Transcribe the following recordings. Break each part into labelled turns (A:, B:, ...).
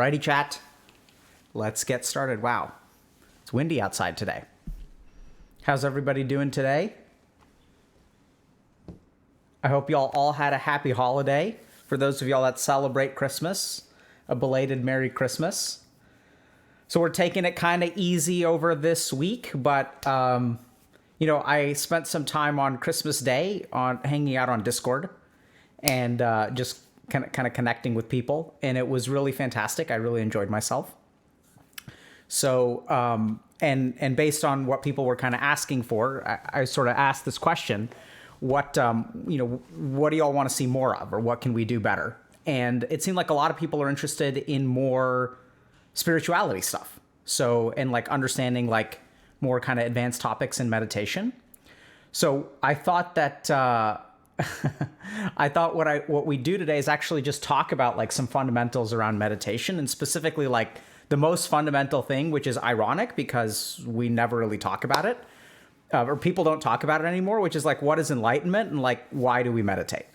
A: Alrighty, chat. Let's get started. Wow, it's windy outside today. How's everybody doing today? I hope y'all all had a happy holiday. For those of y'all that celebrate Christmas, a belated Merry Christmas. So we're taking it kind of easy over this week, but I spent some time on Christmas Day on hanging out on Discord and just kind of connecting with people, and it was really fantastic. I really enjoyed myself. So and based on what people were kind of asking for, I sort of asked this question: what what do y'all want to see more of, or what can we do better? And it seemed like a lot of people are interested in more spirituality stuff. So, and like understanding like more kind of advanced topics in meditation. So I thought that what we do today is actually just talk about like some fundamentals around meditation, and specifically like the most fundamental thing, which is ironic because we never really talk about it, or people don't talk about it anymore, which is like, what is enlightenment and like, why do we meditate?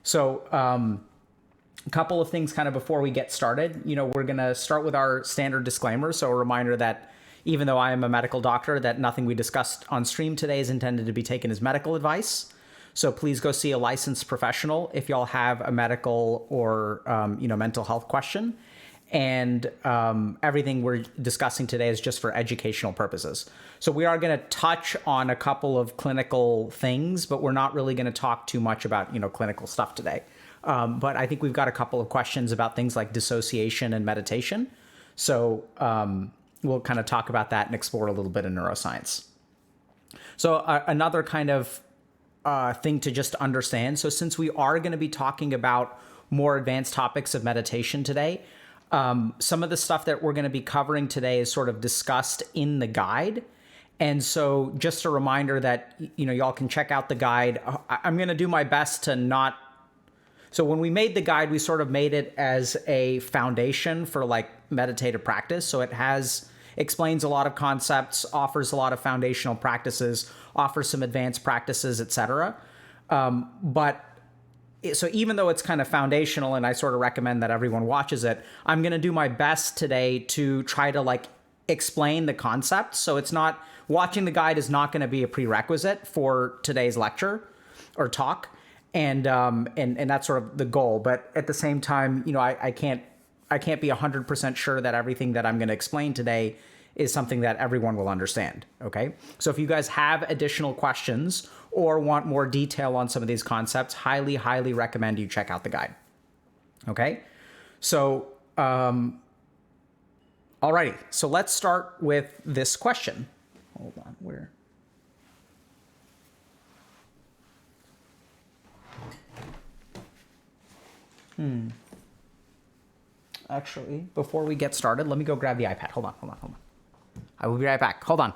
A: So, a couple of things kind of before we get started. We're going to start with our standard disclaimer. So a reminder that even though I am a medical doctor, that nothing we discussed on stream today is intended to be taken as medical advice. So please go see a licensed professional if y'all have a medical or mental health question. And everything we're discussing today is just for educational purposes. So we are going to touch on a couple of clinical things, but we're not really going to talk too much about clinical stuff today. But I think we've got a couple of questions about things like dissociation and meditation. So we'll kind of talk about that and explore a little bit of neuroscience. So another kind of thing to just understand. So since we are going to be talking about more advanced topics of meditation today, some of the stuff that we're going to be covering today is sort of discussed in the guide. And so just a reminder that, y'all can check out the guide. I'm going to do my best to not. So when we made the guide, we sort of made it as a foundation for like meditative practice. So it explains a lot of concepts, offers a lot of foundational practices, offers some advanced practices, etc. So even though it's kind of foundational, and I sort of recommend that everyone watches it, I'm going to do my best today to try to like explain the concepts. So it's not, watching the guide is not going to be a prerequisite for today's lecture or talk. And that's sort of the goal. But at the same time, I can't be 100% sure that everything that I'm going to explain today is something that everyone will understand. Okay. So if you guys have additional questions or want more detail on some of these concepts, highly, highly recommend you check out the guide. Okay. So, alrighty. So let's start with this question. Hold on. Where? Actually, before we get started, let me go grab the iPad. Hold on. I will be right back. Hold on.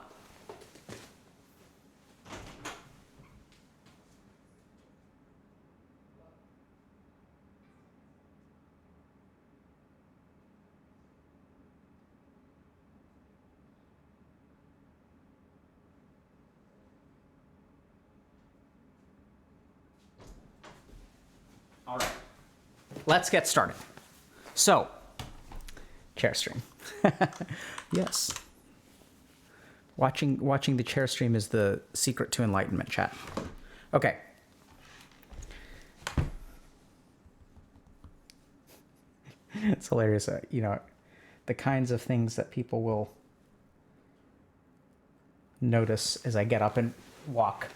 A: All right. Let's get started. So, chair stream. Yes. Watching the chair stream is the secret to enlightenment, chat. Okay. It's hilarious. The kinds of things that people will notice as I get up and walk.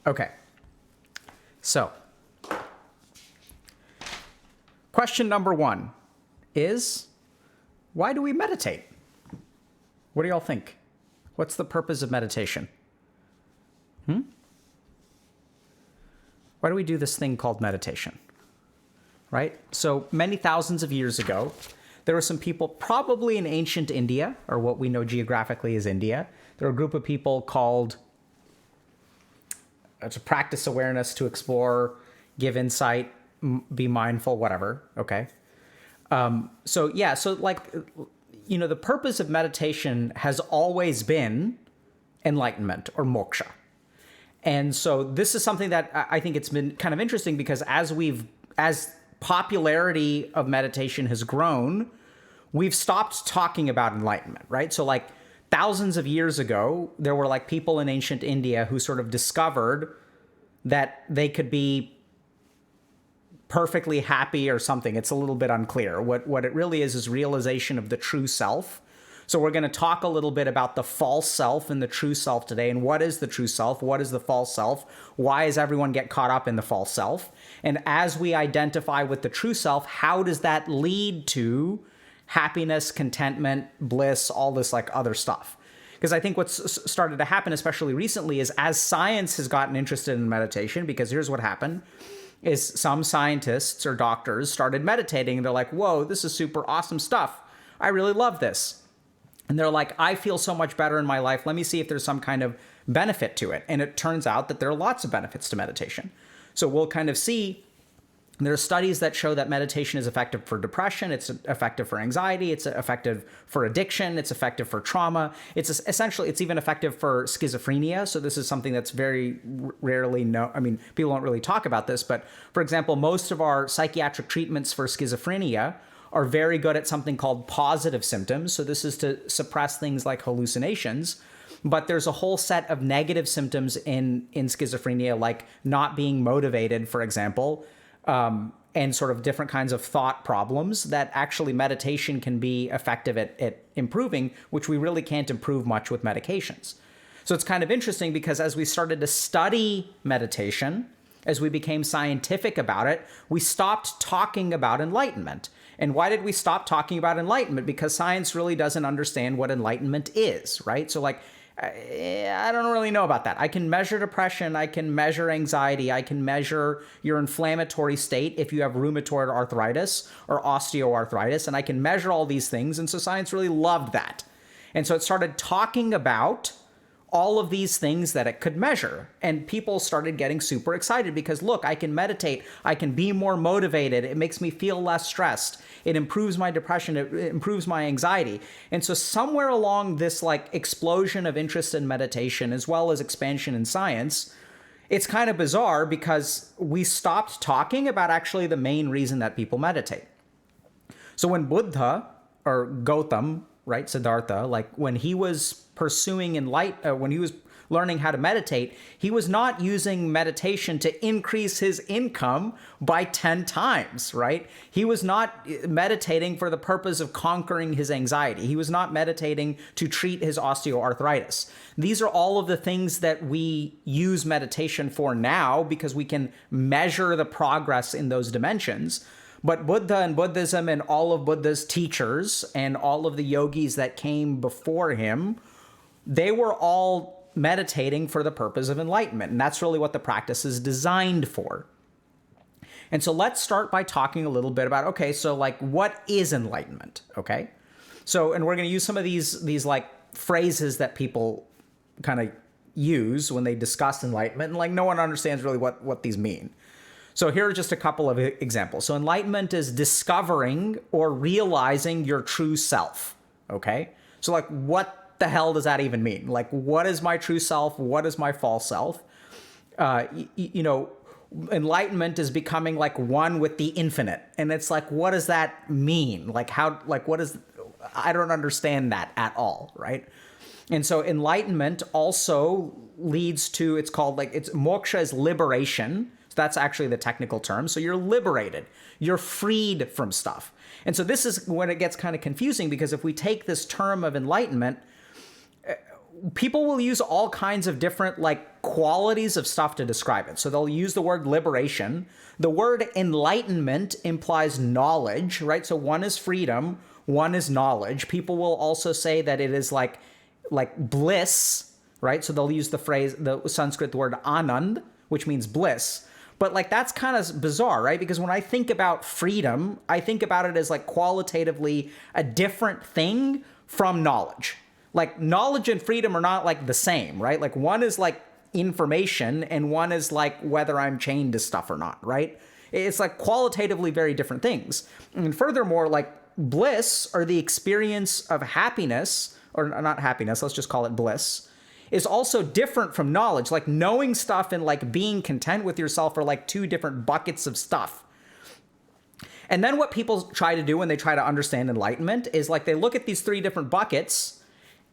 A: Okay. So, question number 1 is, why do we meditate? What do y'all think? What's the purpose of meditation? Why do we do this thing called meditation? Right? So many thousands of years ago, there were some people, probably in ancient India, or what we know geographically as India. There were a group of people called to practice awareness, to explore, give insight, be mindful, whatever. Okay. So the purpose of meditation has always been enlightenment or moksha. And so this is something that I think it's been kind of interesting, because as popularity of meditation has grown, we've stopped talking about enlightenment, right? So like thousands of years ago, there were like people in ancient India who sort of discovered that they could be perfectly happy or something. It's a little bit unclear. What it really is realization of the true self. So we're going to talk a little bit about the false self and the true self today. And what is the true self? What is the false self? Why does everyone get caught up in the false self? And as we identify with the true self, how does that lead to happiness, contentment, bliss, all this like other stuff? Because I think what's started to happen, especially recently, is as science has gotten interested in meditation, because here's what happened, is some scientists or doctors started meditating and they're like, whoa, this is super awesome stuff. I really love this. And they're like, I feel so much better in my life. Let me see if there's some kind of benefit to it. And it turns out that there are lots of benefits to meditation. So we'll kind of see, there are studies that show that meditation is effective for depression. It's effective for anxiety. It's effective for addiction. It's effective for trauma. It's essentially, it's even effective for schizophrenia. So this is something that's very rarely known. I mean, people don't really talk about this, but for example, most of our psychiatric treatments for schizophrenia are very good at something called positive symptoms. So this is to suppress things like hallucinations. But there's a whole set of negative symptoms in schizophrenia, like not being motivated, for example, and sort of different kinds of thought problems that actually meditation can be effective at improving, which we really can't improve much with medications. So it's kind of interesting because as we started to study meditation, as we became scientific about it, we stopped talking about enlightenment. And why did we stop talking about enlightenment? Because science really doesn't understand what enlightenment is, right? So like, I don't really know about that. I can measure depression. I can measure anxiety. I can measure your inflammatory state if you have rheumatoid arthritis or osteoarthritis. And I can measure all these things. And so science really loved that. And so it started talking about all of these things that it could measure. And people started getting super excited because, look, I can meditate. I can be more motivated. It makes me feel less stressed. It improves my depression. It improves my anxiety. And so somewhere along this like explosion of interest in meditation, as well as expansion in science, it's kind of bizarre because we stopped talking about actually the main reason that people meditate. So when Buddha or Gautam, right, Siddhartha, like when he was pursuing when he was learning how to meditate, he was not using meditation to increase his income by 10 times, right? He was not meditating for the purpose of conquering his anxiety. He was not meditating to treat his osteoarthritis. These are all of the things that we use meditation for now because we can measure the progress in those dimensions. But Buddha and Buddhism and all of Buddha's teachers and all of the yogis that came before him, they were all meditating for the purpose of enlightenment. And that's really what the practice is designed for. And so let's start by talking a little bit about, okay, so like what is enlightenment? Okay. So, and we're going to use some of these like phrases that people kind of use when they discuss enlightenment. And like no one understands really what these mean. So here are just a couple of examples. So enlightenment is discovering or realizing your true self. Okay. So like what the hell does that even mean? Like, what is my true self? What is my false self? Enlightenment is becoming like one with the infinite. And it's like, what does that mean? Like I don't understand that at all, right? And so enlightenment also leads to, it's moksha is liberation. So that's actually the technical term. So you're liberated. You're freed from stuff. And so this is when it gets kind of confusing because if we take this term of enlightenment, people will use all kinds of different like qualities of stuff to describe it. So they'll use the word liberation. The word enlightenment implies knowledge, right? So one is freedom, one is knowledge. People will also say that it is like bliss, right? So they'll use the Sanskrit word anand, which means bliss. But like that's kind of bizarre, right? Because when I think about freedom, I think about it as like qualitatively a different thing from knowledge. Like knowledge and freedom are not like the same, right? Like one is like information and one is like whether I'm chained to stuff or not, right? It's like qualitatively very different things. And furthermore, like bliss or the experience of happiness, or not happiness, let's just call it bliss, is also different from knowledge. Like knowing stuff and like being content with yourself are like two different buckets of stuff. And then what people try to do when they try to understand enlightenment is like they look at these three different buckets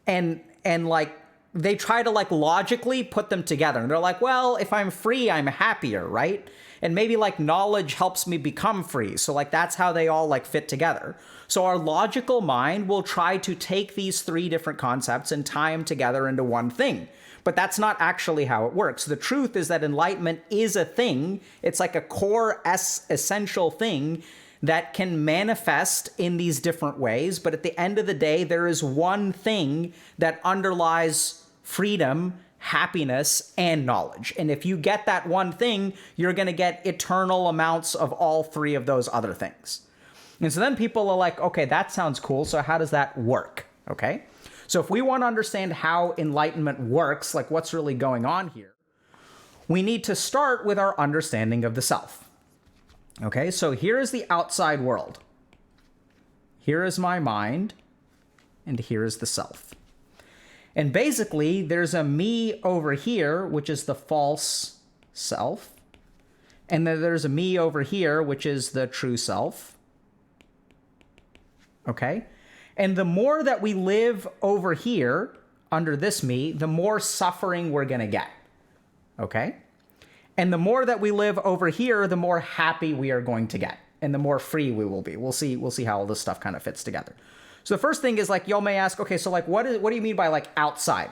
A: and like they try to like logically put them together. And they're like, well, if I'm free, I'm happier, right? And maybe like knowledge helps me become free. So like that's how they all like fit together. So our logical mind will try to take these three different concepts and tie them together into one thing. But that's not actually how it works. The truth is that enlightenment is a thing. It's like a core essential thing that can manifest in these different ways. But at the end of the day, there is one thing that underlies freedom, happiness, and knowledge. And if you get that one thing, you're going to get eternal amounts of all three of those other things. And so then people are like, okay, that sounds cool. So how does that work? Okay. So if we want to understand how enlightenment works, like what's really going on here, we need to start with our understanding of the self. Okay, so here is the outside world. Here is my mind, and here is the self. And basically, there's a me over here, which is the false self. And then there's a me over here, which is the true self. Okay? And the more that we live over here under this me, the more suffering we're going to get. Okay? And the more that we live over here, the more happy we are going to get. And the more free we will be. We'll see how all this stuff kind of fits together. So the first thing is like, y'all may ask, okay, so like, what do you mean by like outside?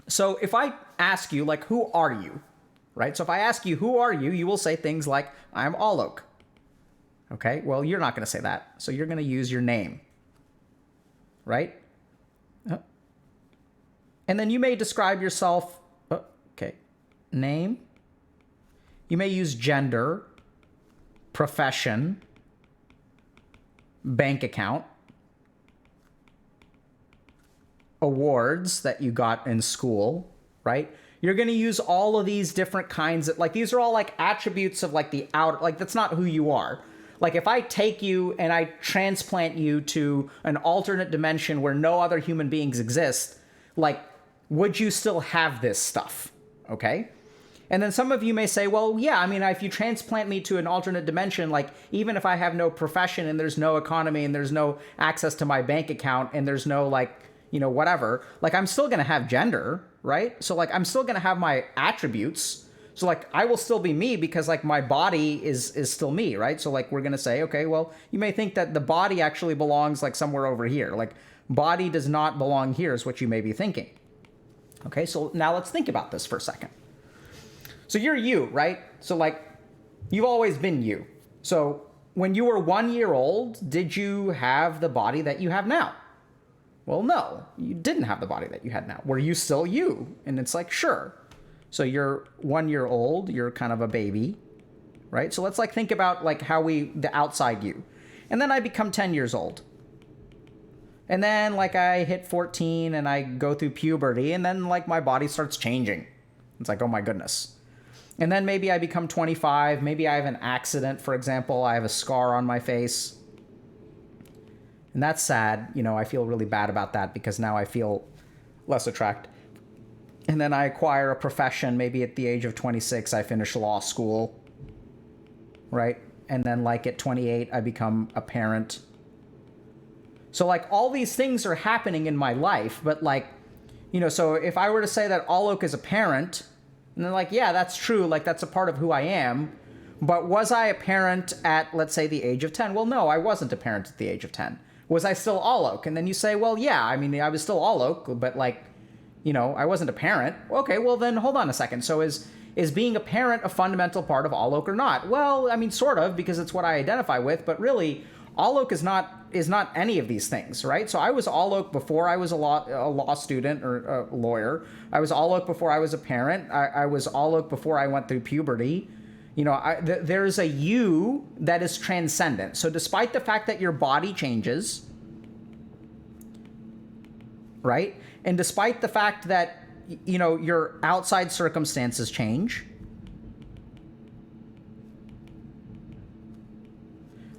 A: So if I ask you, like, who are you? Right? So if I ask you, who are you? You will say things like, I'm Alok. Okay? Well, you're not going to say that. So you're going to use your name. Right? And then you may describe yourself, okay, name. You may use gender, profession, bank account, awards that you got in school, right? You're going to use all of these different kinds of, like, these are all like attributes of like the outer, like that's not who you are. Like if I take you and I transplant you to an alternate dimension where no other human beings exist, like, would you still have this stuff? Okay. And then some of you may say, well, yeah, I mean, if you transplant me to an alternate dimension, like even if I have no profession and there's no economy and there's no access to my bank account and there's no like, you know, whatever, like I'm still going to have gender, right? So like I'm still going to have my attributes. So like I will still be me because like my body is still me, right? So like we're going to say, okay, well, you may think that the body actually belongs like somewhere over here. Like body does not belong here is what you may be thinking. Okay, so now let's think about this for a second. So you're you, right? So like you've always been you. So when you were 1 year old, did you have the body that you have now? Well, no, you didn't have the body that you had now. Were you still you? And it's like, sure. So you're 1 year old, you're kind of a baby, right? So let's like think about like how the outside you. And then I become 10 years old. And then like I hit 14 and I go through puberty and then like my body starts changing. It's like, oh my goodness. And then maybe I become 25. Maybe I have an accident, for example. I have a scar on my face. And that's sad. You know, I feel really bad about that because now I feel less attractive. And then I acquire a profession. Maybe at the age of 26, I finish law school. Right? And then like at 28, I become a parent. So like all these things are happening in my life. But like, you know, so if I were to say that Alok is a parent, and they're like, yeah, that's true. Like, that's a part of who I am. But was I a parent at, let's say, the age of 10? Well, no, I wasn't a parent at the age of 10. Was I still Alok? And then you say, well, yeah, I mean, I was still Alok, but like, you know, I wasn't a parent. Okay, well, then hold on a second. So is being a parent a fundamental part of Alok or not? Well, I mean, sort of, because it's what I identify with. But really, Alok is not any of these things, right? So I was Alok before I was a law student or a lawyer. I was Alok before I was a parent. I was Alok before I went through puberty. You know, there's a you that is transcendent. So despite the fact that your body changes, right? And despite the fact that, you know, your outside circumstances change,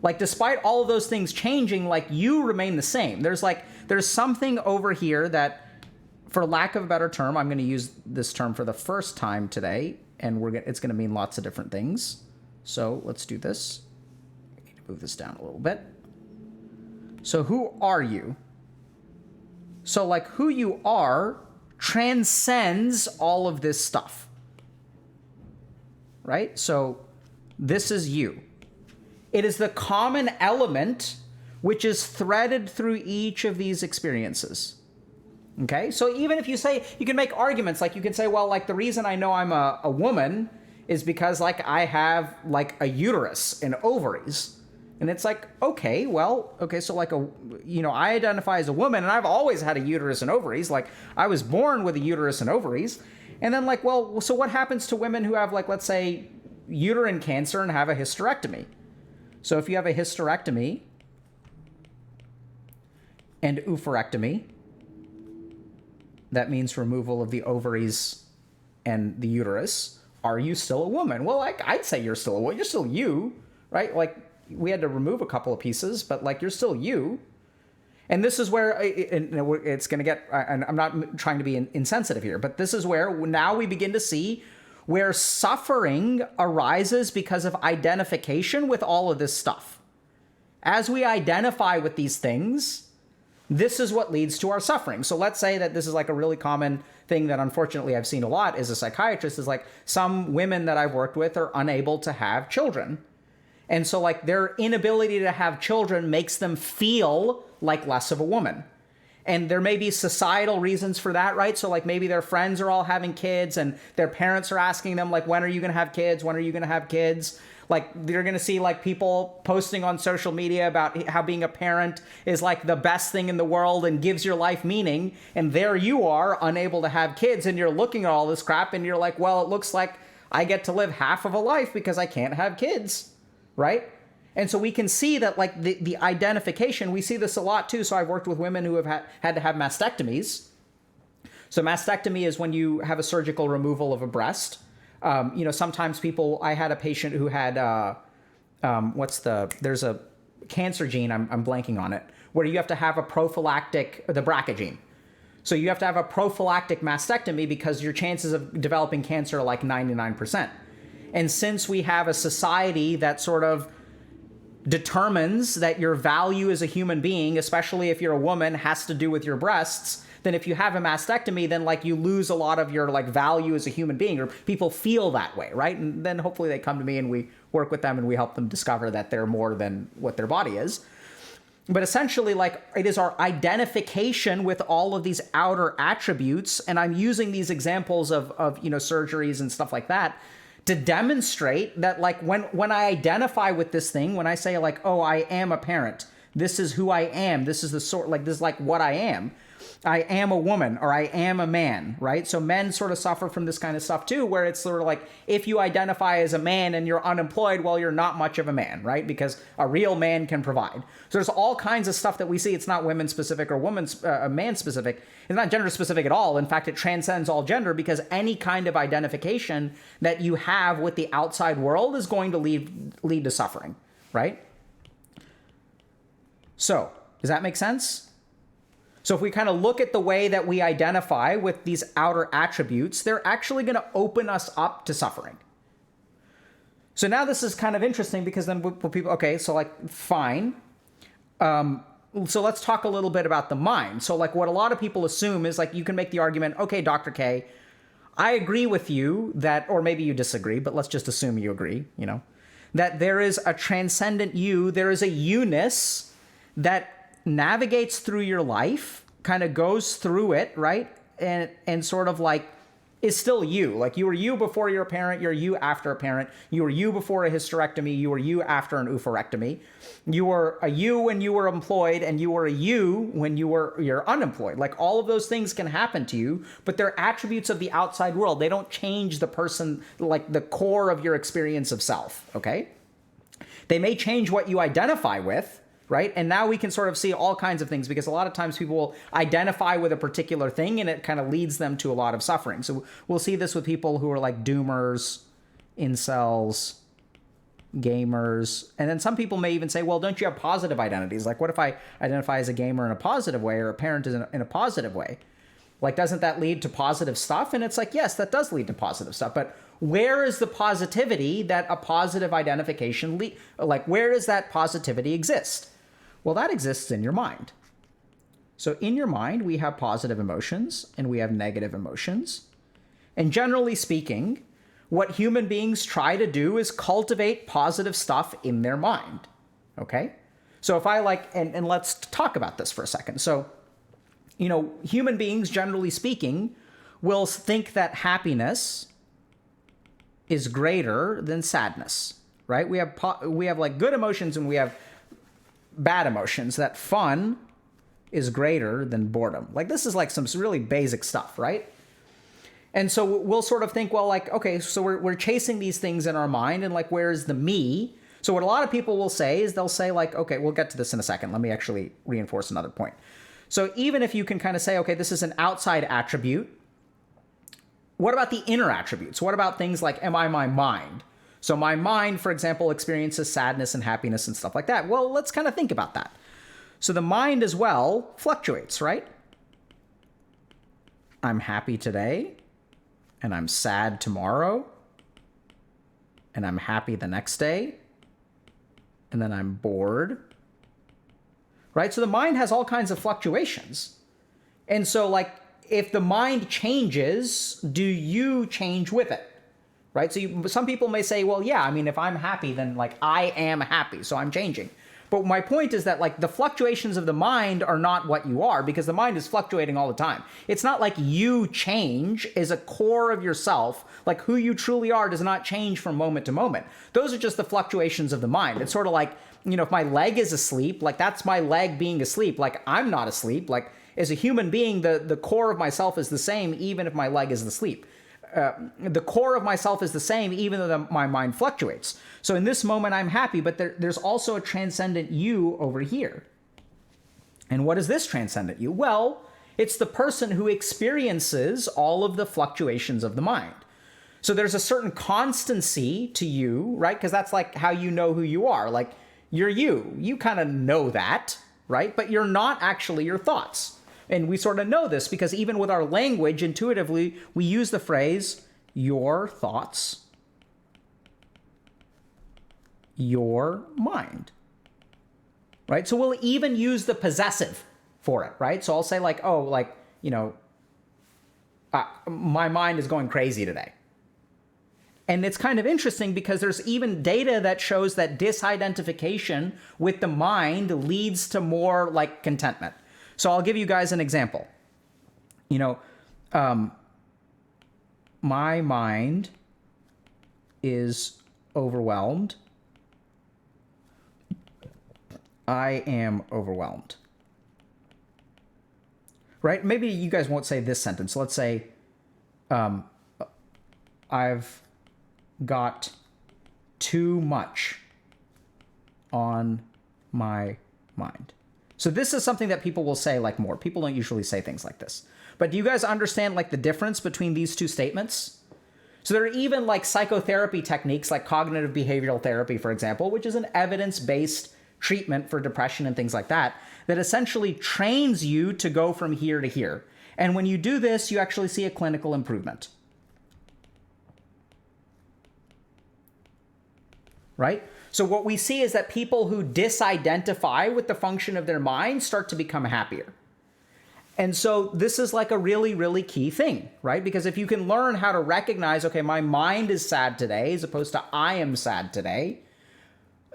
A: like, despite all of those things changing, like, you remain the same. There's something over here that, for lack of a better term, I'm going to use this term for the first time today, and it's going to mean lots of different things. So let's do this. move this down a little bit. So who are you? So like who you are transcends all of this stuff, right? So this is you. It is the common element which is threaded through each of these experiences. Okay, so even if you say, you can make arguments, like you can say, well, like the reason I know I'm a woman is because like I have like a uterus and ovaries. And it's like, okay, well, okay, so like I identify as a woman and I've always had a uterus and ovaries. Like I was born with a uterus and ovaries. And then like, well, so what happens to women who have like, let's say uterine cancer and have a hysterectomy? So if you have a hysterectomy and oophorectomy, that means removal of the ovaries and the uterus. Are you still a woman? Well, like I'd say you're still a woman. You're still you, right? Like we had to remove a couple of pieces, but like you're still you. And this is where it's going to get, and I'm not trying to be insensitive here, but this is where now we begin to see where suffering arises because of identification with all of this stuff. As we identify with these things, this is what leads to our suffering. So let's say that this is like a really common thing that unfortunately I've seen a lot as a psychiatrist, is like some women that I've worked with are unable to have children. And so like their inability to have children makes them feel like less of a woman. And there may be societal reasons for that, right? So like maybe their friends are all having kids and their parents are asking them like, when are you going to have kids? When are you going to have kids? Like they're going to see like people posting on social media about how being a parent is like the best thing in the world and gives your life meaning. And there you are, unable to have kids, and you're looking at all this crap and you're like, well, it looks like I get to live half of a life because I can't have kids, right? And so we can see that like the identification, we see this a lot too. So I've worked with women who have had to have mastectomies. So mastectomy is when you have a surgical removal of a breast. Sometimes I had a patient who had, there's a cancer gene, I'm blanking on it, where you have to have the BRCA gene. So you have to have a prophylactic mastectomy because your chances of developing cancer are like 99%. And since we have a society that sort of determines that your value as a human being, especially if you're a woman, has to do with your breasts, then if you have a mastectomy, then like you lose a lot of your like value as a human being, or people feel that way, right? And then hopefully they come to me and we work with them and we help them discover that they're more than what their body is. But essentially, like, it is our identification with all of these outer attributes, and I'm using these examples of surgeries and stuff like that to demonstrate that, like, when I identify with this thing, when I say, like, oh, I am a parent, this is who I am, this is the sort, like, this is, like, what I am a woman, or I am a man, right? So men sort of suffer from this kind of stuff too, where it's sort of like, if you identify as a man and you're unemployed, well, you're not much of a man, right? Because a real man can provide. So there's all kinds of stuff that we see. It's not women specific or man specific. It's not gender specific at all. In fact, it transcends all gender, because any kind of identification that you have with the outside world is going to lead to suffering, right? So does that make sense? So if we kind of look at the way that we identify with these outer attributes, they're actually going to open us up to suffering. So now this is kind of interesting, because then people, okay, so like, fine. So let's talk a little bit about the mind. So like what a lot of people assume is like, you can make the argument, okay, Dr. K, I agree with you that, or maybe you disagree, but let's just assume you agree, that there is a transcendent you, there is a you-ness that navigates through your life, kind of goes through it, right? And sort of like is still you. Like, you were you before you're a parent, you're you after a parent, you were you before a hysterectomy, you were you after an oophorectomy, you were a you when you were employed, and you were a you when you're unemployed. Like, all of those things can happen to you, but they're attributes of the outside world. They don't change the person, like the core of your experience of self, okay? They may change what you identify with, right? And now we can sort of see all kinds of things, because a lot of times people will identify with a particular thing and it kind of leads them to a lot of suffering. So we'll see this with people who are like doomers, incels, gamers. And then some people may even say, well, don't you have positive identities? Like, what if I identify as a gamer in a positive way, or a parent in a positive way? Like, doesn't that lead to positive stuff? And it's like, yes, that does lead to positive stuff. But where is the positivity that a positive identification, where does that positivity exist? Well, that exists in your mind. So in your mind, we have positive emotions and we have negative emotions. And generally speaking, what human beings try to do is cultivate positive stuff in their mind. Okay? So if I and let's talk about this for a second. So, human beings, generally speaking, will think that happiness is greater than sadness, right? We have like good emotions and we have bad emotions. That fun is greater than boredom. Like, this is like some really basic stuff, right? And so we'll sort of think, well, like, okay, so we're chasing these things in our mind, and like, where's the me? So what a lot of people will say is they'll say like, okay, we'll get to this in a second. Let me actually reinforce another point. So even if you can kind of say, okay, this is an outside attribute, what about the inner attributes? What about things like, am I my mind? So my mind, for example, experiences sadness and happiness and stuff like that. Well, let's kind of think about that. So the mind as well fluctuates, right? I'm happy today, and I'm sad tomorrow, and I'm happy the next day, and then I'm bored, right? So the mind has all kinds of fluctuations. And so, like, if the mind changes, do you change with it, right? So some people may say, well, yeah, I mean, if I'm happy, then like I am happy, so I'm changing. But my point is that like the fluctuations of the mind are not what you are, because the mind is fluctuating all the time. It's not like you change as a core of yourself. Like, who you truly are does not change from moment to moment. Those are just the fluctuations of the mind. It's sort of like, if my leg is asleep, like that's my leg being asleep. Like, I'm not asleep. Like, as a human being, the core of myself is the same, even if my leg is asleep. The core of myself is the same, even though my mind fluctuates. So in this moment, I'm happy, but there's also a transcendent you over here. And what is this transcendent you? Well, it's the person who experiences all of the fluctuations of the mind. So there's a certain constancy to you, right? Because that's like how you know who you are. Like, you're you. You kind of know that, right? But you're not actually your thoughts. And we sort of know this because even with our language, intuitively, we use the phrase, your thoughts, your mind, right? So we'll even use the possessive for it, right? So I'll say like, oh, like, my mind is going crazy today. And it's kind of interesting because there's even data that shows that disidentification with the mind leads to more like contentment. So I'll give you guys an example. My mind is overwhelmed. I am overwhelmed. Right? Maybe you guys won't say this sentence. Let's say, I've got too much on my mind. So this is something that people will say like more. People don't usually say things like this. But do you guys understand like the difference between these two statements? So there are even like psychotherapy techniques like cognitive behavioral therapy, for example, which is an evidence-based treatment for depression and things like that, that essentially trains you to go from here to here. And when you do this, you actually see a clinical improvement. Right? So what we see is that people who disidentify with the function of their mind start to become happier. And so this is like a really, really key thing, right? Because if you can learn how to recognize, okay, my mind is sad today, as opposed to I am sad today,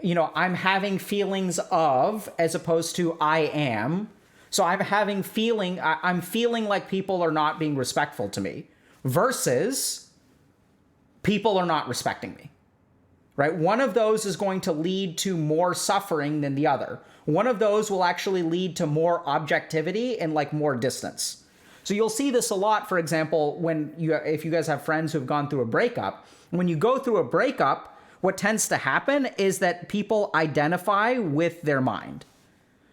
A: I'm having feelings of, as opposed to I am. So I'm feeling like people are not being respectful to me versus people are not respecting me. Right? One of those is going to lead to more suffering than the other. One of those will actually lead to more objectivity and like more distance. So you'll see this a lot, for example, if you guys have friends who have gone through a breakup. When you go through a breakup, what tends to happen is that people identify with their mind.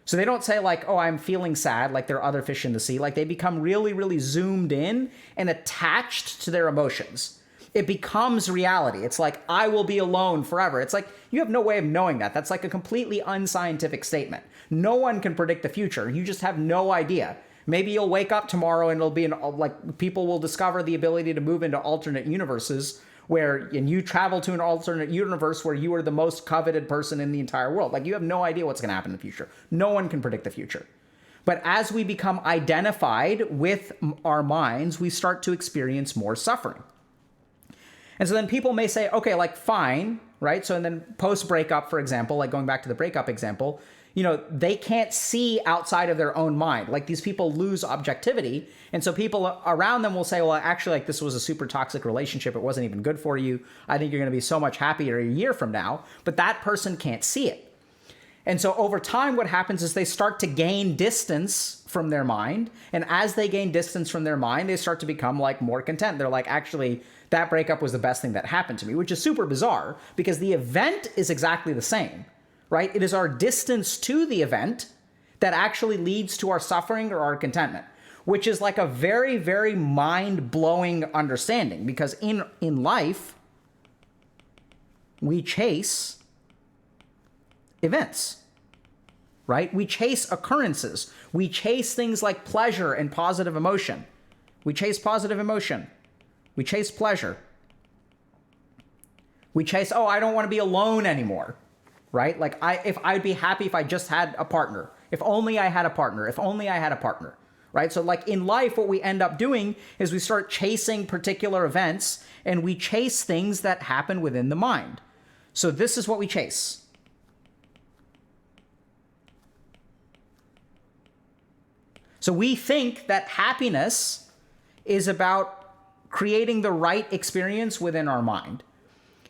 A: So they don't say like, oh, I'm feeling sad, like there are other fish in the sea. Like they become really, really zoomed in and attached to their emotions. It becomes reality. It's like, I will be alone forever. It's like, you have no way of knowing that. That's like a completely unscientific statement. No one can predict the future. You just have no idea. Maybe you'll wake up tomorrow and it'll be like people will discover the ability to move into alternate universes and you travel to an alternate universe where you are the most coveted person in the entire world. Like, you have no idea what's going to happen in the future. No one can predict the future. But as we become identified with our minds, we start to experience more suffering. And so then people may say, okay, like, fine, right? So and then post-breakup, for example, like going back to the breakup example, they can't see outside of their own mind. Like, these people lose objectivity. And so people around them will say, well, actually, like, this was a super toxic relationship. It wasn't even good for you. I think you're going to be so much happier a year from now. But that person can't see it. And so over time, what happens is they start to gain distance from their mind. And as they gain distance from their mind, they start to become like more content. They're like, actually, that breakup was the best thing that happened to me, which is super bizarre because the event is exactly the same. Right? It is our distance to the event that actually leads to our suffering or our contentment, which is like a very, very mind-blowing understanding because in life, we chase events, right? We chase occurrences. We chase things like pleasure and positive emotion. We chase positive emotion. We chase pleasure. We chase, oh, I don't want to be alone anymore. Right? Like, I'd be happy if I just had a partner. If only I had a partner. If only I had a partner. Right? So like in life, what we end up doing is we start chasing particular events and we chase things that happen within the mind. So this is what we chase. So we think that happiness is about creating the right experience within our mind.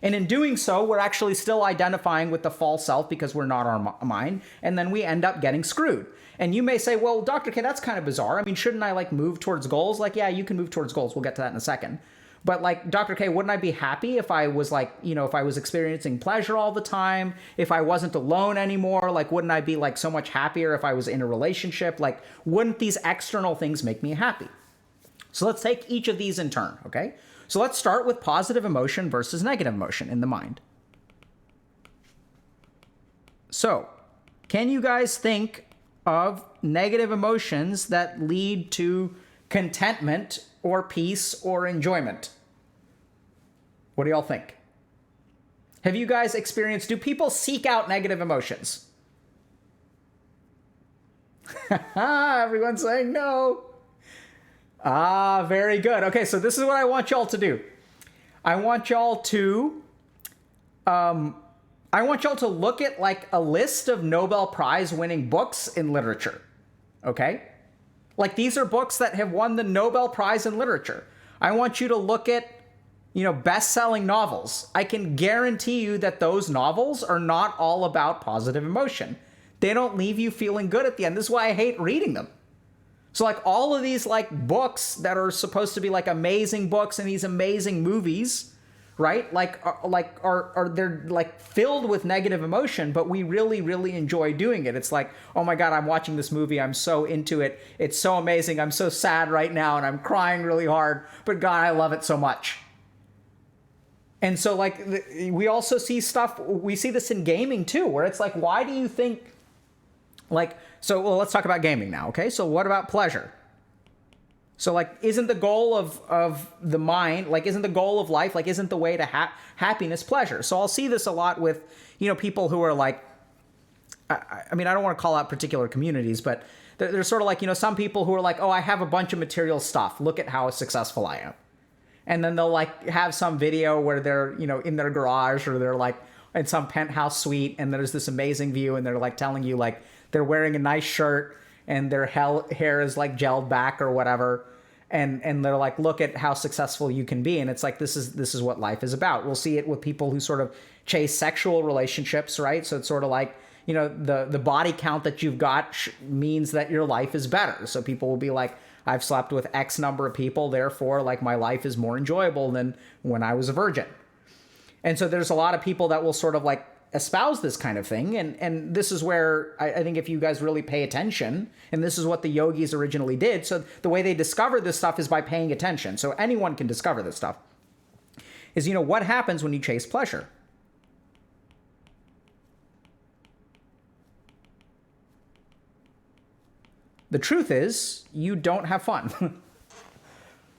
A: And in doing so, we're actually still identifying with the false self because we're not our mind. And then we end up getting screwed. And you may say, well, Dr. K, that's kind of bizarre. I mean, shouldn't I like move towards goals? Like, yeah, you can move towards goals. We'll get to that in a second. But like, Dr. K, wouldn't I be happy if I was like, if I was experiencing pleasure all the time, if I wasn't alone anymore? Like, wouldn't I be like so much happier if I was in a relationship? Like, wouldn't these external things make me happy? So let's take each of these in turn, okay? So let's start with positive emotion versus negative emotion in the mind. So, can you guys think of negative emotions that lead to contentment or peace or enjoyment? What do y'all think? Have you guys experienced, do people seek out negative emotions? Everyone's saying no. Ah, very good. Okay, so this is what I want y'all to do. I want y'all to look at like a list of Nobel Prize winning books in literature. Okay? Like, these are books that have won the Nobel Prize in literature. I want you to look at, best-selling novels. I can guarantee you that those novels are not all about positive emotion. They don't leave you feeling good at the end. This is why I hate reading them. So like all of these like books that are supposed to be like amazing books and these amazing movies, right? Like they're like filled with negative emotion, but we really, really enjoy doing it. It's like, oh my God, I'm watching this movie. I'm so into it. It's so amazing. I'm so sad right now and I'm crying really hard, but God, I love it so much. And so like we also see stuff, we see this in gaming too, where it's like, why do you think like, so well, let's talk about gaming now, okay? So what about pleasure? So like, isn't the goal of the mind, like isn't the goal of life, like isn't the way to happiness pleasure? So I'll see this a lot with, people who are like, I mean, I don't want to call out particular communities, but they're sort of like, some people who are like, oh, I have a bunch of material stuff. Look at how successful I am. And then they'll like have some video where they're, in their garage or they're like in some penthouse suite and there's this amazing view and they're like telling you like, they're wearing a nice shirt and their hair is like gelled back or whatever. And they're like, look at how successful you can be. And it's like, this is what life is about. We'll see it with people who sort of chase sexual relationships, right? So it's sort of like, the body count that you've got means that your life is better. So people will be like, I've slept with X number of people. Therefore, like my life is more enjoyable than when I was a virgin. And so there's a lot of people that will sort of like espouse this kind of thing. And this is where I think if you guys really pay attention, and this is what the yogis originally did. So the way they discover this stuff is by paying attention. So anyone can discover this stuff. Is, what happens when you chase pleasure? The truth is, you don't have fun.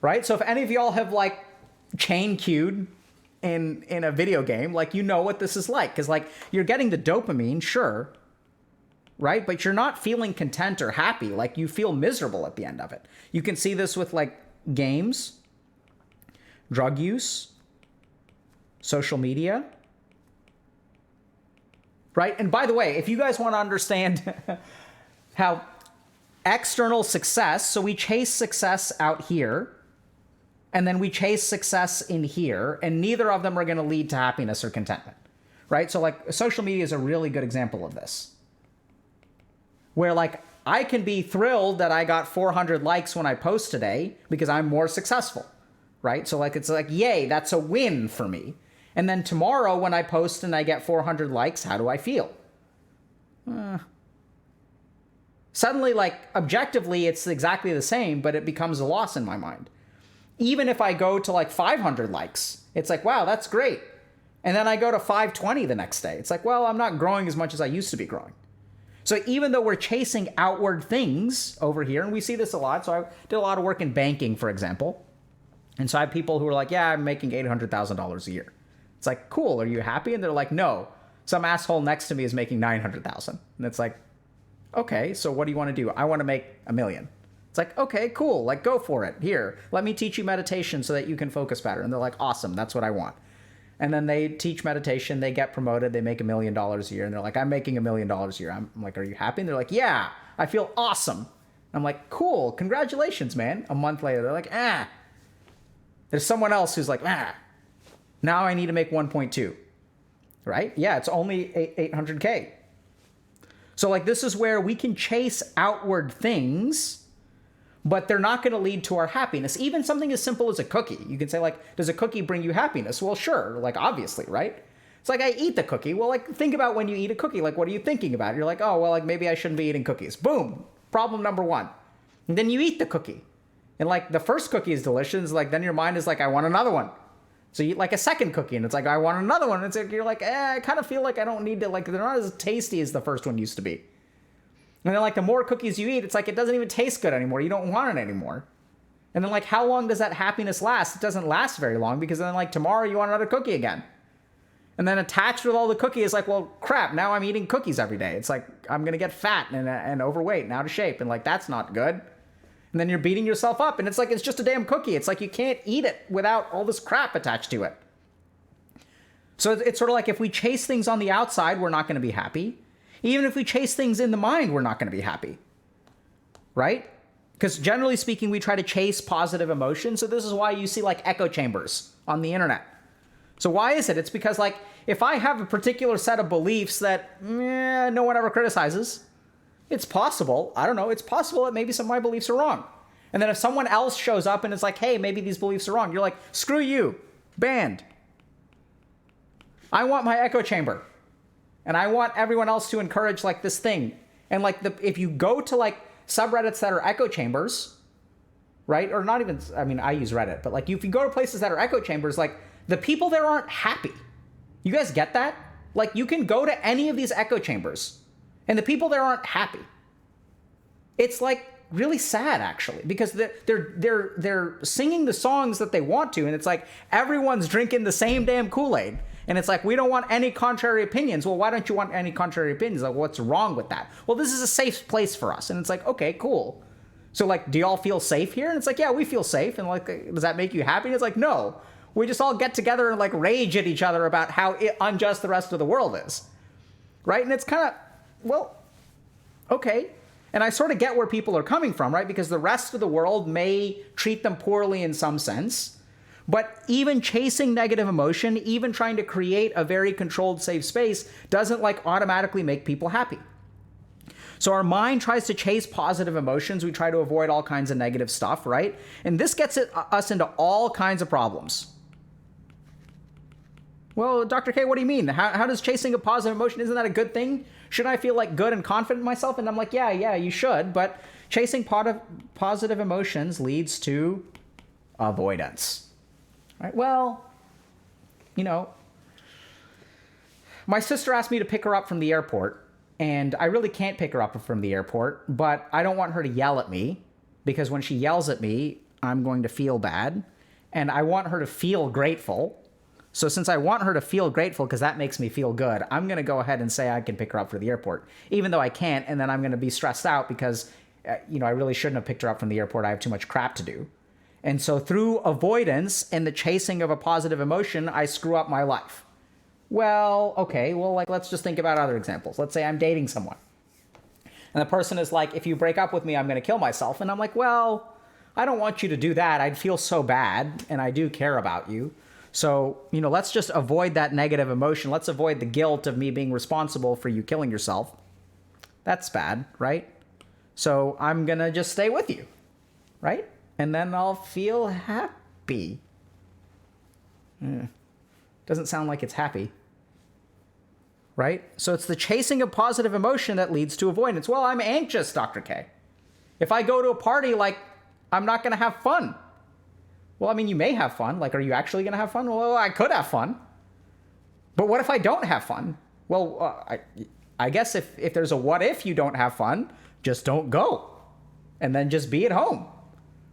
A: Right? So if any of y'all have like chain queued in a video game, like, you know what this is like. Because like, you're getting the dopamine, sure, right? But you're not feeling content or happy. Like, you feel miserable at the end of it. You can see this with like games, drug use, social media, right? And by the way, if you guys want to understand how external success, so we chase success out here, and then we chase success in here, and neither of them are going to lead to happiness or contentment, right? So like, social media is a really good example of this, where like, I can be thrilled that I got 400 likes when I post today because I'm more successful, right? So like, it's like, yay, that's a win for me. And then tomorrow when I post and I get 400 likes, how do I feel? Suddenly, like, objectively, it's exactly the same, but it becomes a loss in my mind. Even if I go to like 500 likes, it's like, wow, that's great. And then I go to 520 the next day. It's like, well, I'm not growing as much as I used to be growing. So even though we're chasing outward things over here, and we see this a lot. So I did a lot of work in banking, for example. And so I have people who are like, yeah, I'm making $800,000 a year. It's like, cool, are you happy? And they're like, no, some asshole next to me is making 900,000. And it's like, okay, so what do you want to do? I want to make $1 million. It's like, okay, cool, like, go for it. Here, let me teach you meditation so that you can focus better. And they're like, awesome, that's what I want. And then they teach meditation, they get promoted, they make $1 million a year. And they're like, I'm making $1 million a year. I'm like, are you happy? And they're like, yeah, I feel awesome. I'm like, cool, congratulations, man. A month later, they're like, There's someone else who's like, now I need to make 1.2, right? Yeah, it's only 800K. So like, this is where we can chase outward things, but they're not going to lead to our happiness. Even something as simple as a cookie. You can say like, does a cookie bring you happiness? Well, sure, like, obviously, right? It's like, I eat the cookie. Well, like, think about when you eat a cookie. Like, what are you thinking about? You're like, oh, well, like, maybe I shouldn't be eating cookies. Boom, problem number one. And then you eat the cookie. And like, the first cookie is delicious. Like, then your mind is like, I want another one. So you eat like a second cookie and it's like, I want another one. And it's like, you're like, I kind of feel like I don't need to, like, they're not as tasty as the first one used to be. And then like, the more cookies you eat, it's like, it doesn't even taste good anymore. You don't want it anymore. And then like, how long does that happiness last? It doesn't last very long, because then like, tomorrow you want another cookie again. And then attached with all the cookies is like, well, crap, now I'm eating cookies every day. It's like, I'm going to get fat and overweight and out of shape. And like, that's not good. And then you're beating yourself up, and it's like, it's just a damn cookie. It's like, you can't eat it without all this crap attached to it. So it's sort of like, if we chase things on the outside, we're not going to be happy. Even if we chase things in the mind, we're not going to be happy, right? Because generally speaking, we try to chase positive emotions. So this is why you see like echo chambers on the internet. So why is it? It's because like, if I have a particular set of beliefs that no one ever criticizes, it's possible, I don't know, it's possible that maybe some of my beliefs are wrong. And then if someone else shows up and is like, hey, maybe these beliefs are wrong, you're like, screw you, banned. I want my echo chamber. And I want everyone else to encourage like this thing. And like, if you go to like subreddits that are echo chambers, right? Or not even, I mean, I use Reddit, but like, if you go to places that are echo chambers, like, the people there aren't happy. You guys get that? Like, you can go to any of these echo chambers and the people there aren't happy. It's like really sad, actually, because they're singing the songs that they want to, and it's like everyone's drinking the same damn Kool-Aid. And it's like, we don't want any contrary opinions. Well, why don't you want any contrary opinions? Like, what's wrong with that? Well, this is a safe place for us. And it's like, okay, cool. So like, do y'all feel safe here? And it's like, yeah, we feel safe. And like, does that make you happy? And it's like, no. We just all get together and like rage at each other about how unjust the rest of the world is. Right? And it's kind of, well, okay. And I sort of get where people are coming from, right? Because the rest of the world may treat them poorly in some sense. But even chasing negative emotion, even trying to create a very controlled, safe space, doesn't like automatically make people happy. So our mind tries to chase positive emotions. We try to avoid all kinds of negative stuff, right? And this gets us into all kinds of problems. Well, Dr. K, what do you mean? How does chasing a positive emotion, isn't that a good thing? Shouldn't I feel like good and confident in myself? And I'm like, yeah, you should. But chasing positive emotions leads to avoidance. Right? Well, you know, my sister asked me to pick her up from the airport, and I really can't pick her up from the airport, but I don't want her to yell at me, because when she yells at me, I'm going to feel bad, and I want her to feel grateful. So since I want her to feel grateful because that makes me feel good, I'm going to go ahead and say I can pick her up for the airport, even though I can't, and then I'm going to be stressed out because, I really shouldn't have picked her up from the airport. I have too much crap to do. And so through avoidance and the chasing of a positive emotion, I screw up my life. Well, okay, let's just think about other examples. Let's say I'm dating someone, and the person is like, if you break up with me, I'm going to kill myself. And I'm like, well, I don't want you to do that. I'd feel so bad, and I do care about you. So, let's just avoid that negative emotion. Let's avoid the guilt of me being responsible for you killing yourself. That's bad, right? So I'm going to just stay with you, right? And then I'll feel happy. Doesn't sound like it's happy, right? So it's the chasing of positive emotion that leads to avoidance. Well, I'm anxious, Dr. K. If I go to a party, I'm not going to have fun. Well, you may have fun. Are you actually going to have fun? Well, I could have fun. But what if I don't have fun? Well, I guess if there's a what if you don't have fun, just don't go. And then just be at home.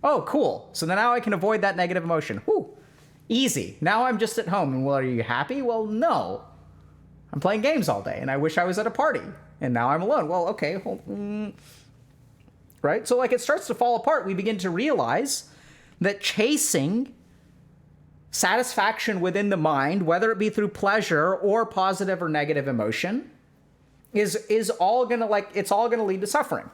A: Oh, cool. So then now I can avoid that negative emotion. Whew. Easy. Now I'm just at home. And well, are you happy? Well, no. I'm playing games all day, and I wish I was at a party. And now I'm alone. Well, okay. Right? So it starts to fall apart. We begin to realize that chasing satisfaction within the mind, whether it be through pleasure or positive or negative emotion, is all gonna it's all gonna lead to suffering.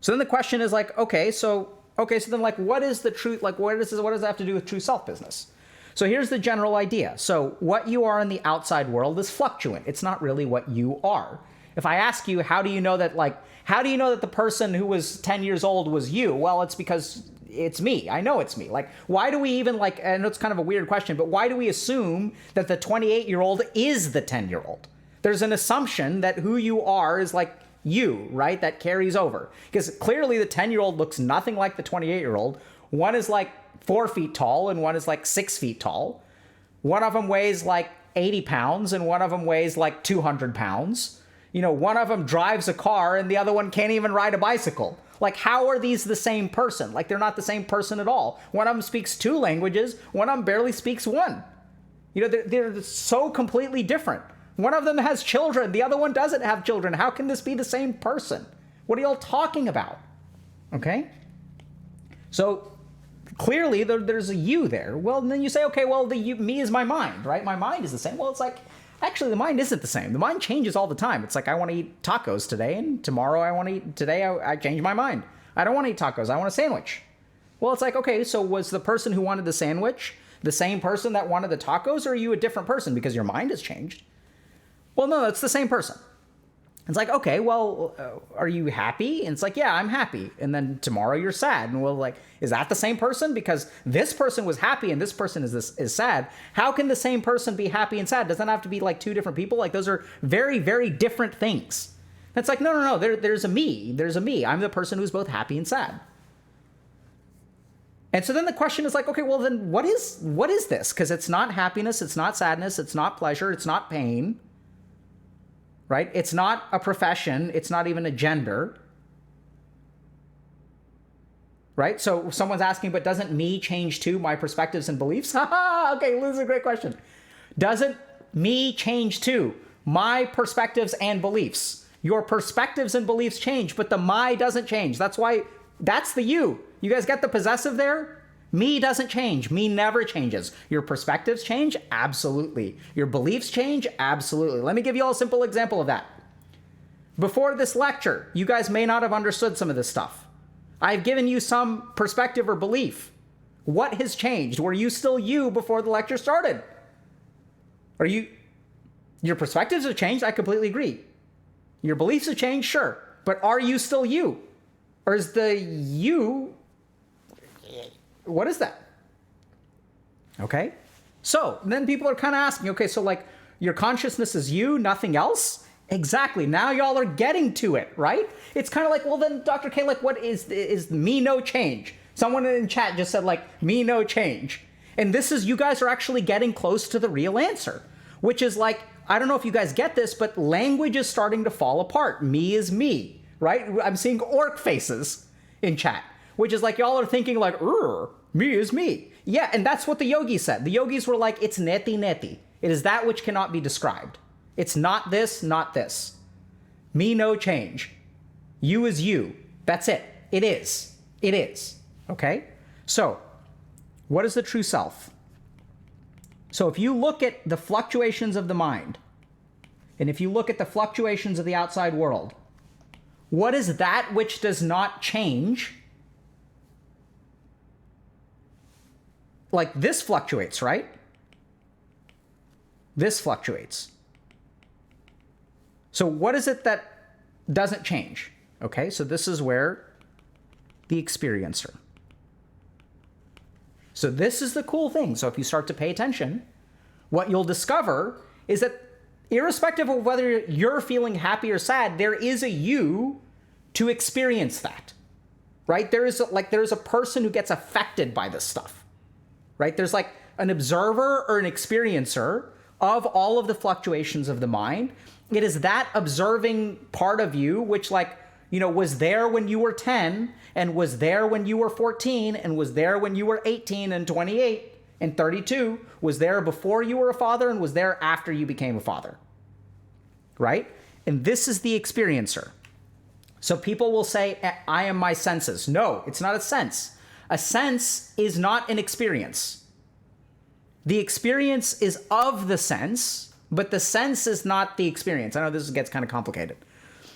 A: So then the question is so then what is the truth? What does that have to do with true self business? So here's the general idea. So what you are in the outside world is fluctuant. It's not really what you are. If I ask you, how do you know that the person who was 10 years old was you? Well, it's because it's me. I know it's me. Why do we even and it's kind of a weird question, but why do we assume that the 28-year-old is the 10-year-old? There's an assumption that who you are is you, right? That carries over. Because clearly the 10-year-old looks nothing like the 28-year-old. One is 4 feet tall and one is 6 feet tall. One of them weighs 80 pounds and one of them weighs 200 pounds. One of them drives a car and the other one can't even ride a bicycle. How are these the same person? They're not the same person at all. One of them speaks 2 languages. One of them barely speaks 1. They're so completely different. One of them has children. The other one doesn't have children. How can this be the same person? What are y'all talking about? Okay? So clearly there's a you there. Well, and then you say, okay, well, me is my mind, right? My mind is the same. Well, it's actually, the mind isn't the same. The mind changes all the time. It's I want to eat tacos today, and tomorrow I change my mind. I don't want to eat tacos. I want a sandwich. Well, it's okay, so was the person who wanted the sandwich the same person that wanted the tacos, or are you a different person because your mind has changed? Well, no, it's the same person. It's okay, well, are you happy? And it's yeah, I'm happy. And then tomorrow you're sad. And well, is that the same person? Because this person was happy and this person is sad. How can the same person be happy and sad? Doesn't that have to be 2 different people? Those are very, very different things. It's no. There's a me. There's a me. I'm the person who's both happy and sad. And so then the question is okay, well then what is this? Because it's not happiness, it's not sadness, it's not pleasure, it's not pain. Right? It's not a profession. It's not even a gender. Right? So someone's asking, but doesn't me change too, my perspectives and beliefs? Okay, this is a great question. Doesn't me change too, my perspectives and beliefs? Your perspectives and beliefs change, but the my doesn't change. That's the you. You guys get the possessive there? Me doesn't change. Me never changes. Your perspectives change? Absolutely. Your beliefs change? Absolutely. Let me give you all a simple example of that. Before this lecture, you guys may not have understood some of this stuff. I've given you some perspective or belief. What has changed? Were you still you before the lecture started? Your perspectives have changed? I completely agree. Your beliefs have changed? Sure. But are you still you? Or is the you... What is that? Okay. So then people are kind of asking, okay, so your consciousness is you, nothing else? Exactly. Now y'all are getting to it, right? It's kind of well then, Dr. K, what is me no change? Someone in chat just said me no change. And this is, you guys are actually getting close to the real answer, which is I don't know if you guys get this, but language is starting to fall apart. Me is me, right? I'm seeing orc faces in chat, which is like y'all are thinking like, me is me. Yeah, and that's what the yogis said. The yogis were like, it's neti neti. It is that which cannot be described. It's not this, not this. Me no change. You is you. That's it. It is. It is. Okay? So, what is the true self? So if you look at the fluctuations of the mind, and if you look at the fluctuations of the outside world, what is that which does not change? Like this fluctuates, right? This fluctuates. So what is it that doesn't change? Okay, so this is where the experiencer. So this is the cool thing. So if you start to pay attention, what you'll discover is that irrespective of whether you're feeling happy or sad, there is a you to experience that, right? There's a person who gets affected by this stuff, right? There's like an observer or an experiencer of all of the fluctuations of the mind. It is that observing part of you which was there when you were 10 and was there when you were 14 and was there when you were 18 and 28 and 32, was there before you were a father and was there after you became a father, right? And this is the experiencer. So people will say, I am my senses. No, it's not a sense. A sense is not an experience. The experience is of the sense, but the sense is not the experience. I know this gets kind of complicated,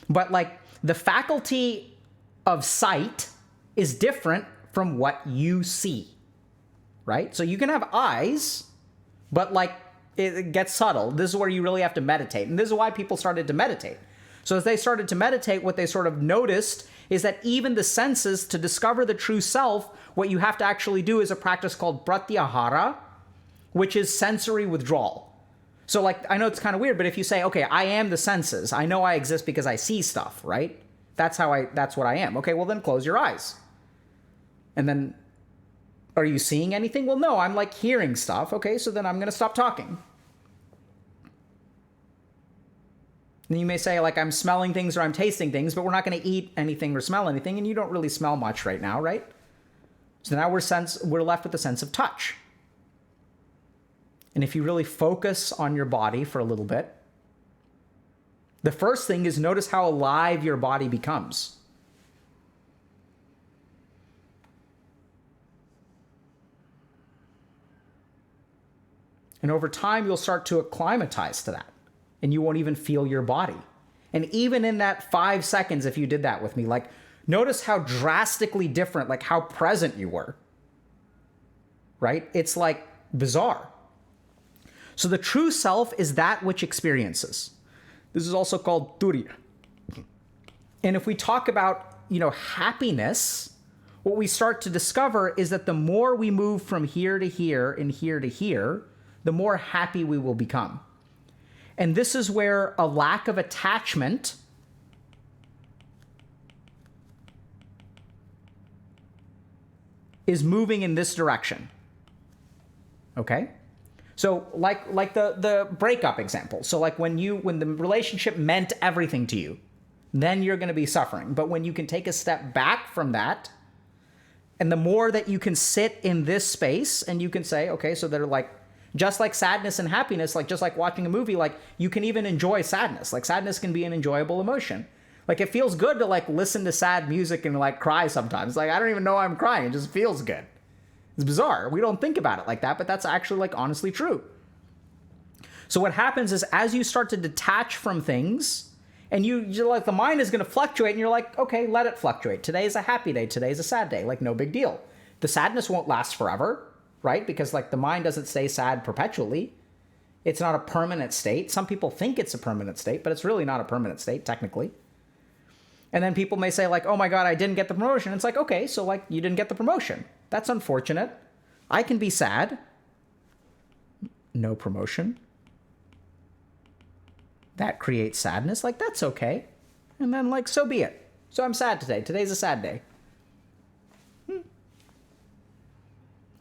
A: but like the faculty of sight is different from what you see, right? So you can have eyes, but like it gets subtle. This is where you really have to meditate. And this is why people started to meditate. So as they started to meditate, what they sort of noticed is that even the senses, to discover the true self, what you have to actually do is a practice called pratyahara, which is sensory withdrawal. So like, I know it's kind of weird, but if you say, okay, I am the senses, I know I exist because I see stuff, right? That's what I am. Okay, well then close your eyes. And then, are you seeing anything? Well, no, I'm like hearing stuff. Okay, so then I'm going to stop talking. And you may say like, I'm smelling things or I'm tasting things, but we're not going to eat anything or smell anything. And you don't really smell much right now, right? So now we're left with the sense of touch. And if you really focus on your body for a little bit, the first thing is notice how alive your body becomes. And over time, you'll start to acclimatize to that. And you won't even feel your body. And even in that 5 seconds, if you did that with me, like, notice how drastically different, like how present you were. Right? It's like bizarre. So the true self is that which experiences. This is also called turiya. And if we talk about, happiness, what we start to discover is that the more we move from here to here and here to here, the more happy we will become. And this is where a lack of attachment is moving in this direction. Okay? So like the breakup example. So like when the relationship meant everything to you, then you're going to be suffering. But when you can take a step back from that, and the more that you can sit in this space and you can say, okay, so they're like, just like sadness and happiness, like just like watching a movie, like you can even enjoy sadness. Like sadness can be an enjoyable emotion. Like it feels good to like listen to sad music and like cry sometimes. Like I don't even know I'm crying. It just feels good. It's bizarre. We don't think about it like that, but that's actually like honestly true. So what happens is as you start to detach from things and you're like, the mind is going to fluctuate and you're like, okay, let it fluctuate. Today is a happy day. Today is a sad day. Like no big deal. The sadness won't last forever, right? Because like the mind doesn't stay sad perpetually. It's not a permanent state. Some people think it's a permanent state, but it's really not a permanent state technically. And then people may say like, oh my God, I didn't get the promotion. It's like, okay, so like you didn't get the promotion. That's unfortunate. I can be sad. No promotion. That creates sadness. Like, that's okay. And then like, so be it. So I'm sad today. Today's a sad day.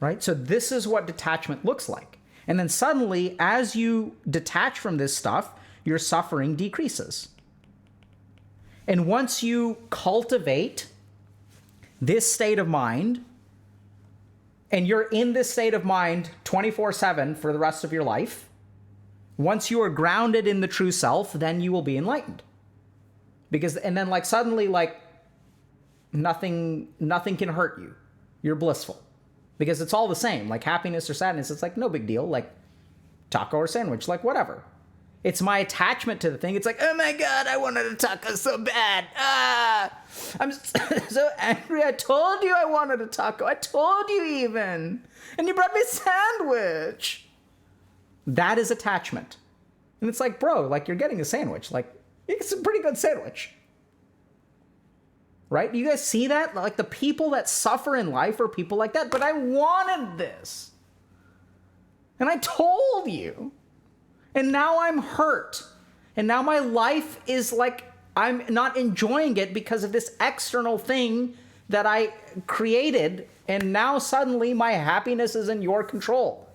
A: Right? So this is what detachment looks like. And then suddenly, as you detach from this stuff, your suffering decreases. And once you cultivate this state of mind, and you're in this state of mind 24/7 for the rest of your life, once you are grounded in the true self, then you will be enlightened. And then like suddenly like nothing can hurt you. You're blissful. Because it's all the same, like happiness or sadness, it's like no big deal, like taco or sandwich, like whatever. It's my attachment to the thing. It's like, oh my God, I wanted a taco so bad. I'm so angry. I told you I wanted a taco. I told you even. And you brought me a sandwich. That is attachment. And it's like, bro, like you're getting a sandwich. Like, it's a pretty good sandwich. Right? You guys see that? Like the people that suffer in life are people like that. But I wanted this. And I told you. And now I'm hurt. And now my life is like, I'm not enjoying it because of this external thing that I created. And now suddenly my happiness is in your control.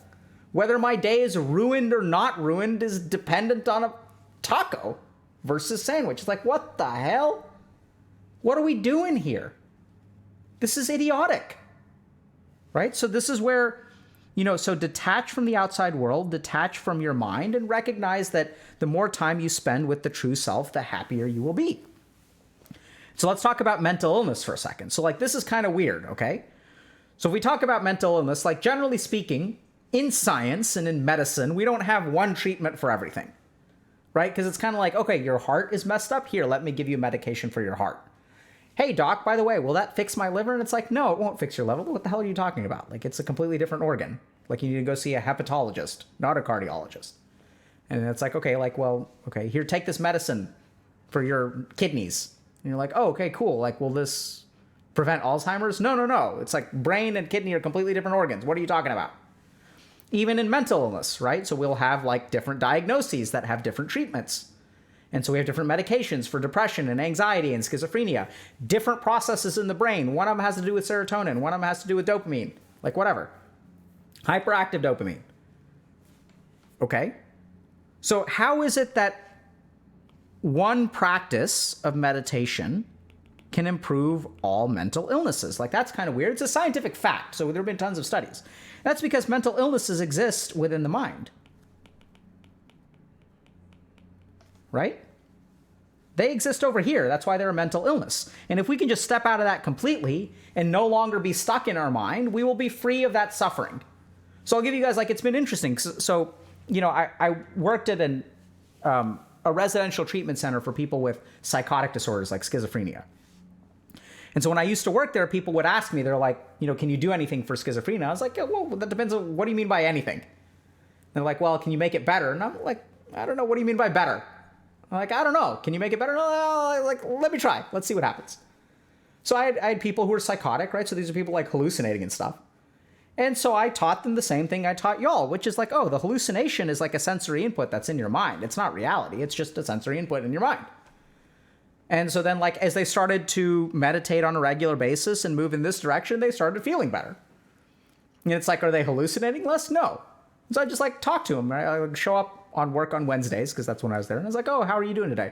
A: Whether my day is ruined or not ruined is dependent on a taco versus sandwich. It's like, what the hell? What are we doing here? This is idiotic. Right? So this is where, so detach from the outside world, detach from your mind, and recognize that the more time you spend with the true self, the happier you will be. So let's talk about mental illness for a second. So like, this is kind of weird, okay? So if we talk about mental illness, like generally speaking, in science and in medicine, we don't have one treatment for everything, right? Because it's kind of like, okay, your heart is messed up. Here, let me give you medication for your heart. Hey, doc, by the way, will that fix my liver? And it's like, no, it won't fix your liver. What the hell are you talking about? Like, it's a completely different organ. Like, you need to go see a hepatologist, not a cardiologist. And it's like, okay, like, well, okay, here, take this medicine for your kidneys. And you're like, oh, okay, cool. Like, will this prevent Alzheimer's? No. It's like brain and kidney are completely different organs. What are you talking about? Even in mental illness, right? So we'll have like different diagnoses that have different treatments. And so we have different medications for depression and anxiety and schizophrenia, different processes in the brain. One of them has to do with serotonin. One of them has to do with dopamine, like whatever. Hyperactive dopamine. Okay. So how is it that one practice of meditation can improve all mental illnesses? Like, that's kind of weird. It's a scientific fact. So there have been tons of studies. That's because mental illnesses exist within the mind. Right? They exist over here. That's why they're a mental illness. And if we can just step out of that completely and no longer be stuck in our mind, we will be free of that suffering. So I'll give you guys, like, it's been interesting. So, I worked at a residential treatment center for people with psychotic disorders like schizophrenia. And so when I used to work there, people would ask me, they're like, can you do anything for schizophrenia? I was like, yeah, well, that depends on, what do you mean by anything? And they're like, well, can you make it better? And I'm like, I don't know. What do you mean by better? I'm like, I don't know. Can you make it better? No, like, let me try. Let's see what happens. So I had people who were psychotic, right? So these are people like hallucinating and stuff. And so I taught them the same thing I taught y'all, which is like, oh, the hallucination is like a sensory input that's in your mind. It's not reality. It's just a sensory input in your mind. And so then, like, as they started to meditate on a regular basis and move in this direction, they started feeling better. And it's like, are they hallucinating less? No. So I just like talk to them. Right? I would show up on work on Wednesdays because that's when I was there. And I was like, oh, how are you doing today?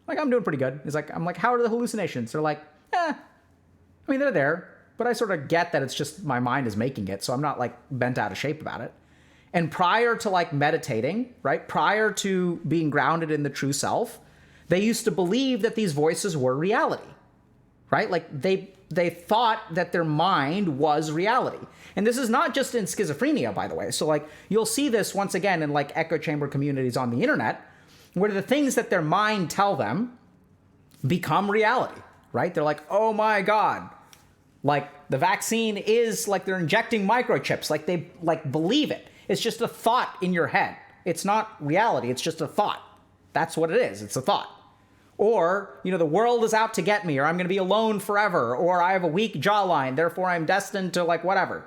A: Like, I'm doing pretty good. I'm like, how are the hallucinations? They're like, I mean, they're there, but I sort of get that it's just my mind is making it. So I'm not like bent out of shape about it. And prior to like meditating, right? Prior to being grounded in the true self, they used to believe that these voices were reality, right? Like they thought that their mind was reality. And this is not just in schizophrenia, by the way. So like, you'll see this once again in like echo chamber communities on the internet, where the things that their mind tell them become reality, right? They're like, oh my God, like the vaccine is like they're injecting microchips. Like they like believe it. It's just a thought in your head. It's not reality. It's just a thought. That's what it is. It's a thought. Or, the world is out to get me, or I'm going to be alone forever, or I have a weak jawline, therefore I'm destined to like whatever.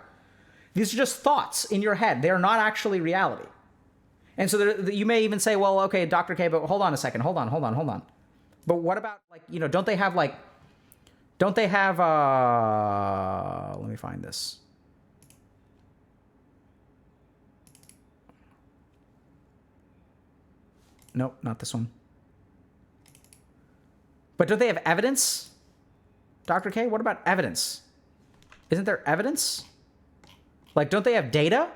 A: These are just thoughts in your head. They're not actually reality. And so you may even say, well, okay, Dr. K, but hold on a second. Hold on. But what about like, don't they have, let me find this. Nope, not this one. But don't they have evidence? Dr. K, what about evidence? Isn't there evidence? Like, don't they have data?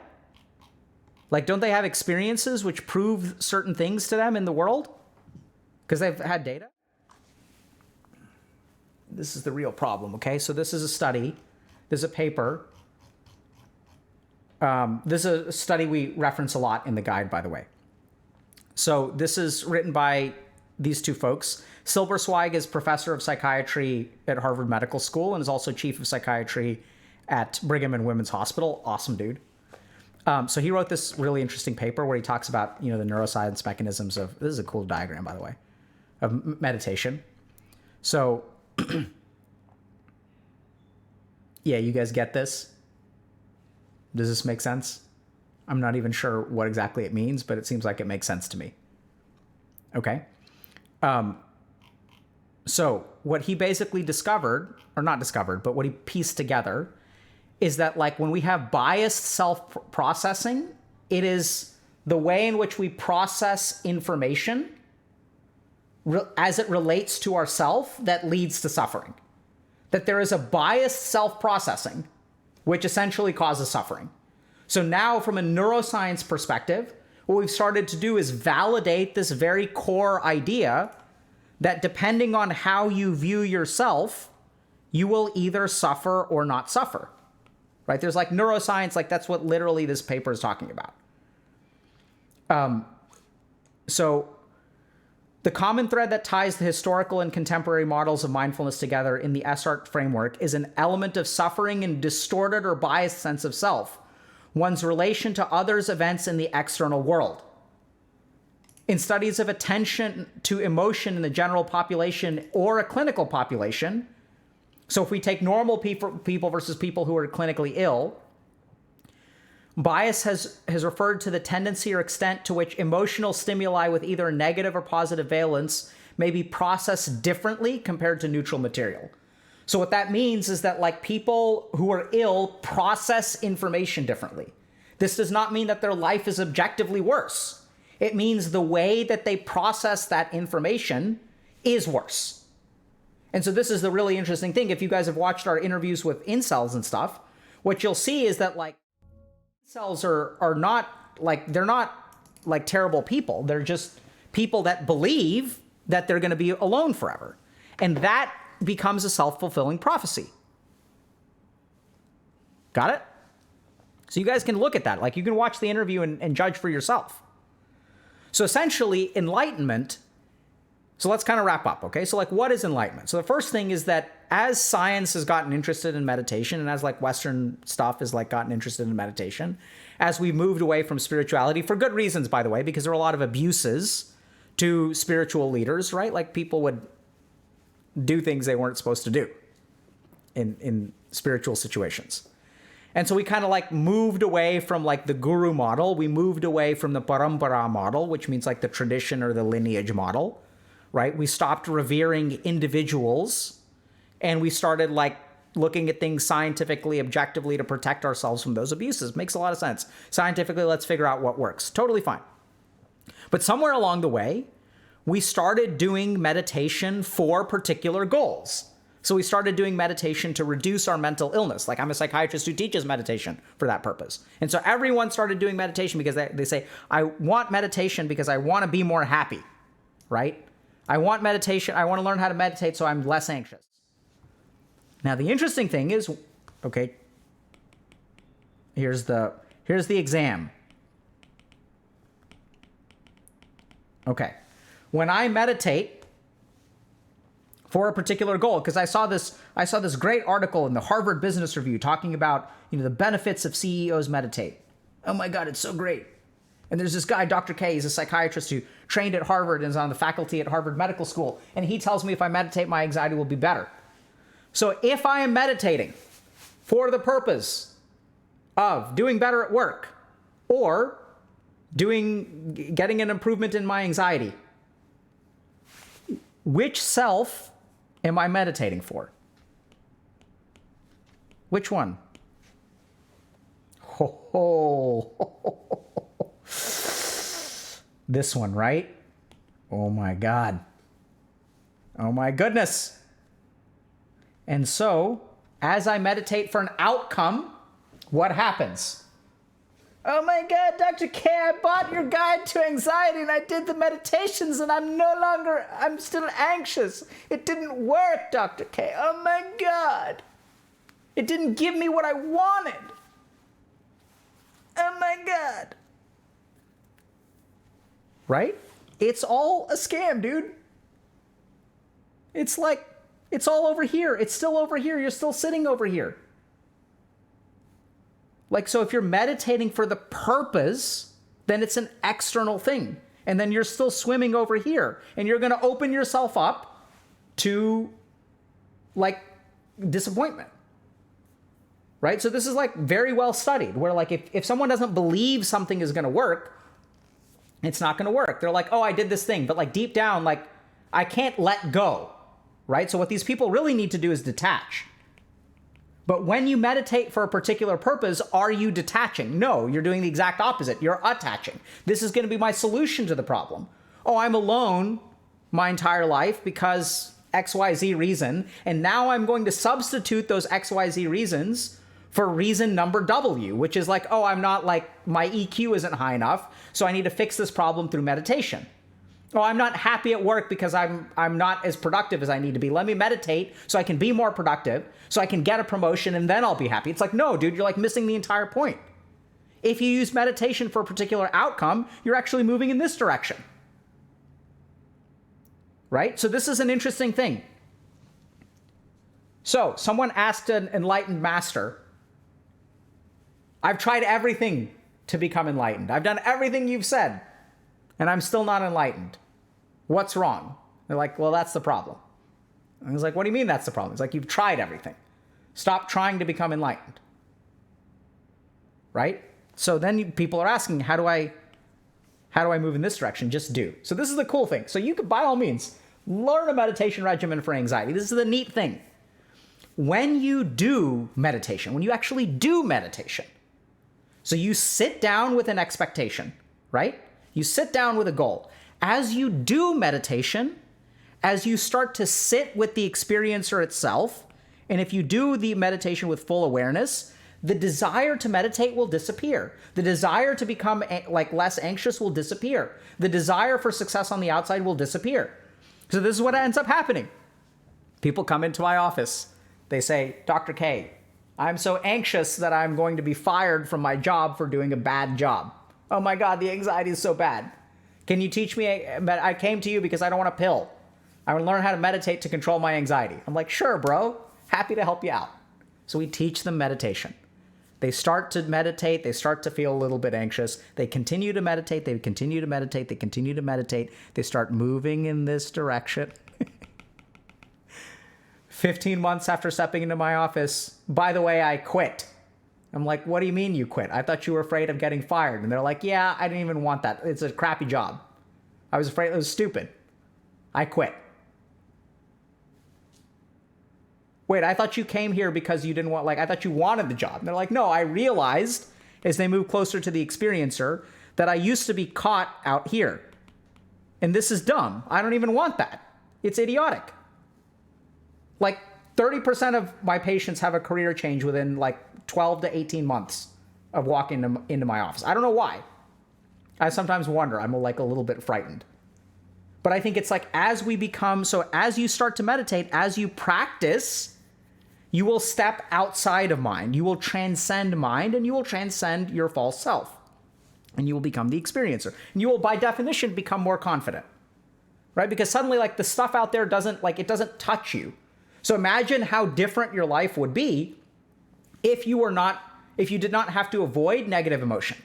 A: Like, don't they have experiences which prove certain things to them in the world? Because they've had data? This is the real problem, okay? So this is a study. This is a paper. This is a study we reference a lot in the guide, by the way. So this is written by these two folks. Silbersweig is professor of psychiatry at Harvard Medical School and is also chief of psychiatry at Brigham and Women's Hospital. Awesome dude. So he wrote this really interesting paper where he talks about, the neuroscience mechanisms of, this is a cool diagram, by the way, of meditation. So, yeah, you guys get this? Does this make sense? I'm not even sure what exactly it means, but it seems like it makes sense to me. Okay. So what he basically discovered, or not discovered, but what he pieced together is that, like, when we have biased self-processing, it is the way in which we process information as it relates to ourself that leads to suffering. That there is a biased self-processing, which essentially causes suffering. So now, from a neuroscience perspective, what we've started to do is validate this very core idea that depending on how you view yourself, you will either suffer or not suffer. Right? There's like neuroscience, like that's what literally this paper is talking about. So the common thread that ties the historical and contemporary models of mindfulness together in the SART framework is an element of suffering and distorted or biased sense of self, one's relation to others, events, in the external world. In studies of attention to emotion in the general population or a clinical population, so if we take normal people versus people who are clinically ill, bias has referred to the tendency or extent to which emotional stimuli with either negative or positive valence may be processed differently compared to neutral material. So what that means is that, like, people who are ill process information differently. This does not mean that their life is objectively worse. It means the way that they process that information is worse. And so this is the really interesting thing. If you guys have watched our interviews with incels and stuff, what you'll see is that, like, incels are not, like, they're not like terrible people. They're just people that believe that they're going to be alone forever. And that becomes a self-fulfilling prophecy. Got it? So you guys can look at that. Like, you can watch the interview and judge for yourself. So essentially, enlightenment. So let's kind of wrap up, okay? So, like, what is enlightenment? So the first thing is that as science has gotten interested in meditation, and as, like, Western stuff has, like, gotten interested in meditation, as we moved away from spirituality, for good reasons, by the way, because there are a lot of abuses to spiritual leaders, right? Like, people would do things they weren't supposed to do in spiritual situations. And so we kind of, like, moved away from, like, the guru model. We moved away from the parampara model, which means, like, the tradition or the lineage model. Right? We stopped revering individuals and we started, like, looking at things scientifically, objectively to protect ourselves from those abuses. Makes a lot of sense. Scientifically, let's figure out what works. Totally fine. But somewhere along the way, we started doing meditation for particular goals. So we started doing meditation to reduce our mental illness. Like, I'm a psychiatrist who teaches meditation for that purpose. And so everyone started doing meditation because they say, I want meditation because I want to be more happy, right? I want meditation. I want to learn how to meditate so I'm less anxious. Now, the interesting thing is, okay, here's the exam. Okay. When I meditate for a particular goal, because I saw this great article in the Harvard Business Review talking about, the benefits of CEOs meditate. Oh my God, it's so great. And there's this guy, Dr. K, he's a psychiatrist who trained at Harvard and is on the faculty at Harvard Medical School. And he tells me if I meditate, my anxiety will be better. So if I am meditating for the purpose of doing better at work or getting an improvement in my anxiety, which self am I meditating for? Which one? This one, right? Oh my God. Oh my goodness. And so, as I meditate for an outcome, what happens? Oh my God, Dr. K, I bought your guide to anxiety and I did the meditations and I'm still anxious. It didn't work, Dr. K. Oh my God. It didn't give me what I wanted. Oh my God. Right? It's all a scam, dude. It's like, it's all over here. It's still over here. You're still sitting over here. Like, so if you're meditating for the purpose, then it's an external thing. And then you're still swimming over here. And you're going to open yourself up to, like, disappointment. Right? So this is, like, very well studied. Where, like, if someone doesn't believe something is going to work, it's not going to work. They're like, oh, I did this thing. But, like, deep down, like, I can't let go. Right? So what these people really need to do is detach. But when you meditate for a particular purpose, are you detaching? No, you're doing the exact opposite. You're attaching. This is going to be my solution to the problem. Oh, I'm alone my entire life because XYZ reason, and now I'm going to substitute those XYZ reasons for reason number W, which is like, oh, I'm not like, my EQ isn't high enough, so I need to fix this problem through meditation. Oh, I'm not happy at work because I'm not as productive as I need to be. Let me meditate so I can be more productive, so I can get a promotion, and then I'll be happy. It's like, no, dude, you're like missing the entire point. If you use meditation for a particular outcome, you're actually moving in this direction. Right? So this is an interesting thing. So someone asked an enlightened master, I've tried everything to become enlightened. I've done everything you've said, and I'm still not enlightened. What's wrong? They're like, well, that's the problem. And he's like, what do you mean that's the problem? It's like, you've tried everything. Stop trying to become enlightened. Right? So then people are asking, how do I move in this direction? Just do. So this is the cool thing. So you could, by all means, learn a meditation regimen for anxiety. This is the neat thing. When you do meditation, when you actually do meditation, so you sit down with an expectation, right? You sit down with a goal. As you do meditation, as you start to sit with the experiencer itself, and if you do the meditation with full awareness, the desire to meditate will disappear. The desire to become like less anxious will disappear. The desire for success on the outside will disappear. So this is what ends up happening. People come into my office. They say, Dr. K, I'm so anxious that I'm going to be fired from my job for doing a bad job. Oh my God, the anxiety is so bad. Can you teach me? I came to you because I don't want a pill. I want to learn how to meditate to control my anxiety. I'm like, sure, bro. Happy to help you out. So we teach them meditation. They start to meditate. They start to feel a little bit anxious. They continue to meditate. They continue to meditate. They continue to meditate. They start moving in this direction. 15 months after stepping into my office, by the way, I quit. I'm like, what do you mean you quit? I thought you were afraid of getting fired. And they're like, yeah, I didn't even want that. It's a crappy job. I was afraid it was stupid. I quit. Wait, I thought you came here because you didn't want, like, I thought you wanted the job. And they're like, no, I realized as they move closer to the experiencer that I used to be caught out here. And this is dumb. I don't even want that. It's idiotic. Like 30% of my patients have a career change within like 12 to 18 months of walking into my office. I don't know why. I sometimes wonder. I'm like a little bit frightened. But I think it's like as we become, so as you start to meditate, as you practice, you will step outside of mind. You will transcend mind and you will transcend your false self. And you will become the experiencer. And you will, by definition, become more confident. Right? Because suddenly, like, the stuff out there doesn't, like, it doesn't touch you. So imagine how different your life would be if you did not have to avoid negative emotion.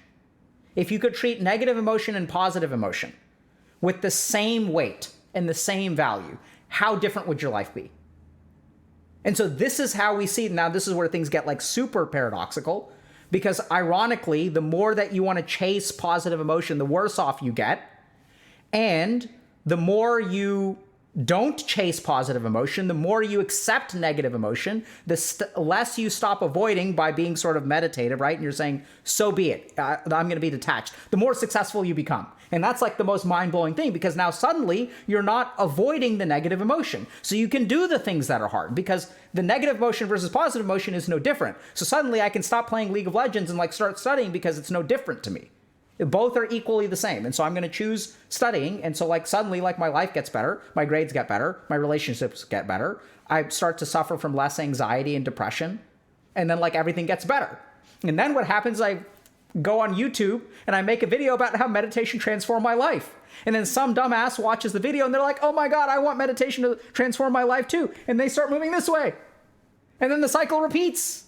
A: If you could treat negative emotion and positive emotion with the same weight and the same value, how different would your life be? And so this is how we see, now this is where things get like super paradoxical, because ironically, the more that you want to chase positive emotion, the worse off you get. And the more you don't chase positive emotion. The more you accept negative emotion, the less you stop avoiding by being sort of meditative, right? And you're saying, so be it. I'm going to be detached. The more successful you become. And that's like the most mind-blowing thing, because now suddenly you're not avoiding the negative emotion. So you can do the things that are hard, because the negative emotion versus positive emotion is no different. So suddenly I can stop playing League of Legends and like start studying because it's no different to me. Both are equally the same. And so I'm going to choose studying. And so like suddenly like my life gets better, my grades get better, my relationships get better. I start to suffer from less anxiety and depression. And then like everything gets better. And then what happens, I go on YouTube and I make a video about how meditation transformed my life. And then some dumbass watches the video and they're like, oh my God, I want meditation to transform my life too. And they start moving this way. And then the cycle repeats.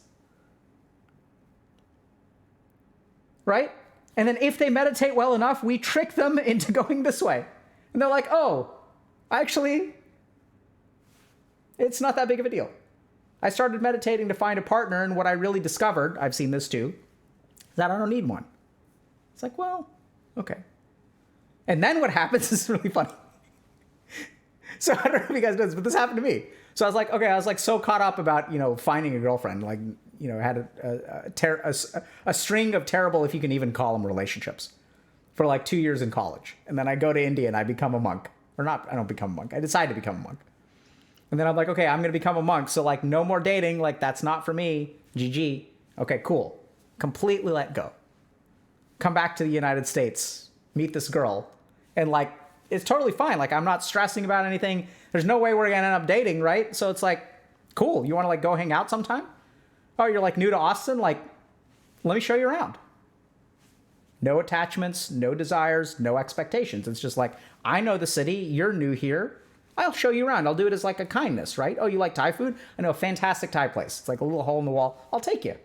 A: Right? And then if they meditate well enough, we trick them into going this way. And they're like, oh, actually, it's not that big of a deal. I started meditating to find a partner, and what I really discovered, I've seen this too, is that I don't need one. It's like, well, okay. And then what happens is really funny. So I don't know if you guys know this, but this happened to me. So I was like, okay, I was like so caught up about, finding a girlfriend, like, had a string of terrible, if you can even call them, relationships for like 2 years in college. And then I go to India and I become a monk. Or not, I don't become a monk. I decide to become a monk. And then I'm like, okay, I'm going to become a monk. So like no more dating. Like that's not for me. GG. Okay, cool. Completely let go. Come back to the United States. Meet this girl. And like, it's totally fine. Like I'm not stressing about anything. There's no way we're going to end up dating, right? So it's like, cool. You want to like go hang out sometime? Oh, you're like new to Austin? Like, let me show you around. No attachments, no desires, no expectations. It's just like, I know the city, you're new here. I'll show you around. I'll do it as like a kindness, right? Oh, you like Thai food? I know a fantastic Thai place. It's like a little hole in the wall. I'll take you.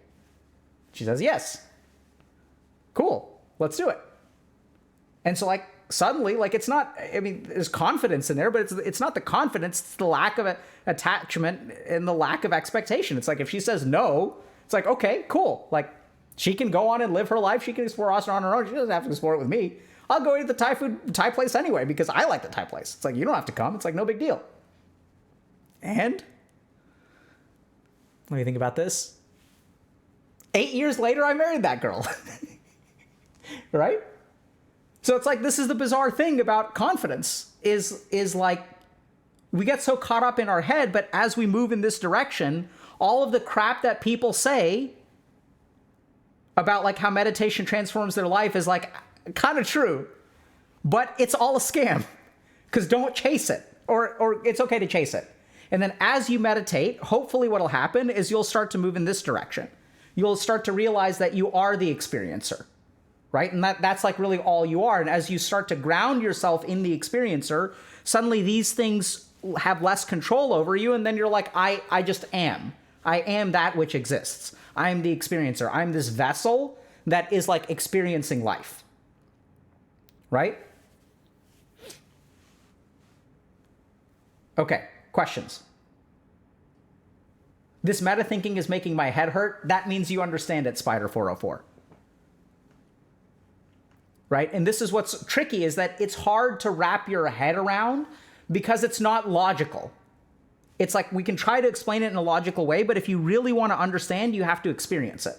A: She says, yes. Cool. Let's do it. And so like, suddenly, like it's not, I mean, there's confidence in there, but it's not the confidence, it's the lack of attachment and the lack of expectation. It's like if she says no, it's like, okay, cool. Like she can go on and live her life. She can explore Austin on her own. She doesn't have to explore it with me. I'll go eat the Thai place anyway because I like the Thai place. It's like, you don't have to come. It's like no big deal. And let me think about this. 8 years later, I married that girl. Right? So it's like, this is the bizarre thing about confidence is like, we get so caught up in our head, but as we move in this direction, all of the crap that people say about like how meditation transforms their life is like kind of true, but it's all a scam because don't chase it or it's okay to chase it. And then as you meditate, hopefully what'll happen is you'll start to move in this direction. You'll start to realize that you are the experiencer. Right? And that's like really all you are. And as you start to ground yourself in the experiencer, suddenly these things have less control over you. And then you're like, I just am. I am that which exists. I'm the experiencer. I'm this vessel that is like experiencing life. Right? Okay, questions. This meta thinking is making my head hurt. That means you understand it, Spider404. Right? And this is what's tricky, is that it's hard to wrap your head around because it's not logical. It's like we can try to explain it in a logical way, but if you really want to understand, you have to experience it.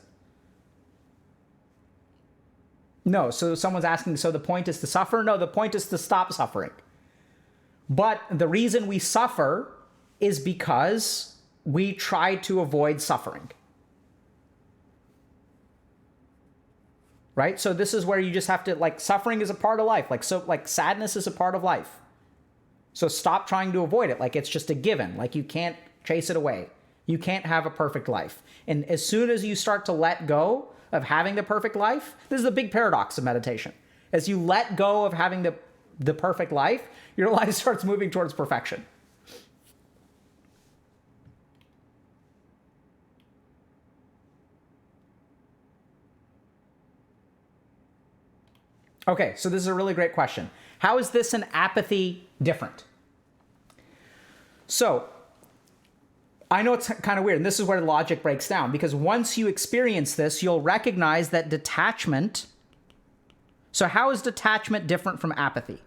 A: No, so someone's asking, so the point is to suffer? No, the point is to stop suffering. But the reason we suffer is because we try to avoid suffering. Right? So this is where you just have to, like, suffering is a part of life. Like, so, like, sadness is a part of life. So stop trying to avoid it. Like, it's just a given. Like, you can't chase it away. You can't have a perfect life. And as soon as you start to let go of having the perfect life, this is the big paradox of meditation. As you let go of having the perfect life, your life starts moving towards perfection. Okay, so this is a really great question. How is this and apathy different? So, I know it's kind of weird, and this is where logic breaks down, because once you experience this, you'll recognize that detachment... So how is detachment different from apathy?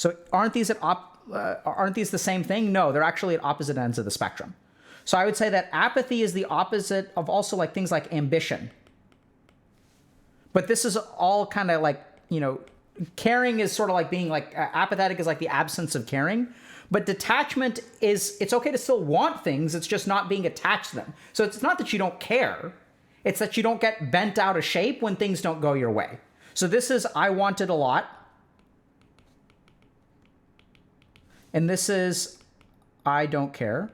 A: So aren't these the same thing? No, they're actually at opposite ends of the spectrum. So I would say that apathy is the opposite of also like things like ambition. But this is all kind of like, caring is sort of like being like apathetic is like the absence of caring. But detachment is, it's okay to still want things. It's just not being attached to them. So it's not that you don't care. It's that you don't get bent out of shape when things don't go your way. So this is, I want it a lot. And this is, I don't care.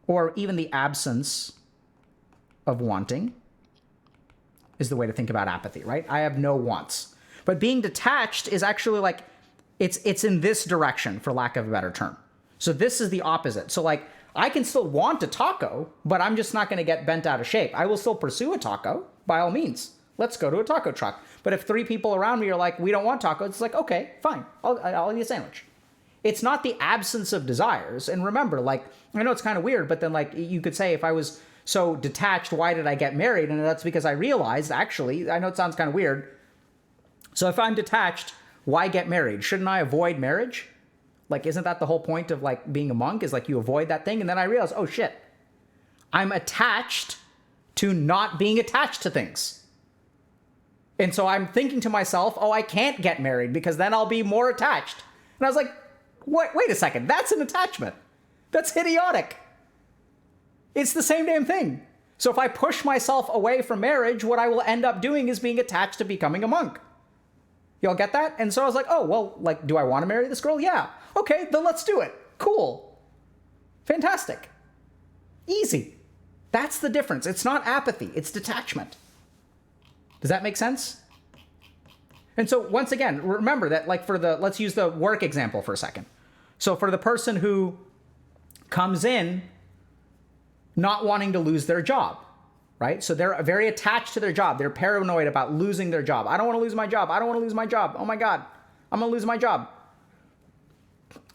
A: Or even the absence of wanting is the way to think about apathy, right? I have no wants. But being detached is actually like, it's in this direction, for lack of a better term. So this is the opposite. So like, I can still want a taco, but I'm just not going to get bent out of shape. I will still pursue a taco, by all means. Let's go to a taco truck. But if 3 people around me are like, we don't want tacos, it's like, okay, fine, I'll eat a sandwich. It's not the absence of desires. And remember, like, I know it's kind of weird, but then like you could say, if I was so detached, why did I get married? And that's because I realized, actually, I know it sounds kind of weird. So if I'm detached, why get married? Shouldn't I avoid marriage? Like, isn't that the whole point of like being a monk, is like you avoid that thing? And then I realized, oh shit, I'm attached to not being attached to things. And so I'm thinking to myself, oh, I can't get married because then I'll be more attached. And I was like, wait a second, that's an attachment. That's idiotic. It's the same damn thing. So if I push myself away from marriage, what I will end up doing is being attached to becoming a monk. Y'all get that? And so I was like, oh, well, like, do I want to marry this girl? Yeah. Okay, then let's do it. Cool. Fantastic. Easy. That's the difference. It's not apathy, it's detachment. Does that make sense? And so once again, remember that like let's use the work example for a second. So for the person who comes in not wanting to lose their job, right? So they're very attached to their job. They're paranoid about losing their job. I don't want to lose my job. I don't want to lose my job. Oh my God, I'm going to lose my job.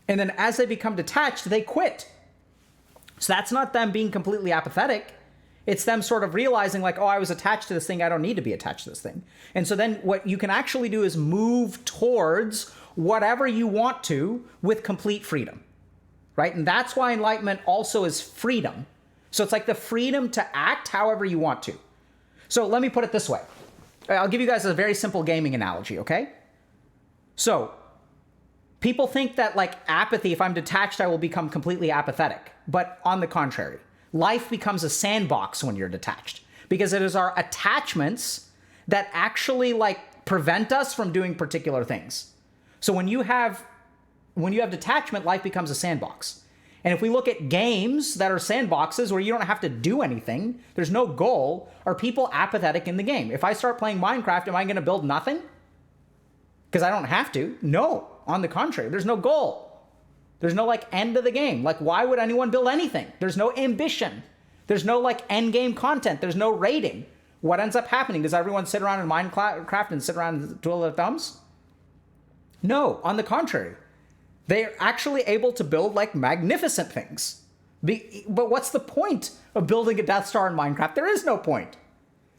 A: And then as they become detached, they quit. So that's not them being completely apathetic. It's them sort of realizing like, oh, I was attached to this thing. I don't need to be attached to this thing. And so then what you can actually do is move towards whatever you want to with complete freedom, right? And that's why enlightenment also is freedom. So it's like the freedom to act however you want to. So let me put it this way. I'll give you guys a very simple gaming analogy, okay? So people think that like apathy, if I'm detached, I will become completely apathetic. But on the contrary, life becomes a sandbox when you're detached, because it is our attachments that actually like prevent us from doing particular things. So when you have detachment, life becomes a sandbox. And if we look at games that are sandboxes where you don't have to do anything, there's no goal, are people apathetic in the game? If I start playing Minecraft, am I going to build nothing? Because I don't have to. No, on the contrary, there's no goal. There's no like end of the game. Like, why would anyone build anything? There's no ambition. There's no like end game content. There's no rating. What ends up happening? Does everyone sit around in Minecraft and sit around and twiddle their thumbs? No, on the contrary. They're actually able to build like magnificent things. But what's the point of building a Death Star in Minecraft? There is no point.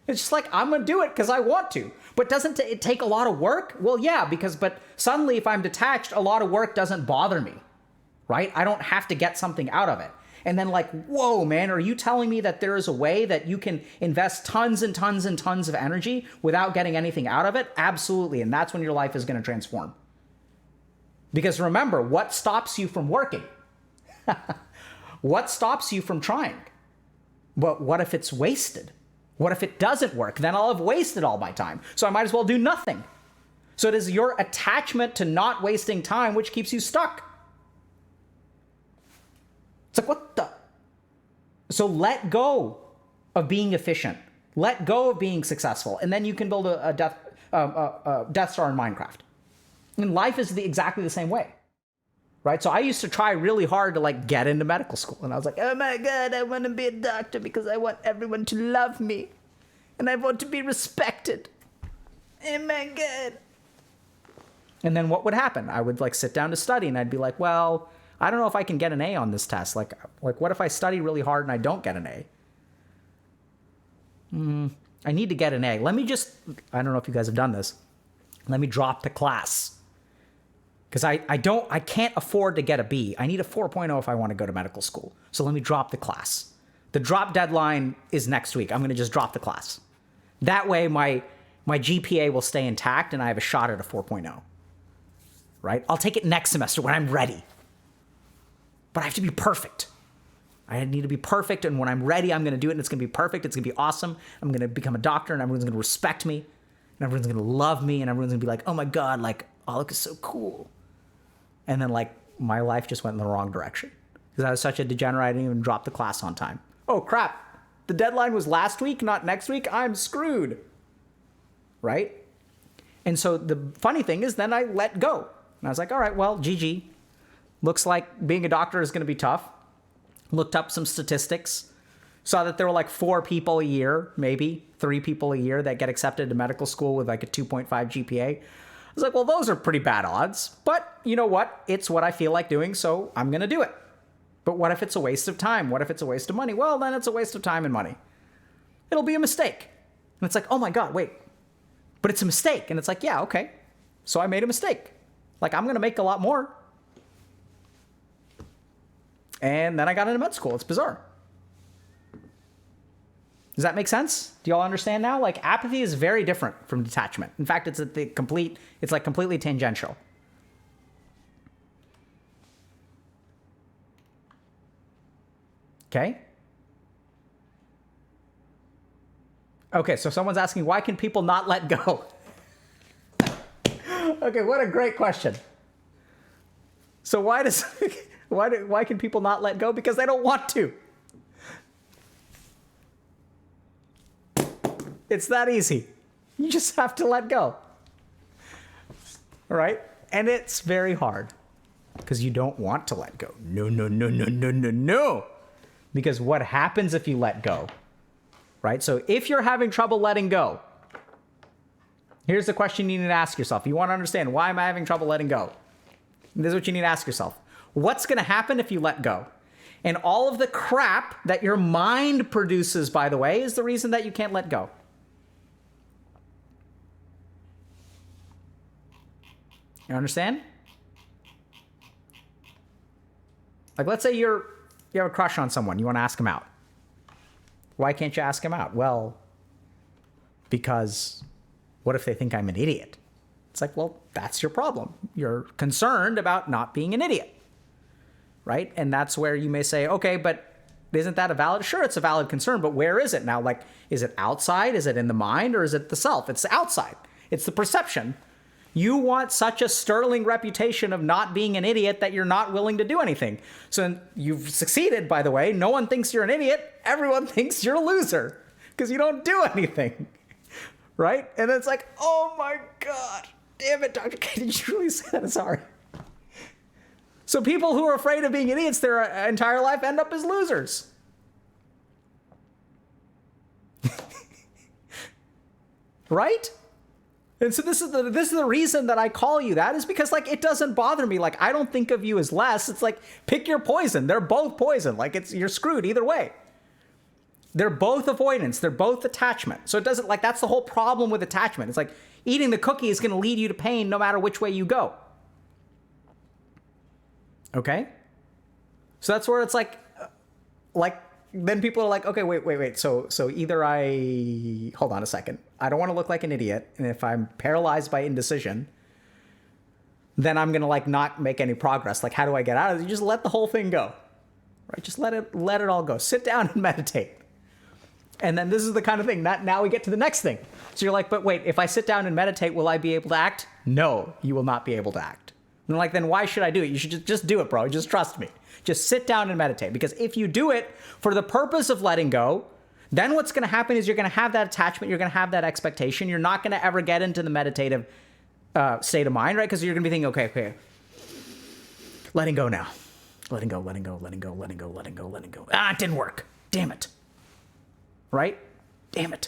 A: It's just like, I'm going to do it because I want to. But doesn't it take a lot of work? Well, yeah, but suddenly if I'm detached, a lot of work doesn't bother me, right? I don't have to get something out of it. And then like, whoa, man, are you telling me that there is a way that you can invest tons and tons and tons of energy without getting anything out of it? Absolutely. And that's when your life is going to transform. Because remember, what stops you from working? What stops you from trying? But what if it's wasted? What if it doesn't work? Then I'll have wasted all my time. So I might as well do nothing. So it is your attachment to not wasting time which keeps you stuck. It's like, what the? So let go of being efficient. Let go of being successful. And then you can build a Death Star in Minecraft. And life is exactly the same way. Right? So I used to try really hard to like get into medical school. And I was like, oh my God, I want to be a doctor because I want everyone to love me. And I want to be respected. Oh my God. And then what would happen? I would like sit down to study and I'd be like, well, I don't know if I can get an A on this test. Like what if I study really hard and I don't get an A? I need to get an A. Let me just, I don't know if you guys have done this. Let me drop to class. Because I can't afford to get a B. I need a 4.0 if I want to go to medical school. So let me drop the class. The drop deadline is next week. I'm going to just drop the class. That way my GPA will stay intact and I have a shot at a 4.0. Right? I'll take it next semester when I'm ready. But I have to be perfect. I need to be perfect, and when I'm ready, I'm going to do it, and it's going to be perfect. It's going to be awesome. I'm going to become a doctor, and everyone's going to respect me, and everyone's going to love me, and everyone's going to be like, oh my God, like, Alec is so cool. And then, like, my life just went in the wrong direction because I was such a degenerate, I didn't even drop the class on time. Oh, crap. The deadline was last week, not next week. I'm screwed. Right? And so the funny thing is then I let go. And I was like, all right, well, GG. Looks like being a doctor is going to be tough. Looked up some statistics, saw that there were like 4 people a year, maybe 3 people a year that get accepted to medical school with like a 2.5 GPA. I was like, well, those are pretty bad odds, but you know what? It's what I feel like doing, so I'm going to do it. But what if it's a waste of time? What if it's a waste of money? Well, then it's a waste of time and money. It'll be a mistake. And it's like, oh my God, wait, but it's a mistake. And it's like, yeah, okay. So I made a mistake. Like, I'm going to make a lot more. And then I got into med school. It's bizarre. Does that make sense? Do y'all understand now? Like, apathy is very different from detachment. In fact, it's like completely tangential. Okay. Okay, so someone's asking, why can people not let go? Okay, what a great question. So why can people not let go? Because they don't want to. It's that easy. You just have to let go. All right? And it's very hard because you don't want to let go. No. Because what happens if you let go? Right? So if you're having trouble letting go, here's the question you need to ask yourself. You want to understand, why am I having trouble letting go? This is what you need to ask yourself. What's going to happen if you let go? And all of the crap that your mind produces, by the way, is the reason that you can't let go. You understand? Like, let's say you have a crush on someone. You want to ask him out. Why can't you ask him out? Well, because what if they think I'm an idiot? It's like, well, that's your problem. You're concerned about not being an idiot. Right? And that's where you may say, okay, but isn't that a valid? Sure, it's a valid concern, but where is it now? Like, is it outside? Is it in the mind? Or is it the self? It's outside. It's the perception. You want such a sterling reputation of not being an idiot that you're not willing to do anything. So you've succeeded, by the way. No one thinks you're an idiot. Everyone thinks you're a loser because you don't do anything. Right? And then it's like, oh my God, damn it, Dr. K, did you really say that? Sorry. So people who are afraid of being idiots their entire life end up as losers. Right? And so this is the reason that I call you that, is because, like, it doesn't bother me. Like, I don't think of you as less. It's like, pick your poison. They're both poison. Like, you're screwed either way. They're both avoidance. They're both attachment. So it doesn't, like, that's the whole problem with attachment. It's like eating the cookie is going to lead you to pain no matter which way you go. Okay? So that's where it's like then people are like, okay, wait. So either hold on a second. I don't want to look like an idiot. And if I'm paralyzed by indecision, then I'm going to, like, not make any progress. Like, how do I get out of it? You just let the whole thing go, right? Just let it all go. Sit down and meditate. And then this is the kind of thing, now we get to the next thing. So you're like, but wait, if I sit down and meditate, will I be able to act? No, you will not be able to act. And like, then why should I do it? You should just do it, bro. Just trust me. Just sit down and meditate. Because if you do it for the purpose of letting go, then what's going to happen is you're going to have that attachment. You're going to have that expectation. You're not going to ever get into the meditative state of mind, right? Because you're going to be thinking, okay, letting go now. Letting go. Ah, it didn't work. Damn it. Right? Damn it.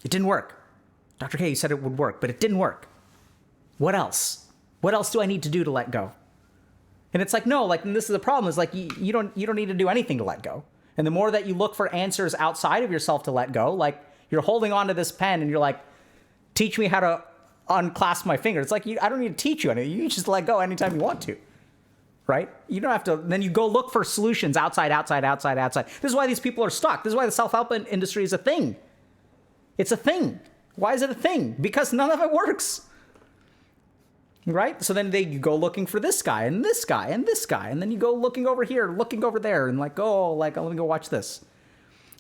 A: It didn't work. Dr. K, you said it would work, but it didn't work. What else? What else do I need to do to let go? And it's like, no, like, and this is the problem, is like, you don't need to do anything to let go. And the more that you look for answers outside of yourself to let go, like, you're holding onto this pen and you're like, teach me how to unclasp my finger. It's like, I don't need to teach you anything. You just let go anytime you want to, right? You don't have to, then you go look for solutions outside. This is why these people are stuck. This is why the self-help industry is a thing. It's a thing. Why is it a thing? Because none of it works. Right? So then you go looking for this guy and this guy and this guy. And then you go looking over here, looking over there, and like, oh, like, let me go watch this.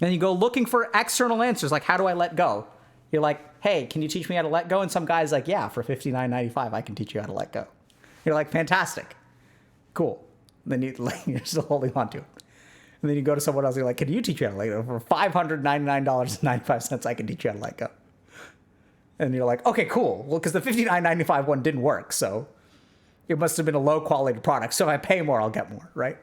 A: And you go looking for external answers, like, how do I let go? You're like, hey, can you teach me how to let go? And some guy's like, yeah, for $59.95, I can teach you how to let go. You're like, fantastic. Cool. And then you're still holding on to it. And then you go to someone else, you're like, can you teach me how to let go? For $599.95, I can teach you how to let go. And you're like, okay, cool. Well, because the $59.95 one didn't work, so it must have been a low quality product. So if I pay more, I'll get more, right?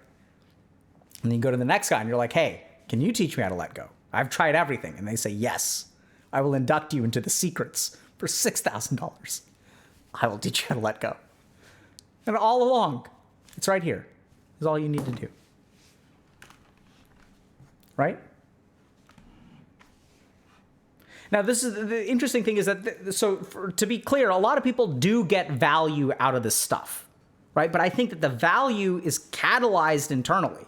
A: And then you go to the next guy and you're like, hey, can you teach me how to let go? I've tried everything. And they say, yes, I will induct you into the secrets for $6,000. I will teach you how to let go. And all along, it's right here. Is all you need to do. Right? Now, this is the interesting thing is that, to be clear, a lot of people do get value out of this stuff, right? But I think that the value is catalyzed internally.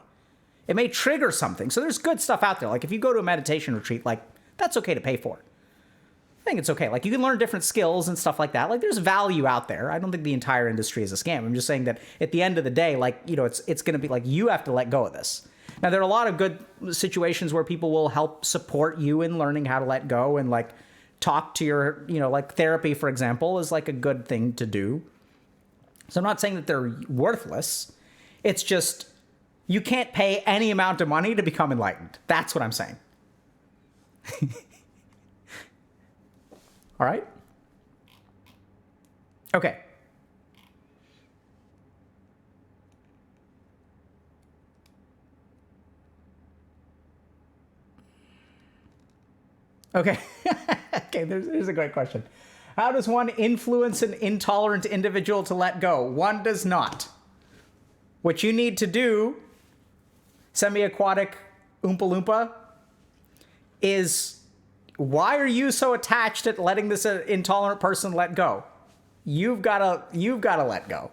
A: It may trigger something. So there's good stuff out there. Like if you go to a meditation retreat, like that's okay to pay for. I think it's okay. Like you can learn different skills and stuff like that. Like there's value out there. I don't think the entire industry is a scam. I'm just saying that at the end of the day, like, you know, it's going to be like, you have to let go of this. Now, there are a lot of good situations where people will help support you in learning how to let go and like talk to your, you know, like therapy, for example, is like a good thing to do. So I'm not saying that they're worthless. It's just you can't pay any amount of money to become enlightened. That's what I'm saying. All right? Okay. Okay. Okay, here's a great question. How does one influence an intolerant individual to let go? One does not. What you need to do, semi-aquatic Oompa Loompa, is why are you so attached at letting this intolerant person let go? You've gotta let go.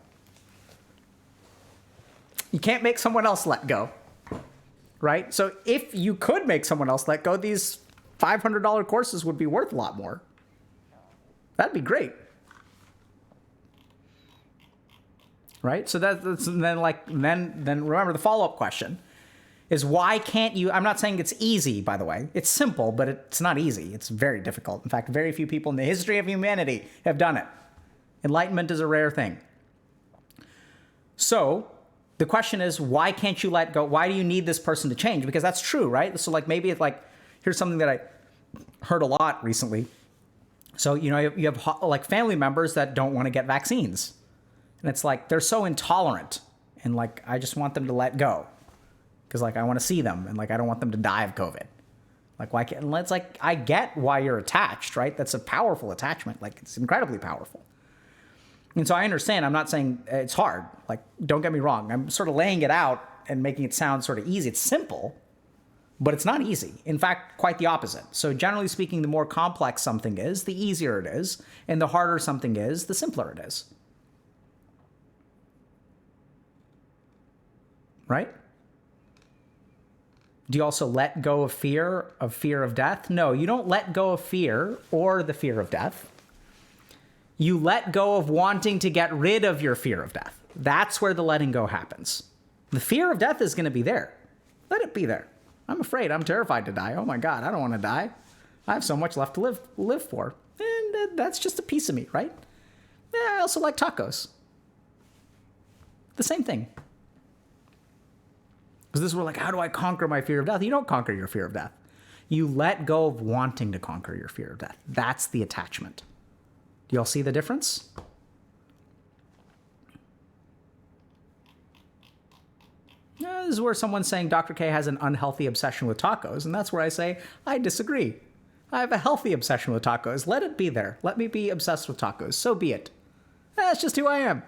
A: You can't make someone else let go, right? So if you could make someone else let go, these $500 courses would be worth a lot more. That'd be great. Right? So that's then remember the follow-up question is why can't you, I'm not saying it's easy, by the way. It's simple, but it's not easy. It's very difficult. In fact, very few people in the history of humanity have done it. Enlightenment is a rare thing. So the question is, why can't you let go? Why do you need this person to change? Because that's true, right? So like maybe it's like, here's something that I heard a lot recently. So, you know, you have like family members that don't want to get vaccines. And it's like, they're so intolerant. And like, I just want them to let go. Because like, I want to see them. And like, I don't want them to die of COVID. Like, why can't, it's like, I get why you're attached, right? That's a powerful attachment. Like, it's incredibly powerful. And so I understand. I'm not saying it's hard. Like, don't get me wrong. I'm sort of laying it out and making it sound sort of easy. It's simple. But it's not easy. In fact, quite the opposite. So generally speaking, the more complex something is, the easier it is. And the harder something is, the simpler it is. Right? Do you also let go of fear of death? No, you don't let go of fear or the fear of death. You let go of wanting to get rid of your fear of death. That's where the letting go happens. The fear of death is going to be there. Let it be there. I'm afraid. I'm terrified to die. Oh my God, I don't want to die. I have so much left to live for. And that's just a piece of me, right? I also like tacos. The same thing. Because this is where like, how do I conquer my fear of death? You don't conquer your fear of death. You let go of wanting to conquer your fear of death. That's the attachment. Do y'all see the difference? This is where someone's saying Dr. K has an unhealthy obsession with tacos. And that's where I say, I disagree. I have a healthy obsession with tacos. Let it be there. Let me be obsessed with tacos. So be it. That's just who I am.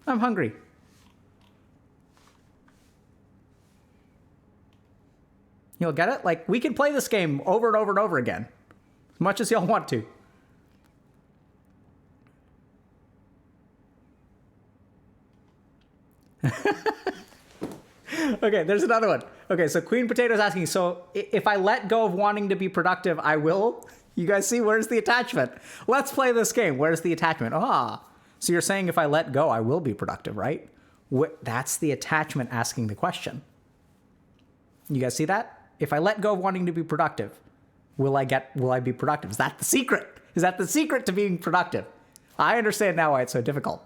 A: I'm hungry. You'll get it? Like, we can play this game over and over and over again. As much as y'all want to. Okay, there's another one. Okay, so Queen Potato's asking, so if I let go of wanting to be productive, I will? You guys see, where's the attachment? Let's play this game. Where's the attachment? So you're saying if I let go, I will be productive, right? That's the attachment asking the question. You guys see that? If I let go of wanting to be productive, will I be productive? Is that the secret? Is that the secret to being productive? I understand now why it's so difficult.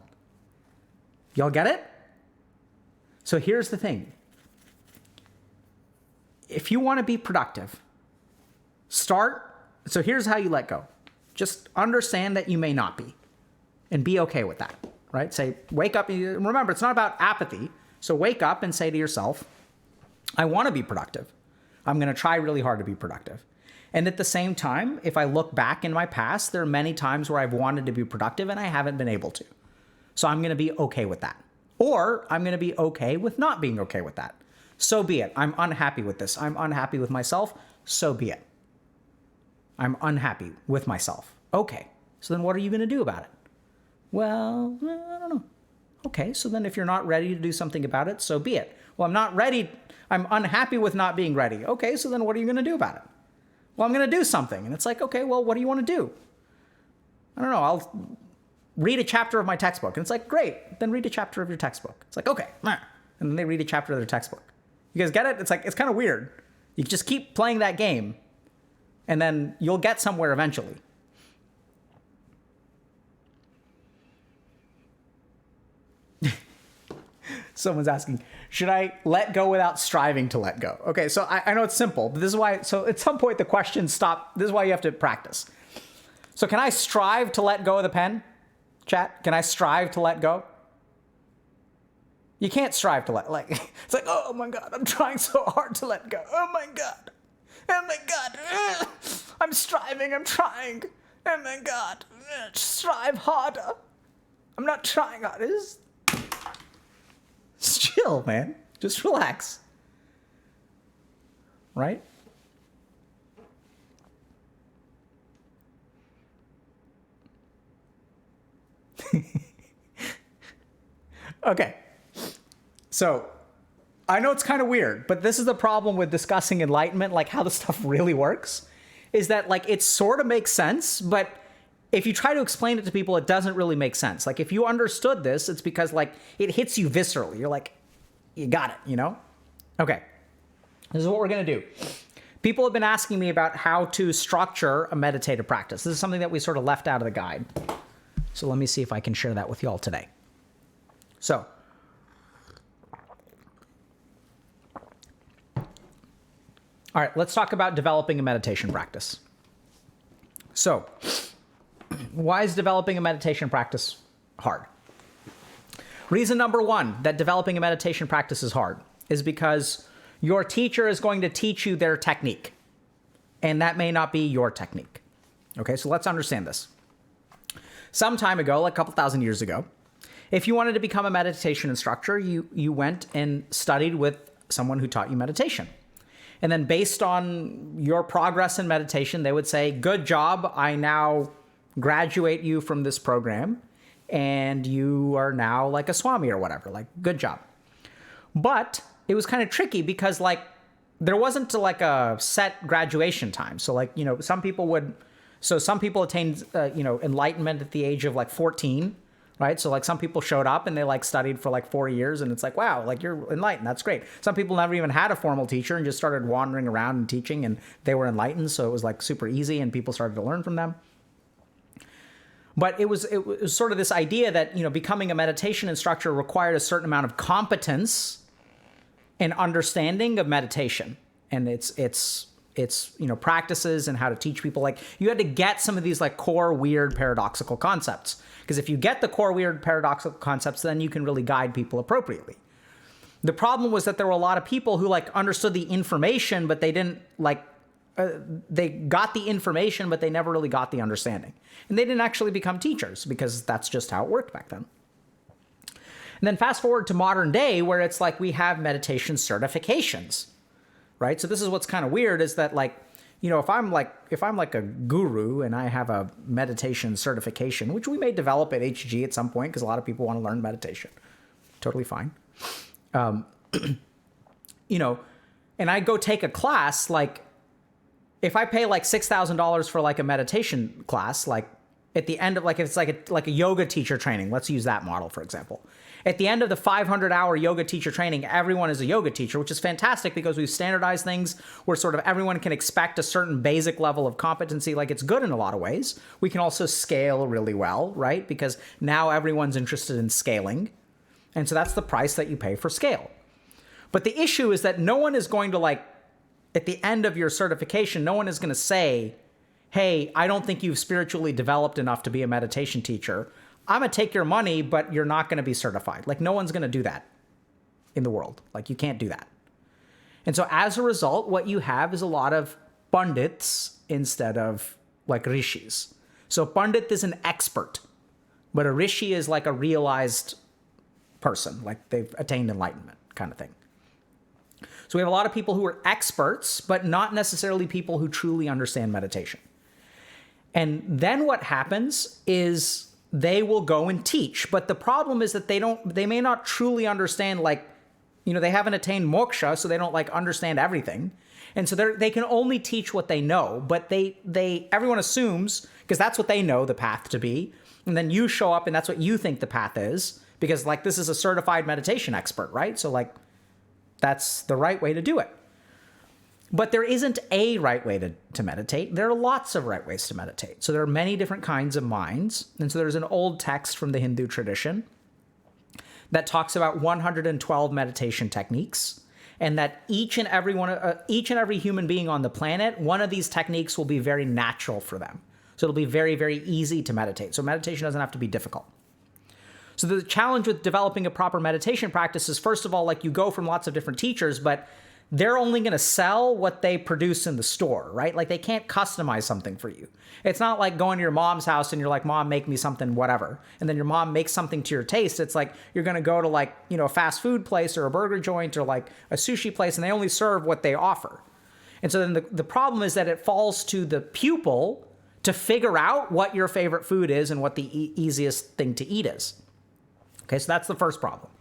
A: Y'all get it? So here's the thing. If you want to be productive, so here's how you let go. Just understand that you may not be and be okay with that, right? Say, wake up. Remember, it's not about apathy. So wake up and say to yourself, I want to be productive. I'm going to try really hard to be productive. And at the same time, if I look back in my past, there are many times where I've wanted to be productive and I haven't been able to. So I'm going to be okay with that. Or I'm going to be okay with not being okay with that. So be it. I'm unhappy with this. I'm unhappy with myself. So be it. I'm unhappy with myself. Okay. So then what are you going to do about it? Well, I don't know. Okay. So then if you're not ready to do something about it, so be it. Well, I'm not ready. I'm unhappy with not being ready. Okay. So then what are you going to do about it? Well, I'm going to do something. And it's like, okay, well, what do you want to do? I don't know. I'll read a chapter of my textbook. And it's like, great. Then read a chapter of your textbook. It's like, okay. And then they read a chapter of their textbook. You guys get it? It's like, it's kind of weird. You just keep playing that game and then you'll get somewhere eventually. Someone's asking, should I let go without striving to let go? Okay, so I know it's simple, but this is why, so at some point the questions stop. This is why you have to practice. So can I strive to let go of the pen? Chat, can I strive to let go? You can't strive to it's like, oh my God, I'm trying so hard to let go. Oh my God. Oh my God. I'm striving, I'm trying. Oh my God. Strive harder. I'm not trying harder. Just chill, man. Just relax. Right? Okay. So I know it's kind of weird, but this is the problem with discussing enlightenment, like how the stuff really works, is that like it sort of makes sense, but if you try to explain it to people, it doesn't really make sense. Like if you understood this, it's because like it hits you viscerally. You're like, you got it, you know? Okay. This is what we're going to do. People have been asking me about how to structure a meditative practice. This is something that we sort of left out of the guide. So let me see if I can share that with you all today. So, all right, let's talk about developing a meditation practice. So, why is developing a meditation practice hard? Reason number one that developing a meditation practice is hard is because your teacher is going to teach you their technique, and that may not be your technique. Okay, so let's understand this. Some time ago, like a couple thousand years ago, if you wanted to become a meditation instructor, you went and studied with someone who taught you meditation. And then based on your progress in meditation, they would say, good job, I now graduate you from this program, and you are now like a Swami or whatever, like, good job. But it was kind of tricky because like, there wasn't like a set graduation time. So like, you know, some people attained, enlightenment at the age of like 14, right? So like some people showed up and they like studied for like 4 years and it's like, wow, like you're enlightened. That's great. Some people never even had a formal teacher and just started wandering around and teaching and they were enlightened. So it was like super easy and people started to learn from them. But it was sort of this idea that, you know, becoming a meditation instructor required a certain amount of competence and understanding of meditation and its practices and how to teach people. Like you had to get some of these like core weird paradoxical concepts. Because if you get the core weird paradoxical concepts, then you can really guide people appropriately. The problem was that there were a lot of people who like understood the information, but they didn't like, they got the information, but they never really got the understanding. And they didn't actually become teachers because that's just how it worked back then. And then fast forward to modern day where it's like we have meditation certifications, right? So this is what's kind of weird is that like, you know, if I'm like a guru and I have a meditation certification, which we may develop at HG at some point because a lot of people want to learn meditation, totally fine. You know, and I go take a class, like if I pay like $6,000 for like a meditation class, like at the end of like, it's like a yoga teacher training. Let's use that model, for example. At the end of the 500-hour yoga teacher training, everyone is a yoga teacher, which is fantastic because we've standardized things where sort of everyone can expect a certain basic level of competency. Like it's good in a lot of ways. We can also scale really well, right? Because now everyone's interested in scaling. And so that's the price that you pay for scale. But the issue is that no one is going to like, at the end of your certification, no one is going to say, hey, I don't think you've spiritually developed enough to be a meditation teacher. I'm going to take your money, but you're not going to be certified. Like no one's going to do that in the world. Like you can't do that. And so as a result, what you have is a lot of pundits instead of like rishis. So pundit is an expert, but a rishi is like a realized person, like they've attained enlightenment kind of thing. So we have a lot of people who are experts, but not necessarily people who truly understand meditation. And then what happens is they will go and teach. But the problem is that they may not truly understand, like, you know, they haven't attained moksha, so they don't like understand everything. And so they can only teach what they know, but everyone assumes, because that's what they know the path to be. And then you show up and that's what you think the path is, because like this is a certified meditation expert, right? So like that's the right way to do it. But there isn't a right way to meditate. There are lots of right ways to meditate. So there are many different kinds of minds. And so there's an old text from the Hindu tradition that talks about 112 meditation techniques, and that each and every human being on the planet, one of these techniques will be very natural for them. So it'll be very, very easy to meditate. So meditation doesn't have to be difficult. So the challenge with developing a proper meditation practice is, first of all, like you go from lots of different teachers, but they're only going to sell what they produce in the store, right? Like they can't customize something for you. It's not like going to your mom's house and you're like, Mom, make me something, whatever. And then your mom makes something to your taste. It's like you're going to go to like, you know, a fast food place or a burger joint or like a sushi place, and they only serve what they offer. And so then the problem is that it falls to the pupil to figure out what your favorite food is and what the easiest thing to eat is. Okay, so that's the first problem.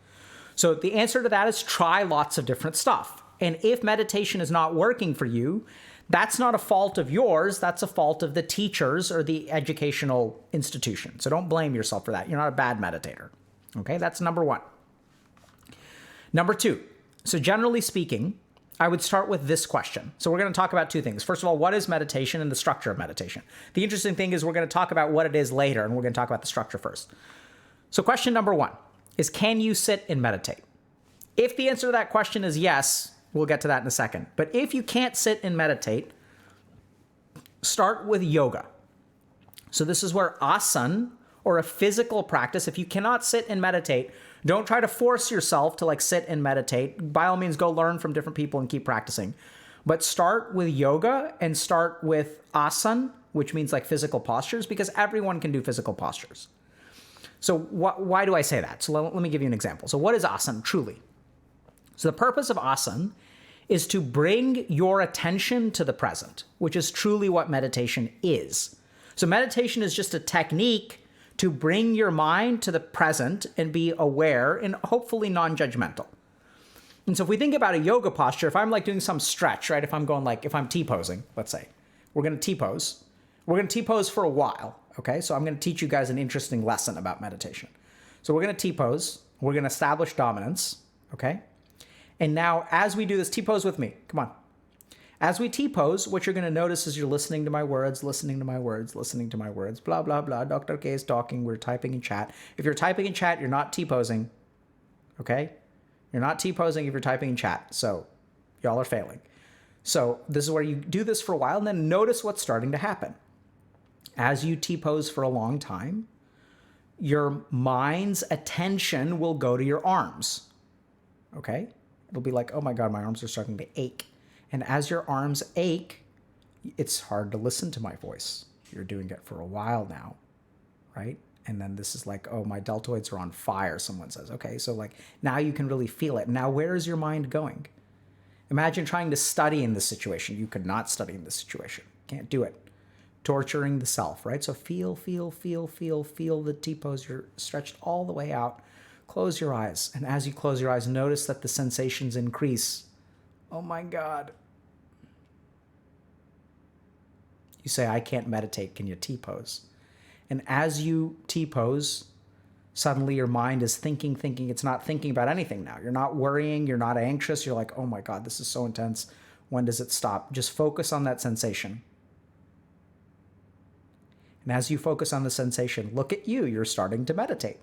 A: So the answer to that is try lots of different stuff. And if meditation is not working for you, that's not a fault of yours. That's a fault of the teachers or the educational institution. So don't blame yourself for that. You're not a bad meditator. Okay, that's number one. Number two, so generally speaking, I would start with this question. So we're going to talk about two things. First of all, what is meditation and the structure of meditation? The interesting thing is we're going to talk about what it is later, and we're going to talk about the structure first. So question number one is, can you sit and meditate? If the answer to that question is yes, we'll get to that in a second. But if you can't sit and meditate, start with yoga. So this is where asana, or a physical practice, if you cannot sit and meditate, don't try to force yourself to like sit and meditate. By all means, go learn from different people and keep practicing. But start with yoga and start with asana, which means like physical postures, because everyone can do physical postures. So why do I say that? So let me give you an example. So what is asana truly? So the purpose of asana is to bring your attention to the present, which is truly what meditation is. So meditation is just a technique to bring your mind to the present and be aware and hopefully non-judgmental. And so if we think about a yoga posture, if I'm like doing some stretch, right? If I'm going like, if I'm T-posing, let's say, we're going to T-pose. We're going to T-pose for a while, okay? So I'm going to teach you guys an interesting lesson about meditation. So we're going to T-pose. We're going to establish dominance, okay? And now as we do this, T-pose with me. Come on. As we T-pose, what you're going to notice is you're listening to my words, listening to my words, listening to my words, blah, blah, blah. Dr. K is talking. We're typing in chat. If you're typing in chat, you're not T-posing, okay? You're not T-posing if you're typing in chat. So y'all are failing. So this is where you do this for a while, and then notice what's starting to happen. As you T-pose for a long time, your mind's attention will go to your arms, okay? It'll be like, oh my God, my arms are starting to ache. And as your arms ache, it's hard to listen to my voice. You're doing it for a while now, right? And then this is like, oh, my deltoids are on fire, someone says. Okay, so like now you can really feel it. Now where is your mind going? Imagine trying to study in this situation. You could not study in this situation. Can't do it. Torturing the self, right? So feel the T-pose. You're stretched all the way out. Close your eyes. And as you close your eyes, notice that the sensations increase. Oh my God. You say, I can't meditate. Can you T-pose? And as you T-pose, suddenly your mind is thinking. It's not thinking about anything now. You're not worrying. You're not anxious. You're like, oh my God, this is so intense. When does it stop? Just focus on that sensation. And as you focus on the sensation, look at you. You're starting to meditate.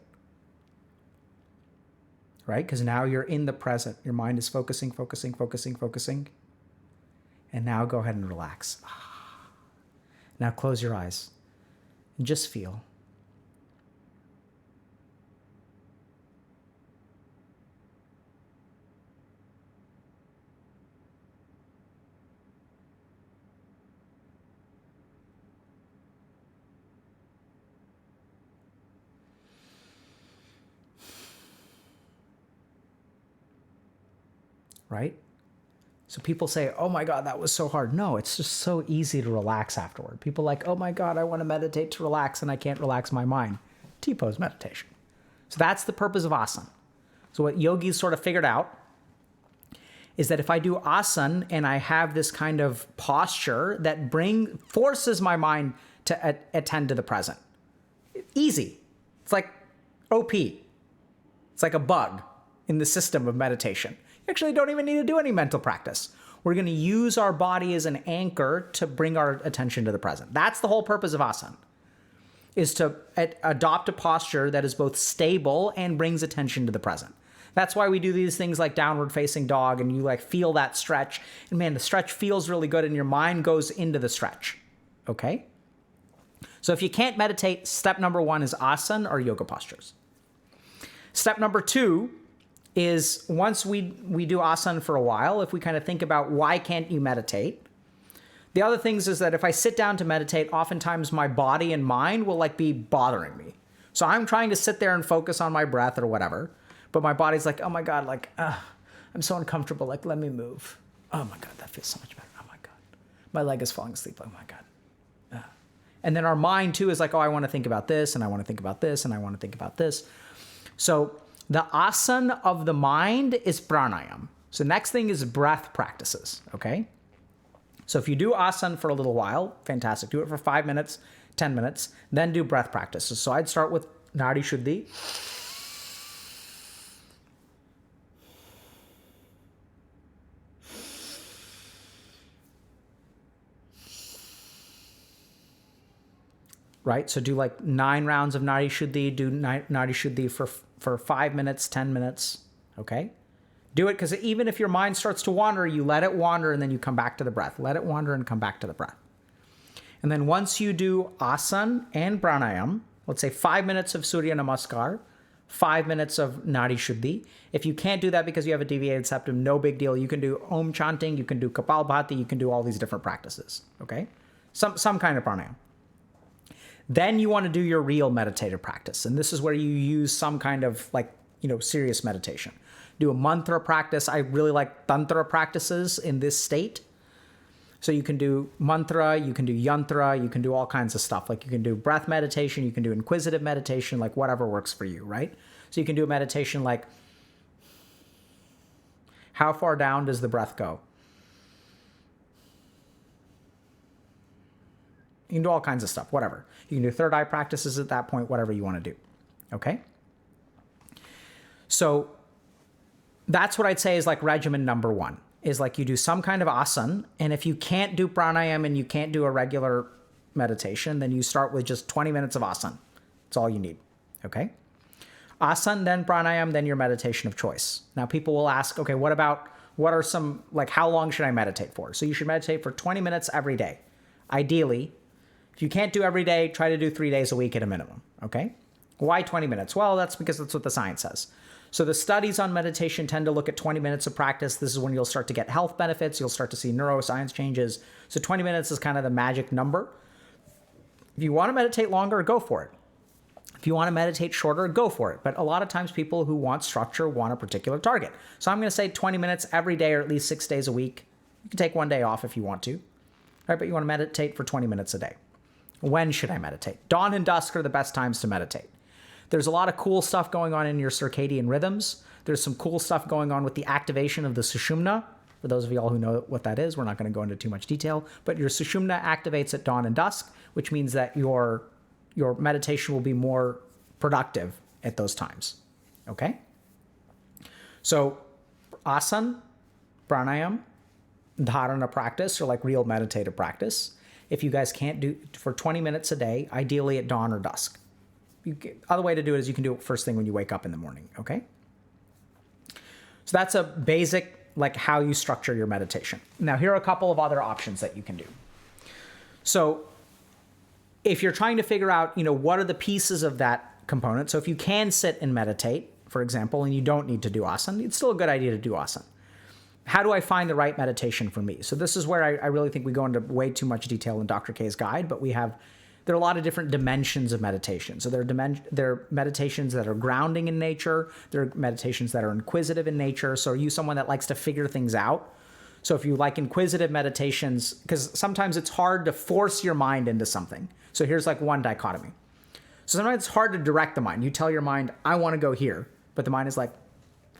A: Right? Because now you're in the present. Your mind is focusing. And now go ahead and relax. Now close your eyes and just feel. Right? So people say, oh my God, that was so hard. No, it's just so easy to relax afterward. People are like, oh my God, I want to meditate to relax and I can't relax my mind. T-pose meditation. So that's the purpose of asana. So what yogis sort of figured out is that if I do asana and I have this kind of posture that forces my mind to attend to the present. Easy. It's like OP. It's like a bug in the system of meditation. You actually don't even need to do any mental practice. We're going to use our body as an anchor to bring our attention to the present. That's the whole purpose of asana, is to adopt a posture that is both stable and brings attention to the present. That's why we do these things like downward facing dog, and you like feel that stretch. And man, the stretch feels really good and your mind goes into the stretch. Okay? So if you can't meditate, step number 1 is asana or yoga postures. Step number 2 is once we do asana for a while, if we kind of think about why can't you meditate, the other things is that if I sit down to meditate, oftentimes my body and mind will like be bothering me. So I'm trying to sit there and focus on my breath or whatever, but my body's like, oh my God, like, I'm so uncomfortable, like, let me move. Oh my God, that feels so much better. Oh my God. My leg is falling asleep. Oh my God. And then our mind too is like, oh, I want to think about this, and I want to think about this, and I want to think about this. So the asana of the mind is pranayama. So next thing is breath practices, okay? So if you do asana for a little while, fantastic. Do it for 5 minutes, 10 minutes, then do breath practices. So I'd start with Nadi Shuddhi. Right? So do like 9 rounds of Nadi Shuddhi, do Nadi Shuddhi for 5 minutes, 10 minutes, okay? Do it because even if your mind starts to wander, you let it wander and then you come back to the breath. Let it wander and come back to the breath. And then once you do asana and pranayama, let's say 5 minutes of Surya Namaskar, 5 minutes of Nadi Shuddhi. If you can't do that because you have a deviated septum, no big deal. You can do Om chanting, you can do Kapalbhati, you can do all these different practices, okay? Some kind of pranayama. Then you want to do your real meditative practice. And this is where you use some kind of like, serious meditation. Do a mantra practice. I really like tantra practices in this state. So you can do mantra, you can do yantra, you can do all kinds of stuff. Like you can do breath meditation, you can do inquisitive meditation, like whatever works for you, right? So you can do a meditation like, how far down does the breath go? You can do all kinds of stuff, whatever. You can do third eye practices at that point, whatever you want to do. Okay? So that's what I'd say is like regimen number 1, is like you do some kind of asana. And if you can't do pranayama and you can't do a regular meditation, then you start with just 20 minutes of asana. That's all you need. Okay? Asana, then pranayama, then your meditation of choice. Now people will ask, okay, what are some, like how long should I meditate for? So you should meditate for 20 minutes every day. Ideally, if you can't do every day, try to do 3 days a week at a minimum, okay? Why 20 minutes? Well, that's because that's what the science says. So the studies on meditation tend to look at 20 minutes of practice. This is when you'll start to get health benefits. You'll start to see neuroscience changes. So 20 minutes is kind of the magic number. If you want to meditate longer, go for it. If you want to meditate shorter, go for it. But a lot of times people who want structure want a particular target. So I'm going to say 20 minutes every day or at least 6 days a week. You can take 1 day off if you want to. All right, but you want to meditate for 20 minutes a day. When should I meditate? Dawn and dusk are the best times to meditate. There's a lot of cool stuff going on in your circadian rhythms. There's some cool stuff going on with the activation of the sushumna. For those of y'all who know what that is, we're not going to go into too much detail, but your sushumna activates at dawn and dusk, which means that your meditation will be more productive at those times. Okay? So asana, pranayam, dharana practice, or like real meditative practice, if you guys can't do for 20 minutes a day, ideally at dawn or dusk. Other way to do it is you can do it first thing when you wake up in the morning, okay? So that's a basic, like how you structure your meditation. Now, here are a couple of other options that you can do. So if you're trying to figure out, what are the pieces of that component, so if you can sit and meditate, for example, and you don't need to do asana, it's still a good idea to do asana. How do I find the right meditation for me? So this is where I really think we go into way too much detail in Dr. K's guide, but there are a lot of different dimensions of meditation. So there are meditations that are grounding in nature. There are meditations that are inquisitive in nature. So are you someone that likes to figure things out? So if you like inquisitive meditations, because sometimes it's hard to force your mind into something. So here's like one dichotomy. So sometimes it's hard to direct the mind. You tell your mind, I want to go here. But the mind is like,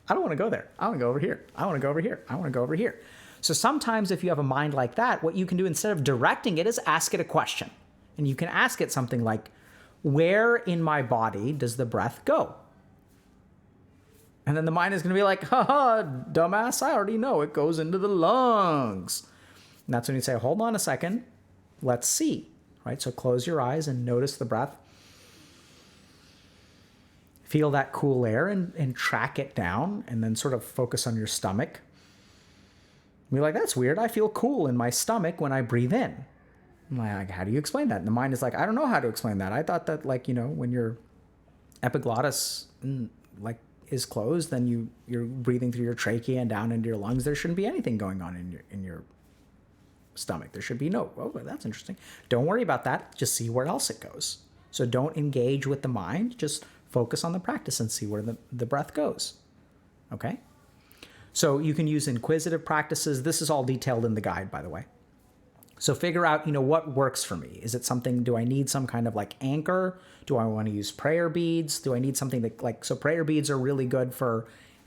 A: I don't want to go there. I want to go over here. I want to go over here. I want to go over here. So sometimes if you have a mind like that, what you can do instead of directing it is ask it a question. And you can ask it something like, where in my body does the breath go? And then the mind is going to be like, haha, dumbass, I already know it goes into the lungs. And that's when you say, hold on a second, let's see, right? So close your eyes and notice the breath. Feel that cool air and track it down, and then sort of focus on your stomach. You're like, that's weird. I feel cool in my stomach when I breathe in. I'm like, how do you explain that? And the mind is like, I don't know how to explain that. I thought that, like, when your epiglottis is closed, then you're breathing through your trachea and down into your lungs. There shouldn't be anything going on in your stomach. There should be no. Oh, that's interesting. Don't worry about that. Just see where else it goes. So don't engage with the mind. Just focus on the practice and see where the breath goes. Okay? So you can use inquisitive practices. This is all detailed in the guide, by the way. So figure out, what works for me. Is it something, do I need some kind of like anchor? Do I want to use prayer beads? Do I need something that so prayer beads are really good for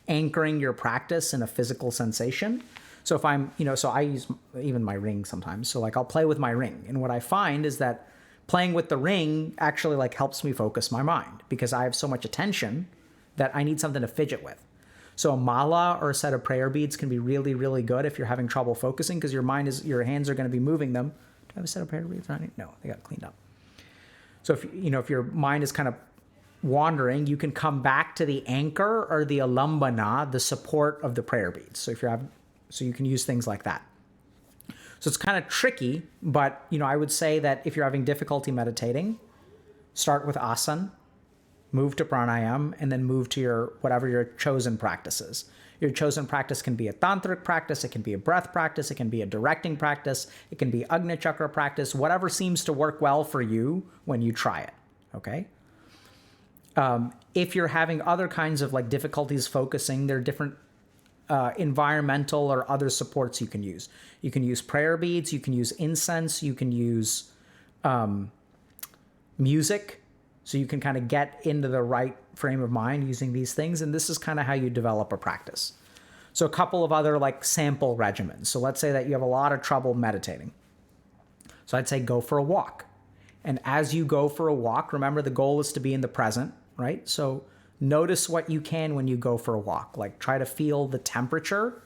A: anchoring your practice in a physical sensation. So if I'm, so I use even my ring sometimes. So like I'll play with my ring. And what I find is that playing with the ring actually like helps me focus my mind because I have so much attention that I need something to fidget with. So a mala or a set of prayer beads can be really, really good if you're having trouble focusing because your hands are going to be moving them. Do I have a set of prayer beads? No, they got cleaned up. So if your mind is kind of wandering, you can come back to the anchor or the alambana, the support of the prayer beads. So you can use things like that. So it's kind of tricky, but I would say that if you're having difficulty meditating, start with asana, move to pranayam, and then move to whatever your chosen practice is. Your chosen practice can be a tantric practice, it can be a breath practice, it can be a directing practice, it can be Agni Chakra practice, whatever seems to work well for you when you try it, okay? If you're having other kinds of like difficulties focusing, there are different environmental or other supports you can use. You can use prayer beads, you can use incense, you can use music, so you can kind of get into the right frame of mind using these things, and this is kind of how you develop a practice. So a couple of other like sample regimens. So let's say that you have a lot of trouble meditating. So I'd say go for a walk. And as you go for a walk, remember the goal is to be in the present, right? So notice what you can when you go for a walk. Like try to feel the temperature.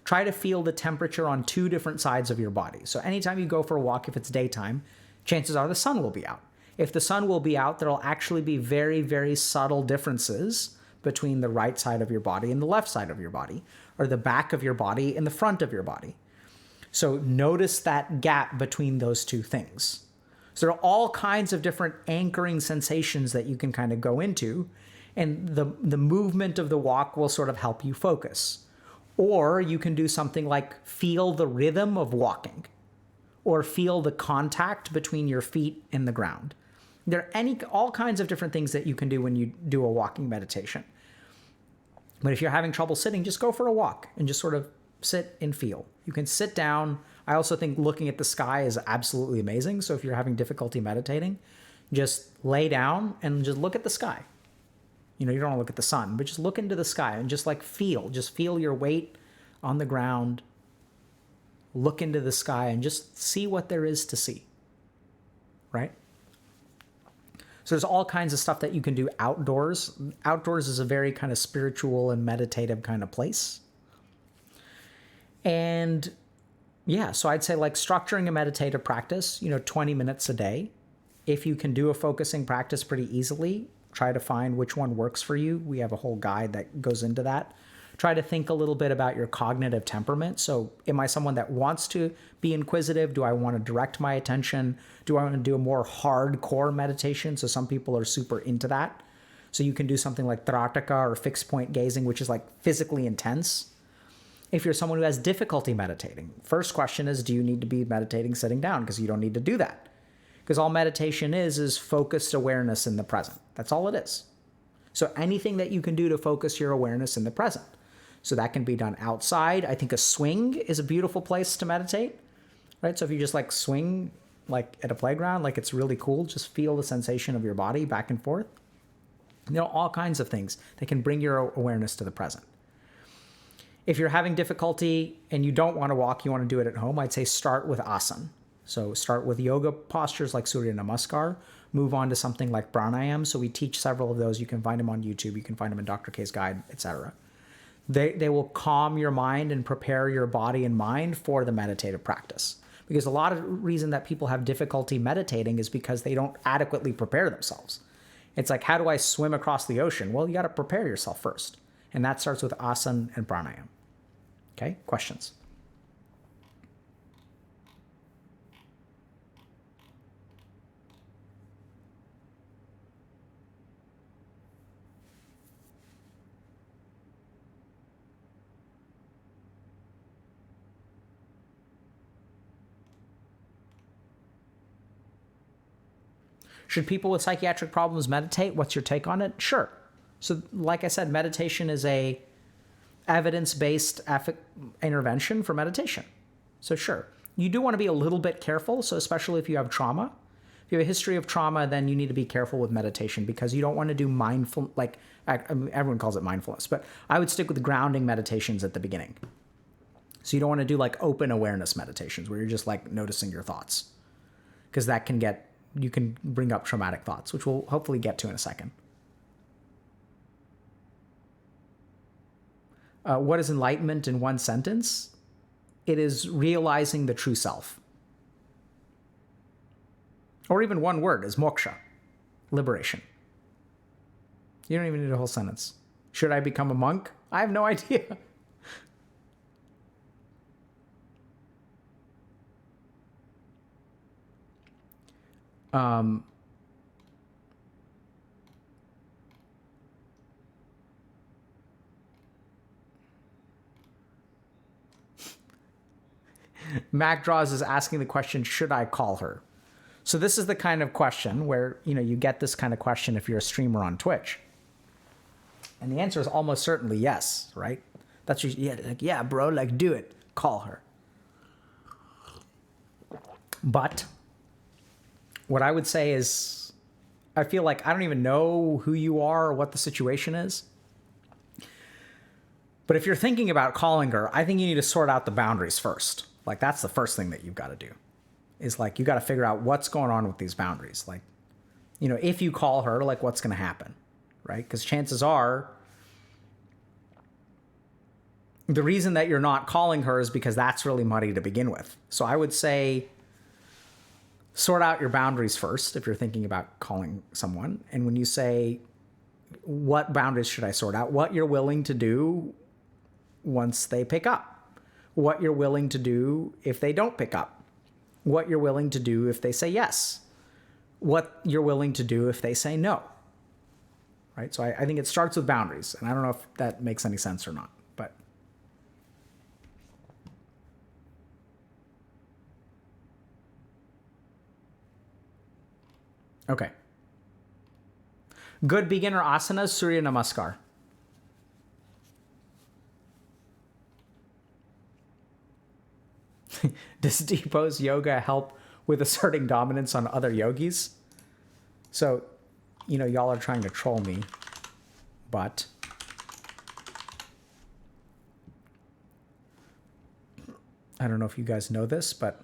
A: Try to feel the temperature on two different sides of your body. So anytime you go for a walk, if it's daytime, chances are the sun will be out. If the sun will be out, there'll actually be very, very subtle differences between the right side of your body and the left side of your body, or the back of your body and the front of your body. So notice that gap between those two things. So there are all kinds of different anchoring sensations that you can kind of go into, and the movement of the walk will sort of help you focus. Or you can do something like feel the rhythm of walking, or feel the contact between your feet and the ground. There are all kinds of different things that you can do when you do a walking meditation. But if you're having trouble sitting, just go for a walk and just sort of sit and feel. You can sit down. I also think looking at the sky is absolutely amazing. So if you're having difficulty meditating, just lay down and just look at the sky. You know, you don't want to look at the sun, but just look into the sky and just like just feel your weight on the ground. Look into the sky and just see what there is to see, right? So there's all kinds of stuff that you can do outdoors. Outdoors is a very kind of spiritual and meditative kind of place. And yeah, so I'd say like structuring a meditative practice, 20 minutes a day. If you can do a focusing practice pretty easily, try to find which one works for you. We have a whole guide that goes into that. Try to think a little bit about your cognitive temperament. So am I someone that wants to be inquisitive? Do I want to direct my attention? Do I want to do a more hardcore meditation? So some people are super into that. So you can do something like Trataka or fixed point gazing, which is like physically intense. If you're someone who has difficulty meditating, first question is, do you need to be meditating sitting down? Because you don't need to do that. Because all meditation is focused awareness in the present. That's all it is. So anything that you can do to focus your awareness in the present. So that can be done outside. I think a swing is a beautiful place to meditate, right? So if you just like swing like at a playground, like it's really cool. Just feel the sensation of your body back and forth. All kinds of things that can bring your awareness to the present. If you're having difficulty and you don't want to walk, you want to do it at home, I'd say start with asana. So start with yoga postures like Surya Namaskar, move on to something like pranayam. So we teach several of those. You can find them on YouTube. You can find them in Dr. K's guide, etc. They will calm your mind and prepare your body and mind for the meditative practice. Because a lot of reason that people have difficulty meditating is because they don't adequately prepare themselves. It's like, how do I swim across the ocean? Well, you got to prepare yourself first. And that starts with asana and pranayam. Okay, questions? Should people with psychiatric problems meditate? What's your take on it? Sure. So like I said, meditation is a evidence-based intervention for meditation. So sure. You do want to be a little bit careful. So especially if you have trauma, if you have a history of trauma, then you need to be careful with meditation because you don't want to do mindful, like everyone calls it mindfulness, but I would stick with grounding meditations at the beginning. So you don't want to do like open awareness meditations where you're just like noticing your thoughts because that can you can bring up traumatic thoughts, which we'll hopefully get to in a second. What is enlightenment in one sentence? It is realizing the true self. Or even one word is moksha, liberation. You don't even need a whole sentence. Should I become a monk? I have no idea. Mac Draws is asking the question, should I call her? So this is the kind of question where, you get this kind of question if you're a streamer on Twitch. And the answer is almost certainly yes, right? That's usually, yeah, bro, like do it. Call her. But what I would say is, I feel like I don't even know who you are or what the situation is. But if you're thinking about calling her, I think you need to sort out the boundaries first. Like that's the first thing that you've got to do. Is like you got to figure out what's going on with these boundaries. Like, if you call her, like what's going to happen, right? Because chances are the reason that you're not calling her is because that's really muddy to begin with. So I would say sort out your boundaries first if you're thinking about calling someone. And when you say, what boundaries should I sort out? What you're willing to do once they pick up. What you're willing to do if they don't pick up. What you're willing to do if they say yes. What you're willing to do if they say no. Right? So I think it starts with boundaries. And I don't know if that makes any sense or not. But okay. Good beginner asanas, Surya Namaskar. Does D-pose yoga help with asserting dominance on other yogis? So, y'all are trying to troll me. But I don't know if you guys know this, but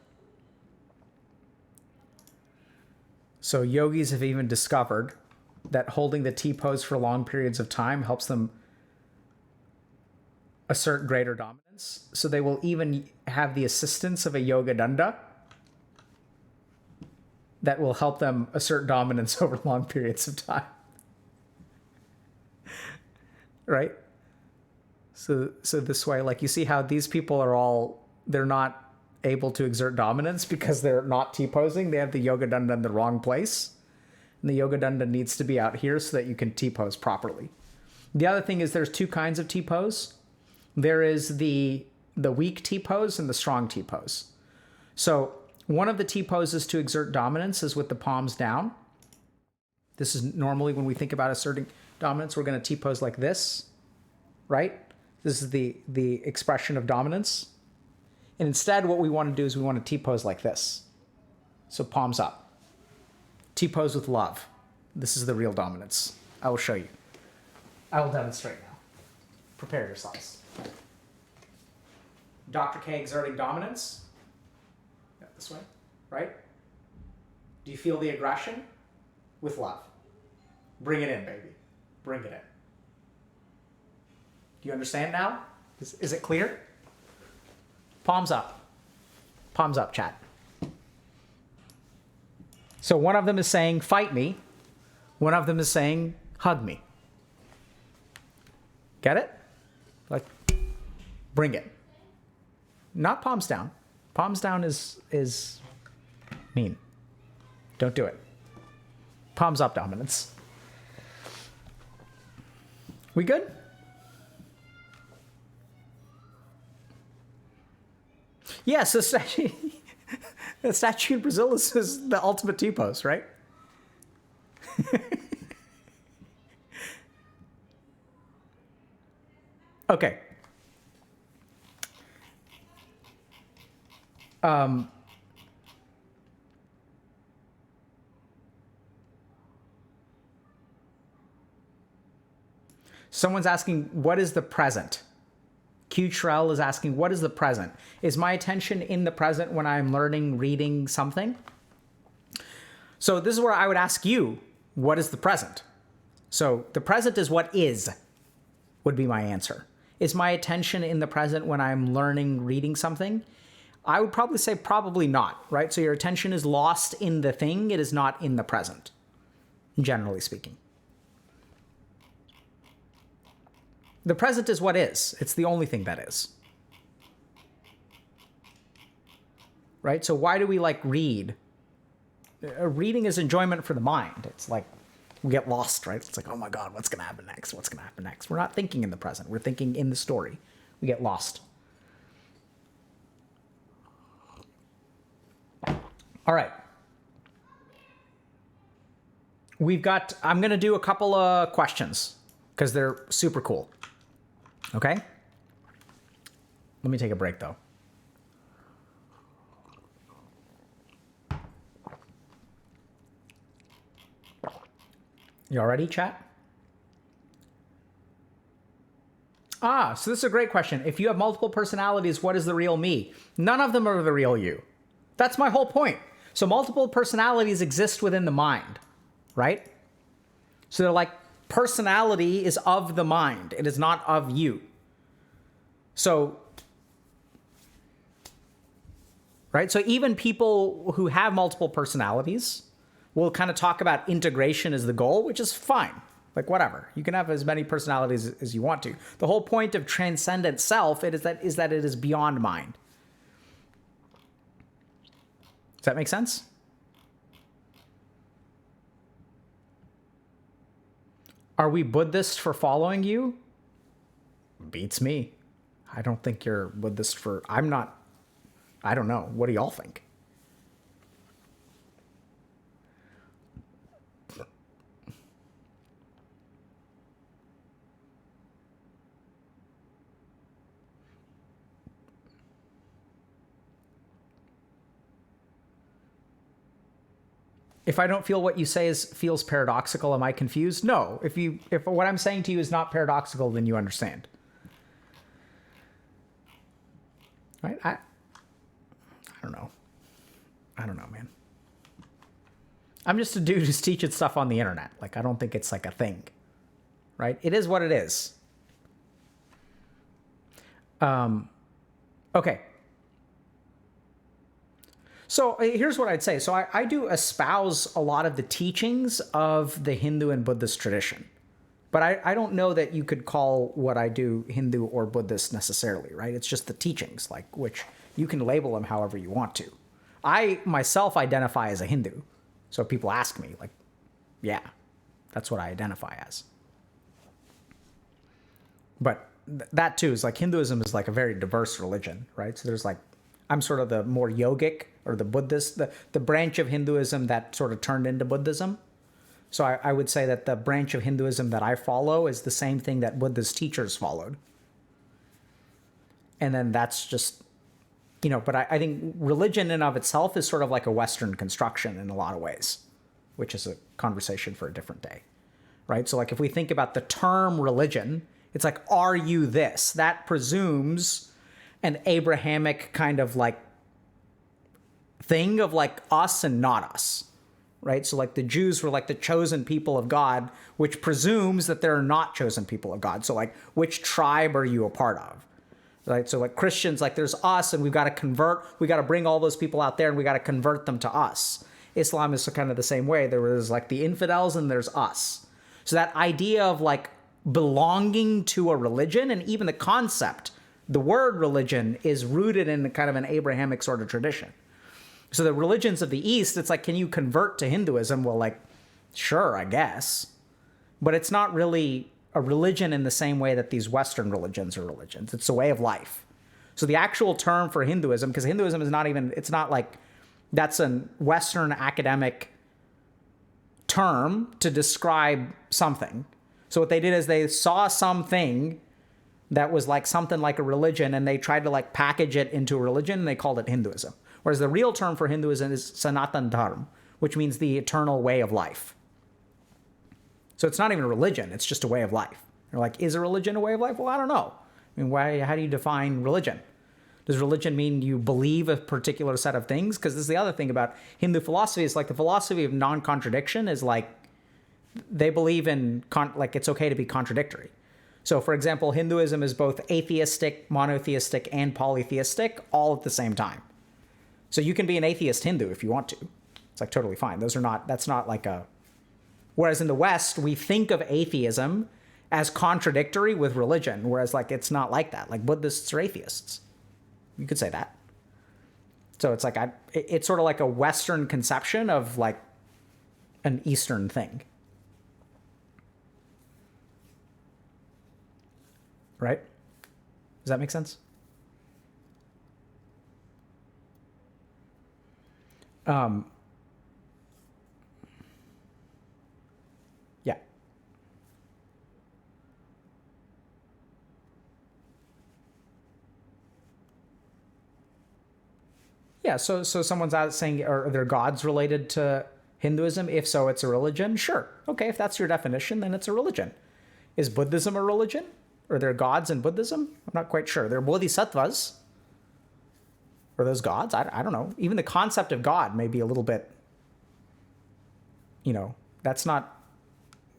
A: so yogis have even discovered that holding the T-pose for long periods of time helps them assert greater dominance. So they will even have the assistance of a yoga danda that will help them assert dominance over long periods of time. Right? So this way, like, you see how these people are all, they're not able to exert dominance because they're not T-posing. They have the yoga danda in the wrong place. And the yoga danda needs to be out here so that you can T-pose properly. The other thing is there's two kinds of T-pose. There is the weak T-pose and the strong T-pose. So one of the T-poses to exert dominance is with the palms down. This is normally when we think about asserting dominance, we're going to T-pose like this, right? This is the expression of dominance. And instead, what we want to do is we want to T-pose like this. So palms up. T-pose with love. This is the real dominance. I will show you. I will demonstrate now. Prepare yourselves. Dr. K exerting dominance. Yeah, this way, right? Do you feel the aggression? With love. Bring it in, baby. Bring it in. Do you understand now? Is it clear? Palms up. Palms up, chat. So one of them is saying, fight me. One of them is saying, hug me. Get it? Like, bring it. Not palms down. Palms down is mean. Don't do it. Palms up dominance. We good? Yes, the statue in Brazil is the ultimate T-pose, right? Okay. Someone's asking, what is the present? Q Trell is asking, what is the present? Is my attention in the present when I'm learning, reading something? So this is where I would ask you, what is the present? So the present is what is, would be my answer. Is my attention in the present when I'm learning, reading something? I would probably say probably not, right? So your attention is lost in the thing. It is not in the present, generally speaking. The present is what is. It's the only thing that is. Right? So why do we like read? Reading is enjoyment for the mind. It's like we get lost, right? It's like, oh my God, what's going to happen next? What's going to happen next? We're not thinking in the present. We're thinking in the story. We get lost. All right. I'm going to do a couple of questions because they're super cool. Okay? Let me take a break, though. You all ready, chat? So this is a great question. If you have multiple personalities, what is the real me? None of them are the real you. That's my whole point. So multiple personalities exist within the mind, right? So they're like, personality is of the mind. It is not of you. So, right? So even people who have multiple personalities will kind of talk about integration as the goal, which is fine. Like, whatever. You can have as many personalities as you want to. The whole point of transcendent self is that it is beyond mind. Does that make sense? Are we Buddhist for following you? Beats me. I don't think you're Buddhist for... I'm not... I don't know. What do y'all think? If I don't feel what you say feels paradoxical, am I confused? No. If what I'm saying to you is not paradoxical, then you understand. Right? I don't know. I don't know, man. I'm just a dude who's teaching stuff on the internet. Like, I don't think it's like a thing. Right? It is what it is. Okay. So here's what I'd say. So I do espouse a lot of the teachings of the Hindu and Buddhist tradition. But I don't know that you could call what I do Hindu or Buddhist necessarily, right? It's just the teachings, like, which you can label them however you want to. I myself identify as a Hindu. So people ask me, like, yeah, that's what I identify as. But that too is like, Hinduism is like a very diverse religion, right? So there's like, I'm sort of the more yogic or the Buddhist, the branch of Hinduism that sort of turned into Buddhism. So I would say that the branch of Hinduism that I follow is the same thing that Buddha's teachers followed. And then that's just, but I think religion in of itself is sort of like a Western construction in a lot of ways, which is a conversation for a different day, right? So like, if we think about the term religion, it's like, are you this? That presumes an Abrahamic kind of like thing of like us and not us, right? So like the Jews were like the chosen people of God, which presumes that they're not chosen people of God. So like, which tribe are you a part of? Right? So like Christians, like there's us and we've got to convert, we got to bring all those people out there and we got to convert them to us. Islam is kind of the same way. There was like the infidels and there's us. So that idea of like belonging to a religion, and even the concept, the word religion, is rooted in kind of an Abrahamic sort of tradition. So the religions of the East, it's like, can you convert to Hinduism? Well, like, sure, I guess. But it's not really a religion in the same way that these Western religions are religions. It's a way of life. So the actual term for Hinduism, because Hinduism is not even, it's not like, that's a Western academic term to describe something. So what they did is they saw something that was like something like a religion, and they tried to like package it into a religion, and they called it Hinduism. Whereas the real term for Hinduism is Sanatan Dharma, which means the eternal way of life. So it's not even a religion, it's just a way of life. You're like, is a religion a way of life? Well, I don't know. I mean, how do you define religion? Does religion mean you believe a particular set of things? Because this is the other thing about Hindu philosophy, is like the philosophy of non-contradiction is like, they believe in, like, it's okay to be contradictory. So, for example, Hinduism is both atheistic, monotheistic, and polytheistic all at the same time. So you can be an atheist Hindu if you want to. It's like totally fine. That's not like a... Whereas in the West, we think of atheism as contradictory with religion, whereas like it's not like that. Like Buddhists are atheists. You could say that. So it's like, it's sort of like a Western conception of like an Eastern thing. Right? Does that make sense? Yeah. Yeah, so someone's out saying, are there gods related to Hinduism? If so, it's a religion? Sure. Okay, if that's your definition, then it's a religion. Is Buddhism a religion? Are there gods in Buddhism? I'm not quite sure. There are bodhisattvas. Are those gods? I don't know. Even the concept of God may be a little bit, that's not,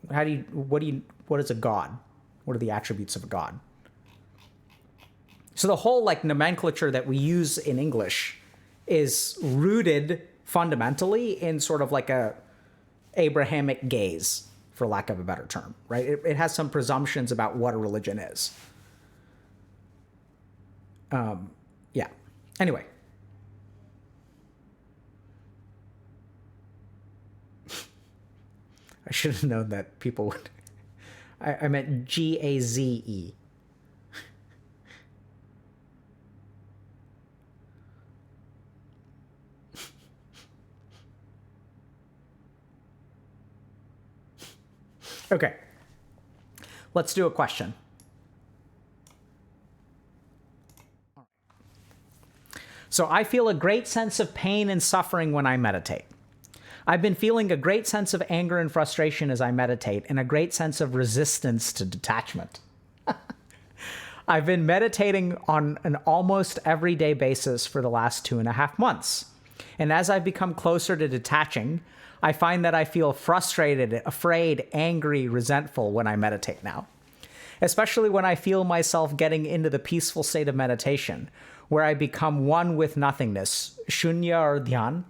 A: what is a god? What are the attributes of a god? So the whole like nomenclature that we use in English is rooted fundamentally in sort of like a Abrahamic gaze, for lack of a better term, right? It has some presumptions about what a religion is. Yeah. Anyway. I should have known that people would... I meant Gaze. Okay. Let's do a question. So I feel a great sense of pain and suffering when I meditate. I've been feeling a great sense of anger and frustration as I meditate, and a great sense of resistance to detachment. I've been meditating on an almost everyday basis for the last 2.5 months. And as I've become closer to detaching, I find that I feel frustrated, afraid, angry, resentful when I meditate now. Especially when I feel myself getting into the peaceful state of meditation, where I become one with nothingness, shunya or dhyan.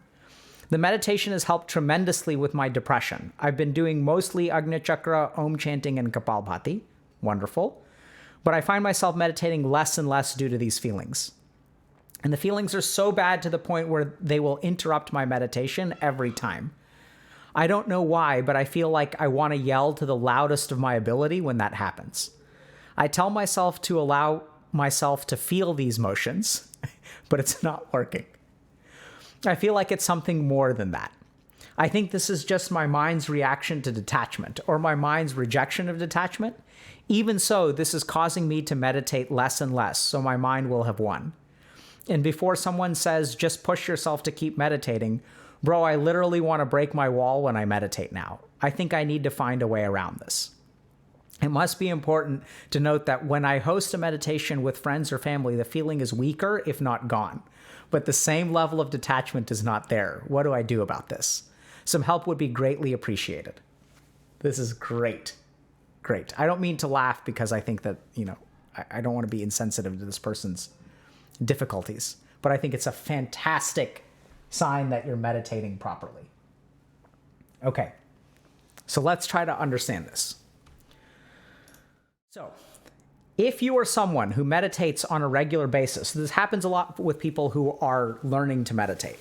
A: The meditation has helped tremendously with my depression. I've been doing mostly Agnya Chakra, Om chanting, and Kapalbhati. Wonderful. But I find myself meditating less and less due to these feelings. And the feelings are so bad to the point where they will interrupt my meditation every time. I don't know why, but I feel like I want to yell to the loudest of my ability when that happens. I tell myself to allow myself to feel these motions, but it's not working. I feel like it's something more than that. I think this is just my mind's reaction to detachment, or my mind's rejection of detachment. Even so, this is causing me to meditate less and less, so my mind will have won. And before someone says, just push yourself to keep meditating, bro, I literally want to break my wall when I meditate now. I think I need to find a way around this. It must be important to note that when I host a meditation with friends or family, the feeling is weaker, if not gone. But the same level of detachment is not there. What do I do about this? Some help would be greatly appreciated. This is great. Great. I don't mean to laugh because I think that, I don't want to be insensitive to this person's difficulties, but I think it's a fantastic sign that you're meditating properly. Okay. So let's try to understand this. So, if you are someone who meditates on a regular basis, this happens a lot with people who are learning to meditate.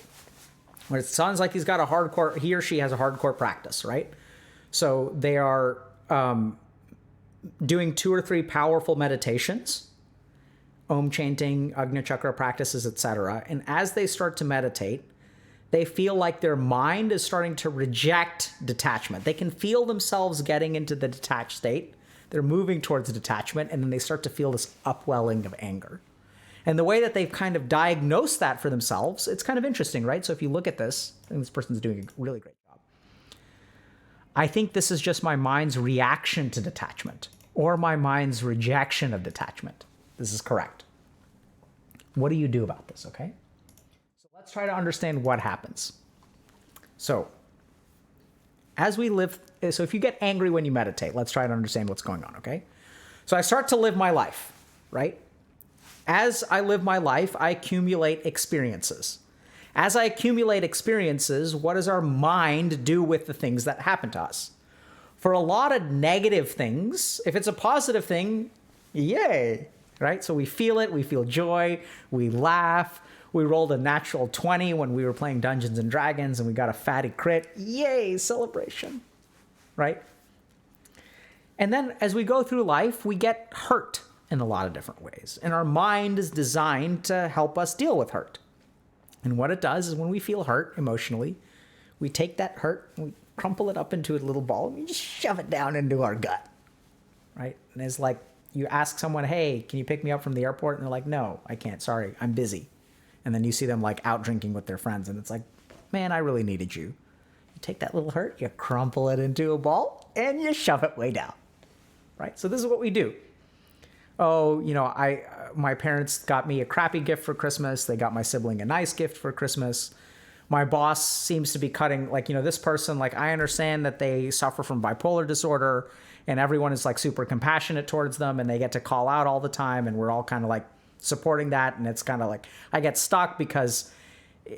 A: Where it sounds like he or she has a hardcore practice, right? So they are doing 2 or 3 powerful meditations, Om chanting, Agnya Chakra practices, etc. And as they start to meditate, they feel like their mind is starting to reject detachment. They can feel themselves getting into the detached state. They're moving towards detachment, and then they start to feel this upwelling of anger. And the way that they've kind of diagnosed that for themselves, it's kind of interesting, right? So if you look at this, I think this person's doing a really great job. I think this is just my mind's reaction to detachment, or my mind's rejection of detachment. This is correct. What do you do about this, okay? So let's try to understand what happens. So if you get angry when you meditate, let's try to understand what's going on, okay? So I start to live my life, right? As I live my life, I accumulate experiences. As I accumulate experiences, what does our mind do with the things that happen to us? For a lot of negative things, if it's a positive thing, yay, right? So we feel it, we feel joy, we laugh. We rolled a natural 20 when we were playing Dungeons and Dragons and we got a fatty crit. Yay, celebration, right? And then as we go through life, we get hurt in a lot of different ways. And our mind is designed to help us deal with hurt. And what it does is when we feel hurt emotionally, we take that hurt and we crumple it up into a little ball and we just shove it down into our gut, right? And it's like you ask someone, hey, can you pick me up from the airport? And they're like, no, I can't. Sorry, I'm busy. And then you see them like out drinking with their friends. And it's like, man, I really needed you. You take that little hurt, you crumple it into a ball, and you shove it way down, right? So this is what we do. Oh, my parents got me a crappy gift for Christmas. They got my sibling a nice gift for Christmas. My boss seems to be cutting, this person, I understand that they suffer from bipolar disorder and everyone is super compassionate towards them and they get to call out all the time. And we're all kind of supporting that. And it's kind of I get stuck because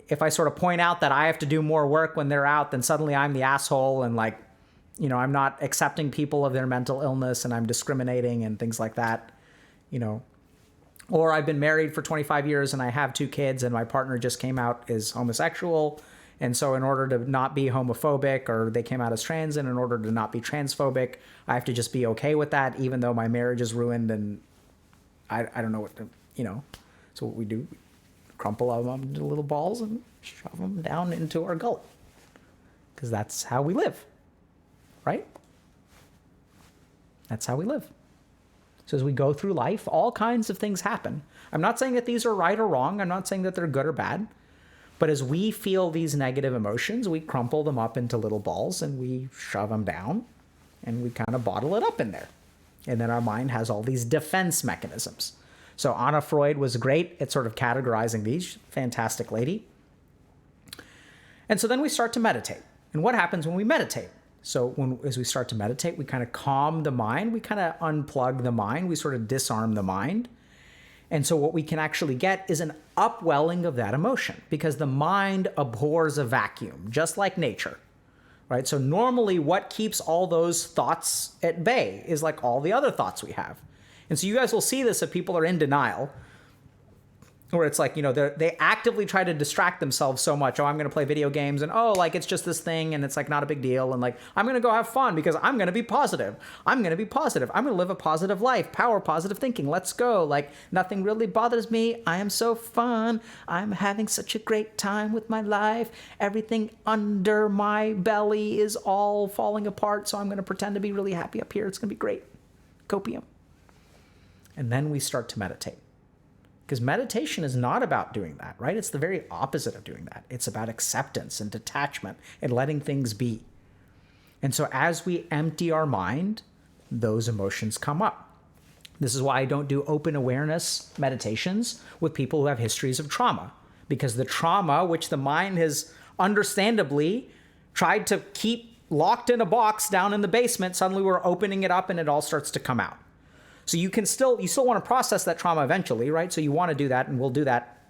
A: if I sort of point out that I have to do more work when they're out, then suddenly I'm the asshole and I'm not accepting people of their mental illness and I'm discriminating and things like that, Or I've been married for 25 years and I have 2 kids and my partner just came out as homosexual. And so in order to not be homophobic, or they came out as trans, and in order to not be transphobic, I have to just be okay with that, even though my marriage is ruined and I don't know what to, So what we do, we crumple them into little balls and shove them down into our gullet. Because that's how we live, right? That's how we live. So as we go through life, all kinds of things happen. I'm not saying that these are right or wrong. I'm not saying that they're good or bad. But as we feel these negative emotions, we crumple them up into little balls and we shove them down and we kind of bottle it up in there. And then our mind has all these defense mechanisms. So Anna Freud was great at sort of categorizing these. Fantastic lady. And so then we start to meditate. And what happens when we meditate? So as we start to meditate, we kind of calm the mind. We kind of unplug the mind. We sort of disarm the mind. And so what we can actually get is an upwelling of that emotion, because the mind abhors a vacuum, just like nature, right? So normally what keeps all those thoughts at bay is like all the other thoughts we have. And so you guys will see this if people are in denial, where it's like, they actively try to distract themselves so much. Oh, I'm going to play video games, and like it's just this thing, and it's like not a big deal, and like I'm going to go have fun because I'm going to be positive. I'm going to be positive. I'm going to live a positive life. Power positive thinking. Let's go. Like nothing really bothers me. I am so fun. I'm having such a great time with my life. Everything under my belly is all falling apart, so I'm going to pretend to be really happy up here. It's going to be great. Copium. And then we start to meditate. Because meditation is not about doing that, right? It's the very opposite of doing that. It's about acceptance and detachment and letting things be. And so as we empty our mind, those emotions come up. This is why I don't do open awareness meditations with people who have histories of trauma, because the trauma, which the mind has understandably tried to keep locked in a box down in the basement, suddenly we're opening it up and it all starts to come out. So you still want to process that trauma eventually, right? So you want to do that, and we'll do that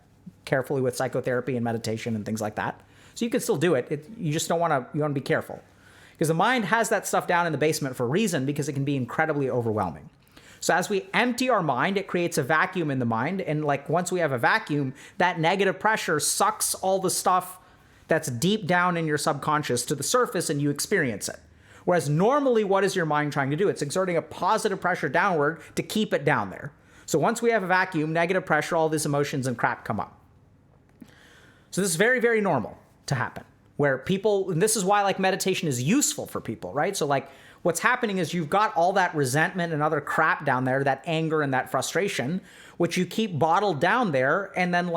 A: carefully with psychotherapy and meditation and things like that. So you can still do it. You just don't want to, you want to be careful. Because the mind has that stuff down in the basement for a reason, because it can be incredibly overwhelming. So as we empty our mind, it creates a vacuum in the mind. And like once we have a vacuum, that negative pressure sucks all the stuff that's deep down in your subconscious to the surface, and you experience it. Whereas normally, what is your mind trying to do? It's exerting a positive pressure downward to keep it down there. So once we have a vacuum, negative pressure, all these emotions and crap come up. So this is very, very normal to happen, where people, and this is why like meditation is useful for people, right? So like what's happening is you've got all that resentment and other crap down there, that anger and that frustration, which you keep bottled down there, and then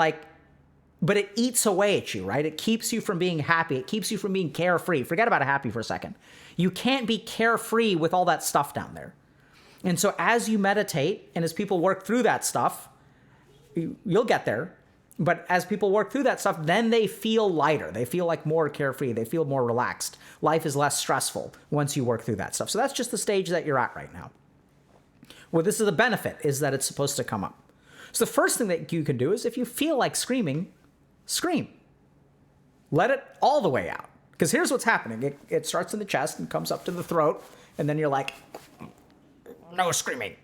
A: but it eats away at you, right? It keeps you from being happy. It keeps you from being carefree. Forget about happy for a second. You can't be carefree with all that stuff down there. And so as you meditate and as people work through that stuff, you'll get there. But as people work through that stuff, then they feel lighter. They feel like more carefree. They feel more relaxed. Life is less stressful once you work through that stuff. So that's just the stage that you're at right now. Well, this is the benefit, is that it's supposed to come up. So the first thing that you can do is, if you feel like screaming, scream. Let it all the way out. Because here's what's happening. It starts in the chest and comes up to the throat, and then you're like, no screaming.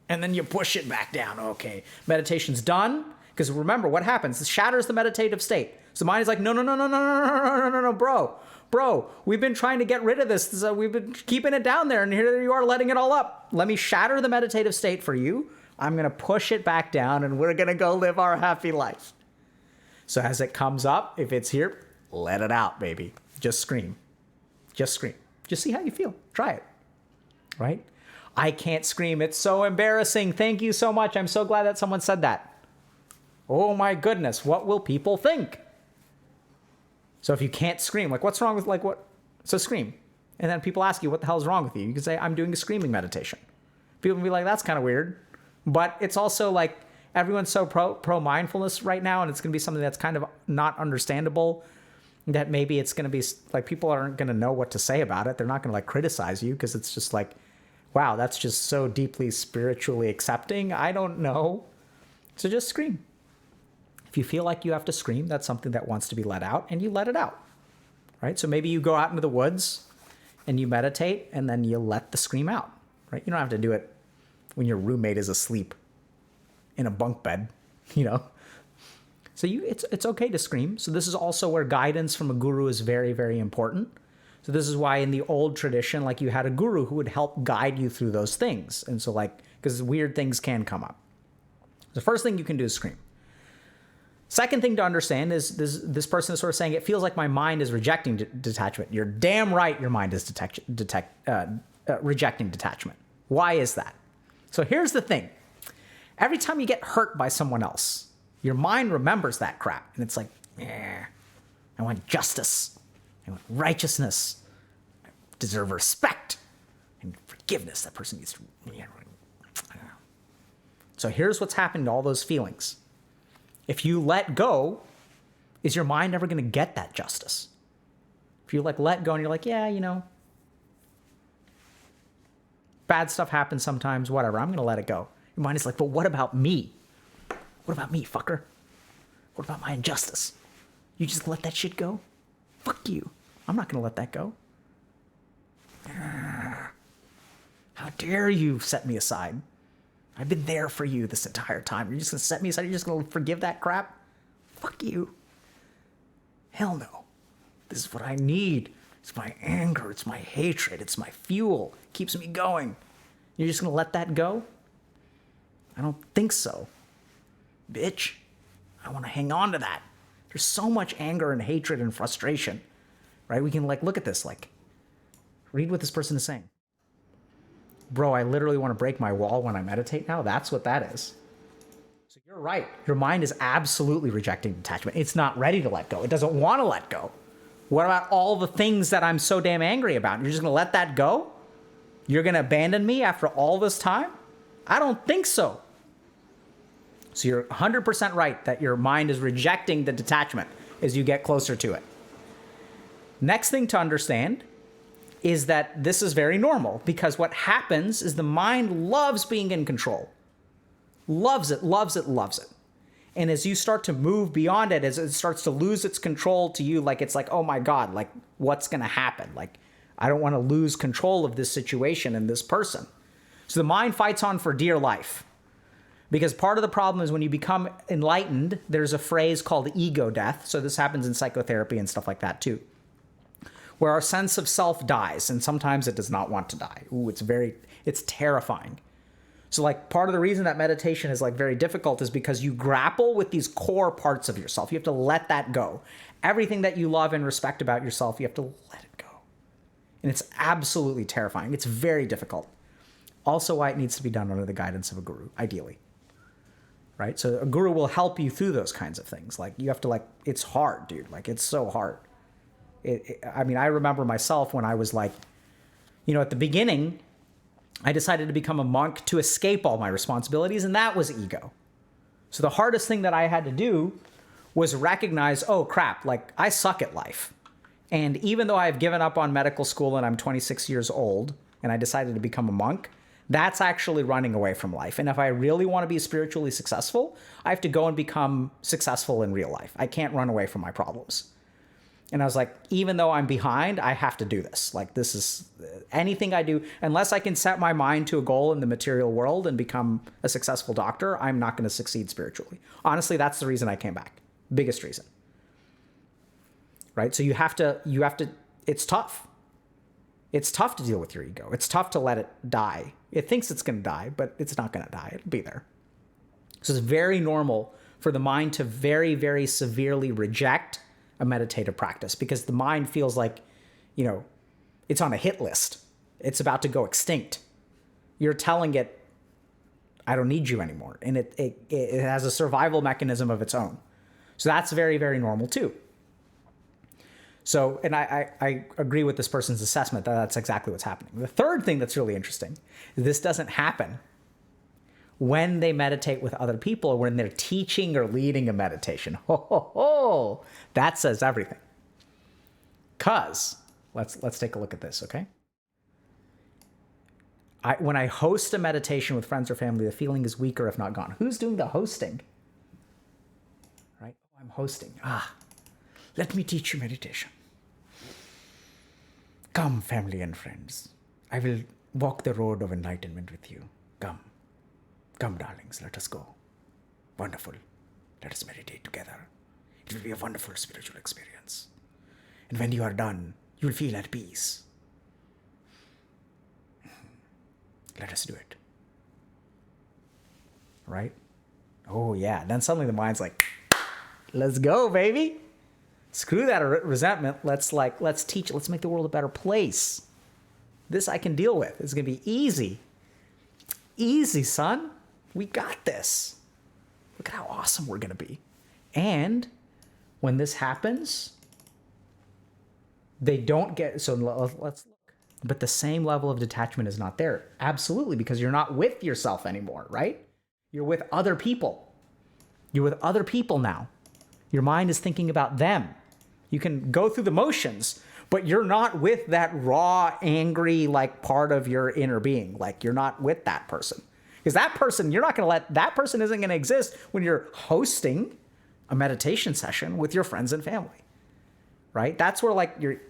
A: And then you push it back down. Okay, meditation's done. Because remember, what happens? It shatters the meditative state. So the mind is like, no, bro, we've been trying to get rid of this. So we've been keeping it down there, and here you are letting it all up. Let me shatter the meditative state for you. I'm going to push it back down, and we're going to go live our happy life. So as it comes up, if it's here, let it out, baby. Just scream. Just scream. Just see how you feel. Try it. Right? I can't scream. It's so embarrassing. Thank you so much. I'm so glad that someone said that. Oh my goodness. What will people think? So if you can't scream, like what's wrong with what? So scream. And then people ask you, what the hell is wrong with you? You can say, I'm doing a screaming meditation. People will be like, that's kind of weird. But it's also like, everyone's so pro mindfulness right now, and it's going to be something that's kind of not understandable, that maybe it's going to be like people aren't going to know what to say about it. They're not going to criticize you, because it's just like, wow, that's just so deeply spiritually accepting. I don't know. So just scream. If you feel like you have to scream, that's something that wants to be let out, and you let it out, right? So maybe you go out into the woods and you meditate, and then you let the scream out, right? You don't have to do it when your roommate is asleep in a bunk bed, So it's okay to scream. So this is also where guidance from a guru is very, very important. So this is why in the old tradition, you had a guru who would help guide you through those things. And so because weird things can come up. The first thing you can do is scream. Second thing to understand is this person is sort of saying, it feels like my mind is rejecting detachment. You're damn right your mind is rejecting detachment. Why is that? So here's the thing. Every time you get hurt by someone else, your mind remembers that crap. And it's like, Yeah. I want justice. I want righteousness. I deserve respect and forgiveness. That person needs to. Yeah. So here's what's happening to all those feelings. If you let go, is your mind never going to get that justice? If you let go and you're like, yeah, bad stuff happens sometimes, whatever, I'm going to let it go. Your mind is like, but what about me? What about me, fucker? What about my injustice? You just let that shit go? Fuck you. I'm not going to let that go. How dare you set me aside? I've been there for you this entire time. You're just going to set me aside? You're just going to forgive that crap? Fuck you. Hell no. This is what I need. It's my anger. It's my hatred. It's my fuel. It keeps me going. You're just going to let that go? I don't think so. Bitch. I want to hang on to that. There's so much anger and hatred and frustration, right? We can look at this, read what this person is saying. Bro, I literally want to break my wall when I meditate now. That's what that is. So you're right. Your mind is absolutely rejecting detachment. It's not ready to let go. It doesn't want to let go. What about all the things that I'm so damn angry about? You're just going to let that go? You're going to abandon me after all this time? I don't think so. So you're 100% right that your mind is rejecting the detachment as you get closer to it. Next thing to understand is that this is very normal, because what happens is the mind loves being in control. Loves it, loves it, loves it. And as you start to move beyond it, as it starts to lose its control to you, it's like, oh my God, what's going to happen? I don't want to lose control of this situation and this person. So the mind fights on for dear life. Because part of the problem is when you become enlightened, there's a phrase called ego death. So this happens in psychotherapy and stuff like that too, where our sense of self dies, and sometimes it does not want to die. Ooh, it's terrifying. So part of the reason that meditation is very difficult is because you grapple with these core parts of yourself. You have to let that go. Everything that you love and respect about yourself, you have to let it go. And it's absolutely terrifying. It's very difficult. Also why it needs to be done under the guidance of a guru, ideally. Right? So a guru will help you through those kinds of things. You have to it's hard, dude. It's so hard. I remember myself when I was at the beginning, I decided to become a monk to escape all my responsibilities, and that was ego. So the hardest thing that I had to do was recognize, oh crap, I suck at life. And even though I've given up on medical school and I'm 26 years old and I decided to become a monk, that's actually running away from life. And if I really want to be spiritually successful, I have to go and become successful in real life. I can't run away from my problems. And I was like, even though I'm behind, I have to do this. This is anything I do, unless I can set my mind to a goal in the material world and become a successful doctor, I'm not going to succeed spiritually. Honestly, that's the reason I came back. Biggest reason. Right? So you have to, it's tough. It's tough to deal with your ego. It's tough to let it die. It thinks it's going to die, but it's not going to die. It'll be there. So it's very normal for the mind to very, very severely reject a meditative practice, because the mind feels it's on a hit list. It's about to go extinct. You're telling it, I don't need you anymore. And it has a survival mechanism of its own. So that's very, very normal too. So, and I agree with this person's assessment that that's exactly what's happening. The third thing that's really interesting is this doesn't happen when they meditate with other people or when they're teaching or leading a meditation. Ho, ho, ho. That says everything. Because, let's take a look at this, okay? When I host a meditation with friends or family, the feeling is weaker if not gone. Who's doing the hosting? Right? Oh, I'm hosting. Let me teach you meditation. Come, family and friends. I will walk the road of enlightenment with you. Come. Come, darlings, let us go. Wonderful. Let us meditate together. It will be a wonderful spiritual experience. And when you are done, you will feel at peace. Let us do it. Right? Oh, yeah. Then suddenly the mind's like, let's go, baby. Screw that resentment. Let's teach. Let's make the world a better place. This I can deal with. It's going to be easy. Easy, son. We got this. Look at how awesome we're going to be. And when this happens, they don't get, so let's look. But the same level of detachment is not there. Absolutely, because you're not with yourself anymore, right? You're with other people. You're with other people now. Your mind is thinking about them. You can go through the motions, but you're not with that raw, angry, like part of your inner being. Like you're not with that person. Because that person, you're not going to let, that person isn't going to exist when you're hosting a meditation session with your friends and family, right? That's where like you're,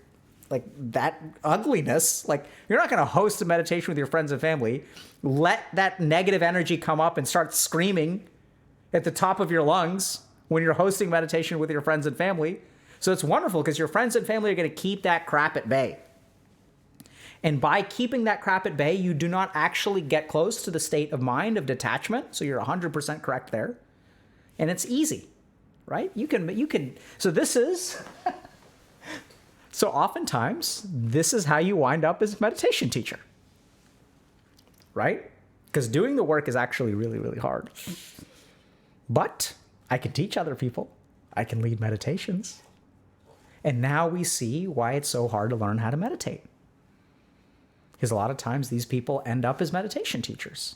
A: like that ugliness, like you're not going to host a meditation with your friends and family, let that negative energy come up and start screaming at the top of your lungs when you're hosting meditation with your friends and family. So it's wonderful because your friends and family are going to keep that crap at bay. And by keeping that crap at bay, you do not actually get close to the state of mind of detachment. So you're 100% correct there. And it's easy, right? You can, so this is, so oftentimes this is how you wind up as a meditation teacher, right? Because doing the work is actually really, really hard. But I can teach other people. I can lead meditations. And now we see why it's so hard to learn how to meditate. Because a lot of times these people end up as meditation teachers.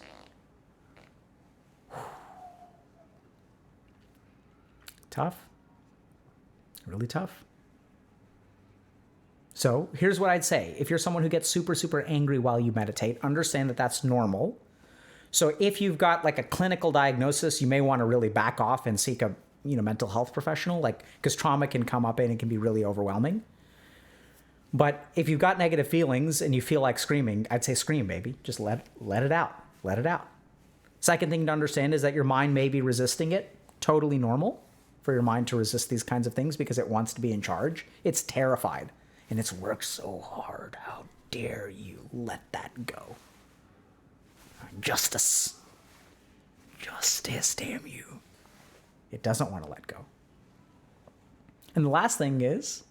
A: Tough. Really tough. So here's what I'd say. If you're someone who gets super, super angry while you meditate, understand that that's normal. So if you've got like a clinical diagnosis, you may want to really back off and seek a mental health professional, like, because trauma can come up and it can be really overwhelming. But if you've got negative feelings and you feel like screaming, I'd say scream, baby. Just let it out. Let it out. Second thing to understand is that your mind may be resisting it. Totally normal for your mind to resist these kinds of things because it wants to be in charge. It's terrified and it's worked so hard. How dare you let that go? Justice. Justice, damn you. It doesn't want to let go. And the last thing is,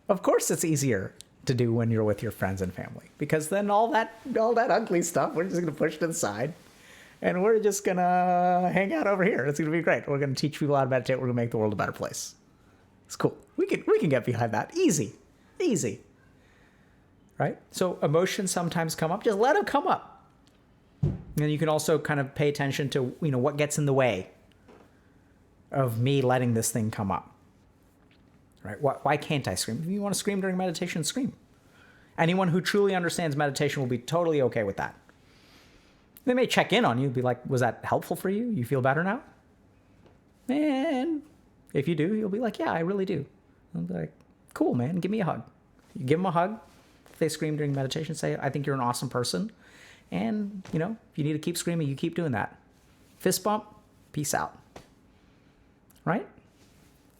A: of course it's easier to do when you're with your friends and family, because then all that ugly stuff, we're just going to push it aside and we're just going to hang out over here. It's going to be great. We're going to teach people how to meditate. We're going to make the world a better place. It's cool. We can get behind that. Easy. Right? So emotions sometimes come up. Just let them come up. And you can also kind of pay attention to, what gets in the way of me letting this thing come up. Right? Why can't I scream? If you want to scream during meditation, scream. Anyone who truly understands meditation will be totally okay with that. They may check in on you, be like, was that helpful for you? You feel better now? And if you do, you'll be like, yeah, I really do. I'll be like, cool, man, give me a hug. You give them a hug. If they scream during meditation, say, I think you're an awesome person. And, if you need to keep screaming, you keep doing that. Fist bump, peace out. Right?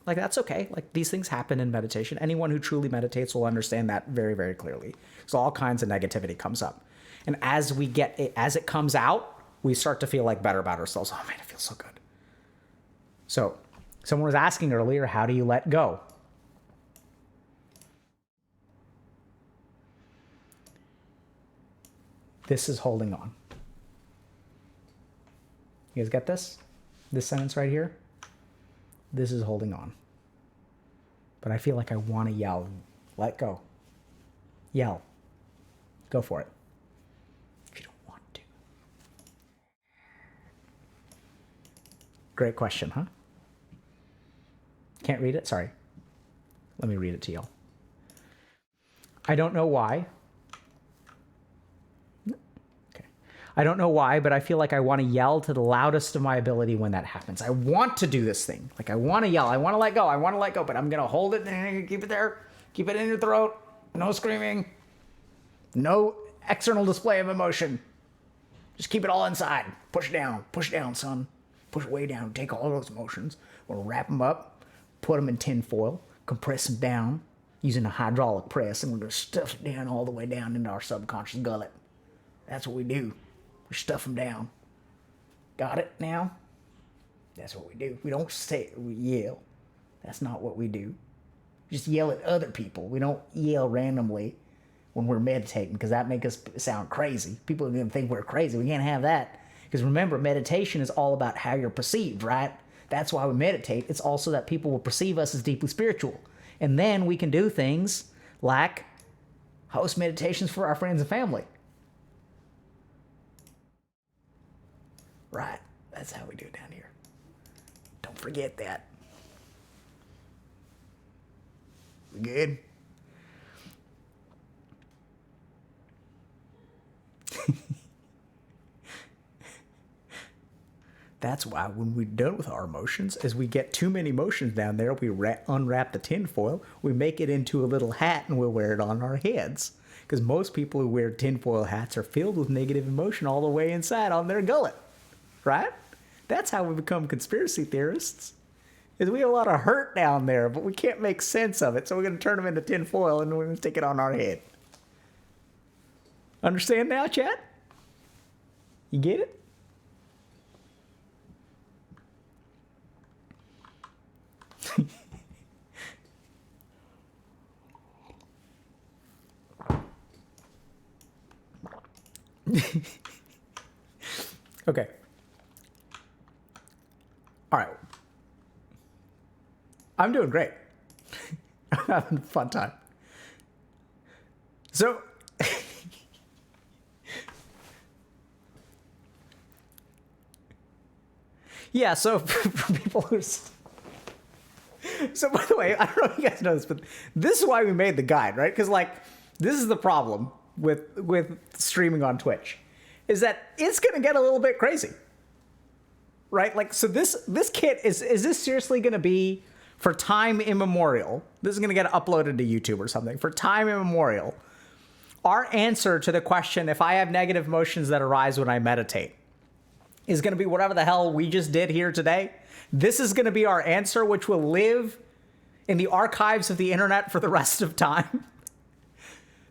A: Like, that's okay. Like, these things happen in meditation. Anyone who truly meditates will understand that very, very clearly. So all kinds of negativity comes up. And as it comes out, we start to feel like better about ourselves. Oh man, it feels so good. So someone was asking earlier, how do you let go? This is holding on. You guys get this? This sentence right here? This is holding on. But I feel like I want to yell, let go. Yell. Go for it. If you don't want to. Great question, huh? Can't read it? Sorry. Let me read it to y'all. I don't know why. I don't know why, but I feel like I want to yell to the loudest of my ability when that happens. I want to do this thing. Like, I want to yell. I want to let go. I want to let go, but I'm going to hold it and keep it there. Keep it in your throat. No screaming. No external display of emotion. Just keep it all inside. Push down, son. Push way down. Take all those emotions. We'll wrap them up, put them in tin foil, compress them down using a hydraulic press, and we're going to stuff it down all the way down into our subconscious gullet. That's what we do. We stuff them down. Got it now? That's what we do. We don't we yell. That's not what we do. We just yell at other people. We don't yell randomly when we're meditating, because that makes us sound crazy. People are going to think we're crazy. We can't have that. Because remember, meditation is all about how you're perceived, right? That's why we meditate. It's also that people will perceive us as deeply spiritual. And then we can do things like host meditations for our friends and family. Right. That's how we do it down here. Don't forget that. We good? That's why when we're done with our emotions, as we get too many emotions down there, we unwrap the tinfoil, we make it into a little hat, and we'll wear it on our heads. Because most people who wear tinfoil hats are filled with negative emotion all the way inside on their gullet. Right? That's how we become conspiracy theorists. Is we have a lot of hurt down there, but we can't make sense of it, so we're going to turn them into tinfoil and we're going to stick it on our head. Understand now, chat? You get it? Okay. All right. I'm doing great. I'm having a fun time. So, yeah, so for people who... So, by the way, I don't know if you guys know this, but this is why we made the guide, right? Because, like, this is the problem with streaming on Twitch, is that it's going to get a little bit crazy, right? Like, so this kit, is this seriously going to be for time immemorial? This is going to get uploaded to YouTube or something. For time immemorial, our answer to the question, if I have negative emotions that arise when I meditate, is going to be whatever the hell we just did here today. This is going to be our answer, which will live in the archives of the internet for the rest of time.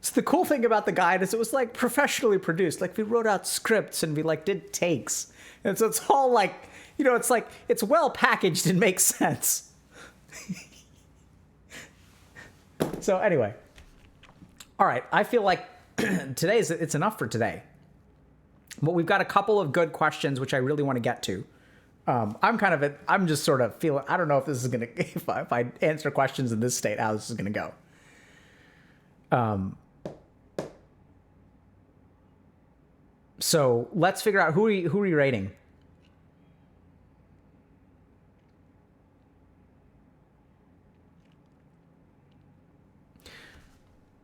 A: So the cool thing about the guide is it was like professionally produced. Like we wrote out scripts and we like did takes. And so it's all like, you know, it's like, it's well packaged and makes sense. So anyway, all right. I feel like it's enough for today. But we've got a couple of good questions, which I really want to get to. I'm just sort of feeling, I don't know if this is going to, if I answer questions in this state, how this is going to go. So let's figure out who are you rating?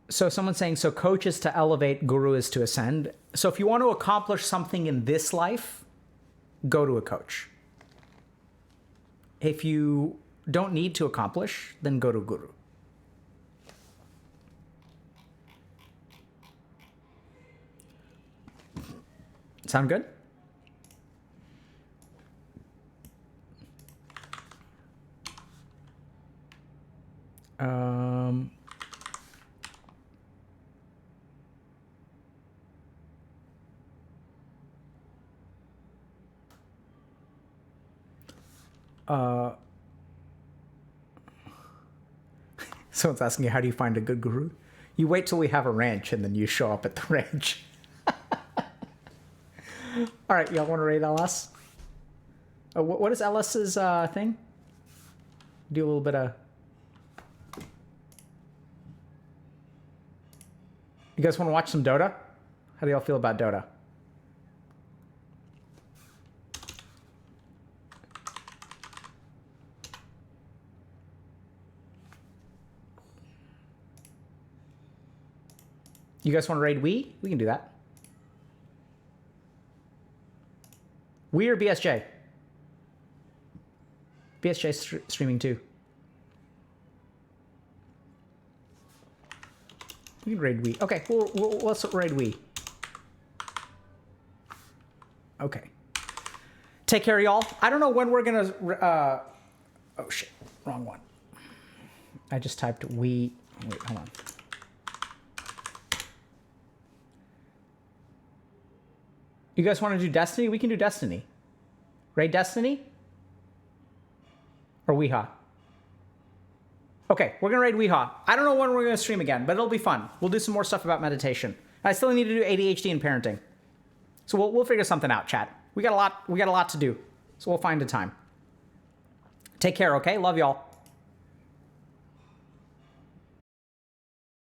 A: So someone's saying, so coach is to elevate, guru is to ascend. So if you want to accomplish something in this life, go to a coach. If you don't need to accomplish, then go to a guru. Sound good? Someone's asking you, how do you find a good guru? You wait till we have a ranch and then you show up at the ranch. All right, y'all want to rate LS? What is LS's thing? Do a little bit of... You guys want to watch some Dota? How do y'all feel about Dota? You guys want to raid Wii? We can do that. Wii or BSJ? BSJ streaming too. We can raid Wii. Okay, let's raid Wii. Okay. Take care, y'all. I don't know when we're gonna... oh, shit. Wrong one. I just typed Wii. Wait, hold on. You guys want to do Destiny? We can do Destiny. Raid Destiny? Or Weehaw? Okay, we're going to raid Weehaw. I don't know when we're going to stream again, but it'll be fun. We'll do some more stuff about meditation. I still need to do ADHD and parenting. So we'll figure something out, chat. We got a lot to do. So we'll find a time. Take care, okay? Love y'all.